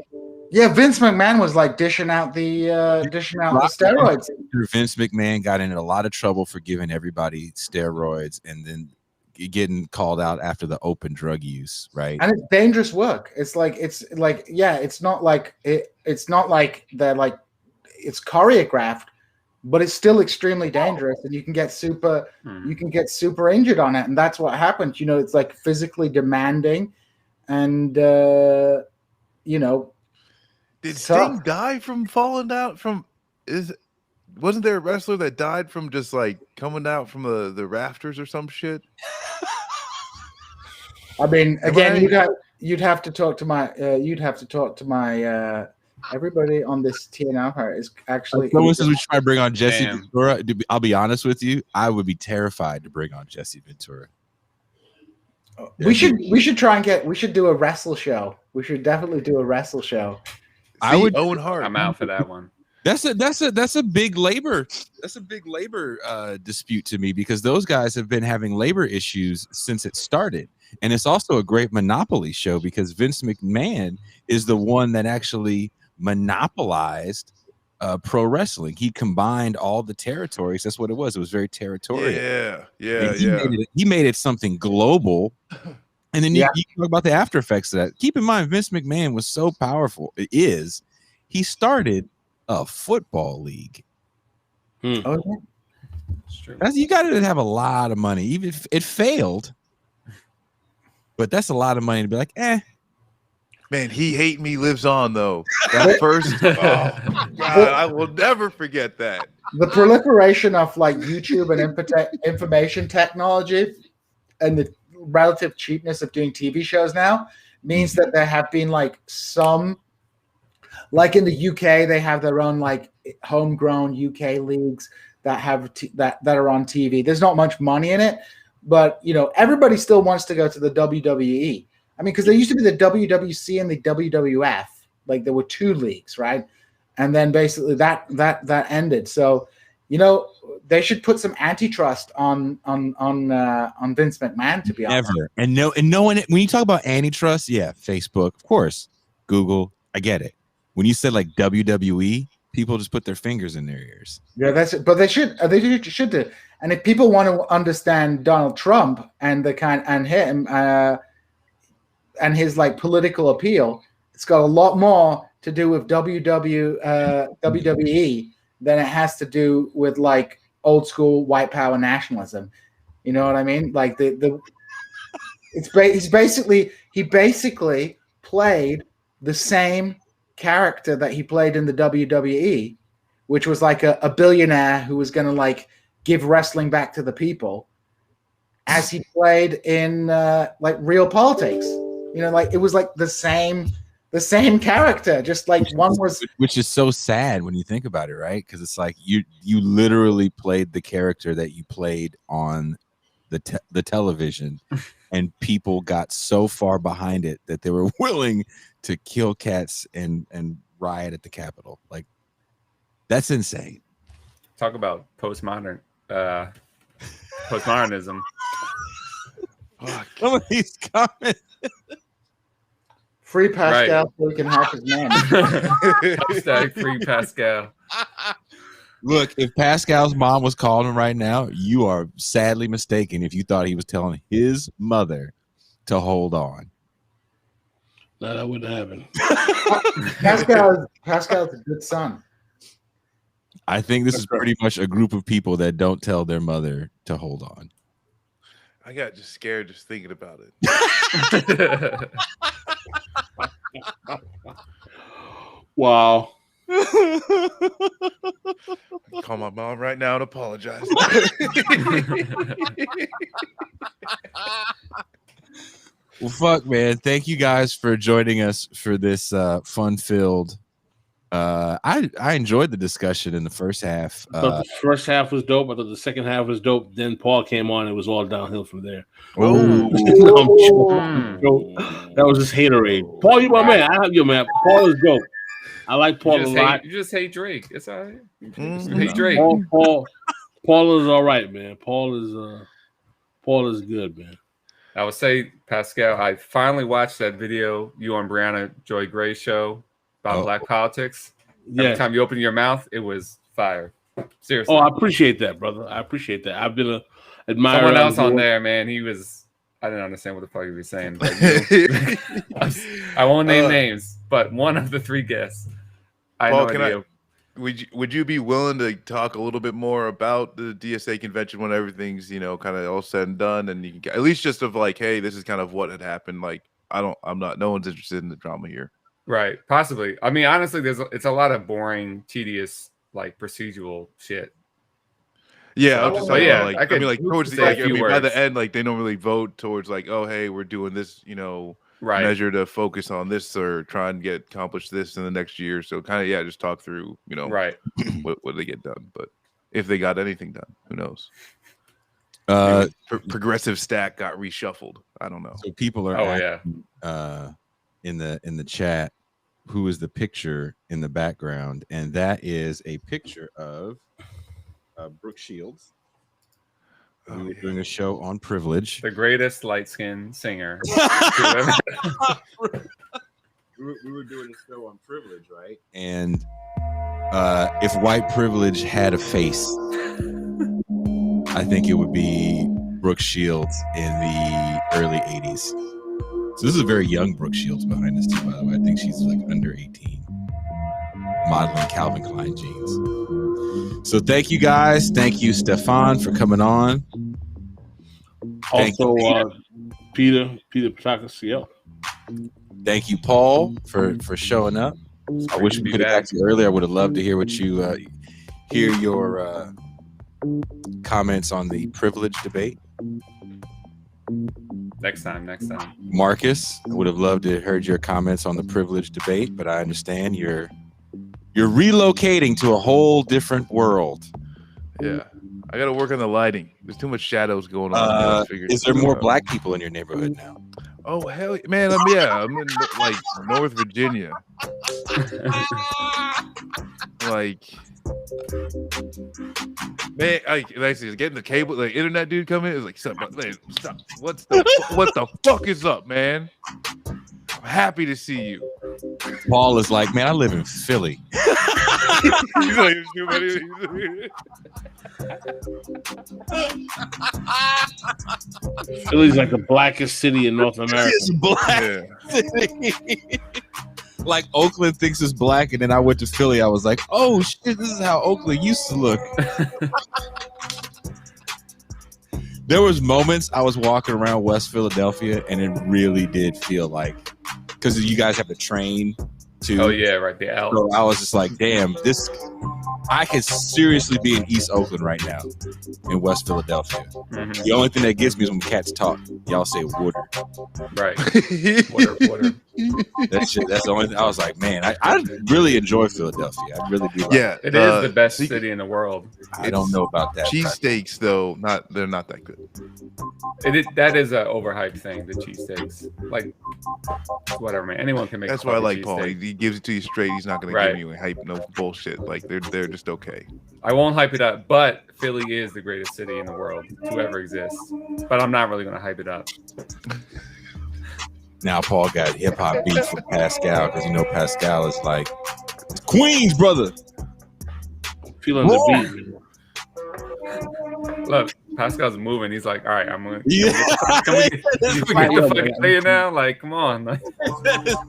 Yeah, Vince McMahon was like dishing out the steroids. Vince McMahon got in a lot of trouble for giving everybody steroids and then getting called out after the open drug use, right? And it's dangerous work. It's like it's not like they're like it's choreographed, but it's still extremely dangerous, and you can get super injured on it, and that's what happened. It's like physically demanding, and Did Sting die from falling out from? Wasn't there a wrestler that died from just like coming out from the rafters or some shit? I mean, again, you'd have to talk to my everybody on this TNL part is actually. Someone says we try to bring on Jesse Ventura. I'll be honest with you, I would be terrified to bring on Jesse Ventura. We should try and we should do a wrestle show. We should definitely do a wrestle show. I would Owen Hart. I'm out for that one. That's a big labor. That's a big labor dispute to me because those guys have been having labor issues since it started, and it's also a great monopoly show because Vince McMahon is the one that actually monopolized pro wrestling. He combined all the territories. That's what it was. It was very territorial. Yeah. He made it something global. And then you talk about the after effects of that. Keep in mind, Vince McMahon was so powerful. He started a football league. Oh, yeah. That's true. You got to have a lot of money. Even if it failed, but that's a lot of money to be like, Man, He Hate Me lives on though. That first, God, I will never forget that. The proliferation of like YouTube and information technology and the relative cheapness of doing TV shows now means that there have been like some, like in the UK, they have their own like homegrown UK leagues that have that are on TV. There's not much money in it, but everybody still wants to go to the WWE. I mean, because there used to be the WWC and the WWF, like there were two leagues, right? And then basically that ended. So they should put some antitrust on Vince McMahon, to be honest. Never. And no one, when you talk about antitrust, Facebook, of course, Google, I get it. When you said like WWE, people just put their fingers in their ears. Yeah, that's it. But they should do. And if people want to understand Donald Trump and him and his like political appeal, it's got a lot more to do with WWE than it has to do with like old school white power nationalism. You know what I mean? Like he basically played the same character that he played in the WWE, which was like a billionaire who was going to like give wrestling back to the people, as he played in like real politics. You know, like it was like the same character, just like one was. Which is so sad when you think about it, right? Because it's like you literally played the character that you played on the television, and people got so far behind it that they were willing to kill cats and riot at the Capitol. Like, that's insane. Talk about postmodernism. Some of these comments. Free Pascal so he can help his mom. Hashtag free Pascal. Look, if Pascal's mom was calling him right now, you are sadly mistaken if you thought he was telling his mother to hold on. No, that wouldn't happen. Pascal's a good son. I think this is pretty much a group of people that don't tell their mother to hold on. I got just scared just thinking about it. Wow. Call my mom right now and apologize. Well, fuck, man. Thank you guys for joining us for this fun-filled. I enjoyed the discussion in the first half. I thought the first half was dope. I thought the second half was dope. Then Paul came on. It was all downhill from there. Oh, that was just haterade. Paul, you my man. I have you, man. Paul is dope. I like Paul a lot. You just hate Drake. It's all right. You Mm-hmm. hate Drake. Paul is all right, man. Paul is good, man. I would say, Pascal, I finally watched that video you on Brianna Joy Gray's show about black politics. Every time you open your mouth, it was fire. Seriously. Oh, I appreciate that, brother. I appreciate that. I've been a admirer. Someone else on there, man. I didn't understand what the fuck he was saying. But, I won't name names, but one of the three guests. Paul, would you be willing to talk a little bit more about the DSA convention when everything's, kind of all said and done, and you can get, at least just of like, hey, this is kind of what had happened. Like, no one's interested in the drama here. Right. Possibly. I mean, honestly, it's a lot of boring, tedious, like procedural shit. Yeah, So, I'm just saying, towards the by the end, like they don't really vote towards like, oh, hey, we're doing this, right, measure to focus on this or try and accomplish this in the next year. So kind of, just talk through, right, what they get done. But if they got anything done, who knows? Progressive stack got reshuffled. I don't know. So people are asking, in the chat, who is the picture in the background, and that is a picture of Brooke Shields. We were doing a show on privilege. The greatest light-skinned singer. We were doing a show on privilege, right? And if white privilege had a face, I think it would be Brooke Shields in the early 80s. So this is a very young Brooke Shields behind us too, by the way. I think she's like under 18, modeling Calvin Klein jeans. So thank you guys. Thank you, Stefan, for coming on. Also, Peter Patakas, Thank you, Paul, for showing up. I wish we could have asked you earlier. I would have loved to hear hear your comments on the privilege debate. Next time. Marcus, I would have loved to have heard your comments on the privilege debate, but I understand you're relocating to a whole different world. Yeah, I got to work on the lighting. There's too much shadows going on. Is there more black people in your neighborhood now? Oh hell, man! I'm in like North Virginia. Like, man, actually getting the cable, like internet dude coming. It's like, stop! What the fuck is up, man? I'm happy to see you. Paul is like, man, I live in Philly. He's like, Philly's like the blackest city in North America. It's black city. Like Oakland thinks it's black, and then I went to Philly. I was like, oh shit, this is how Oakland used to look. There was moments I was walking around West Philadelphia, and it really did feel like, because you guys have the train too. Oh yeah, right. The L. So I was just like, damn, this I could seriously be in East Oakland right now, in West Philadelphia. Mhm. The only thing that gets me is when cats talk. Y'all say water. Right. Water. That's the only thing. I was like, man, I really enjoy Philadelphia. I really do. Like Yeah, It is the best city in the world. I don't know about that. Cheesesteaks, though, they're not that good. That is an overhyped thing. The cheesesteaks, like whatever, man. Anyone can make. That's a why I fucking like Paul. cheesesteak. He gives it to you straight. He's not going to give you a hype, no bullshit. Like they're just okay. I won't hype it up, but Philly is the greatest city in the world to ever exist. But I'm not really going to hype it up. Now Paul got hip hop beats for Pascal because Pascal is like Queens, brother. Feeling the beat. Look, Pascal's moving. He's like, all right, I'm going to Yeah. can we get the fuck out of here now? Like, come on. Like,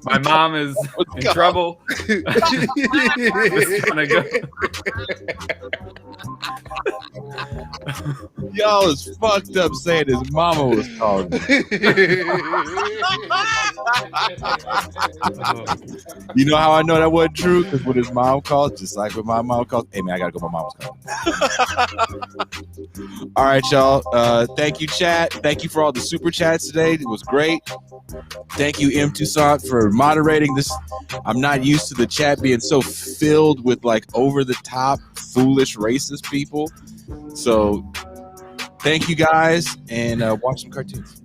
my mom is in trouble. Just gonna go. Y'all is fucked up saying his mama was calling me. You know how I know that wasn't true? Because when his mom called, just like when my mom called, hey man, I gotta go. My mom was calling. All right, y'all. Thank you, chat. Thank you for all the super chats today. It was great. Thank you, M. Toussaint, for moderating this. I'm not used to the chat being so filled with like over the top, foolish, racist people. So thank you guys, and watch some cartoons.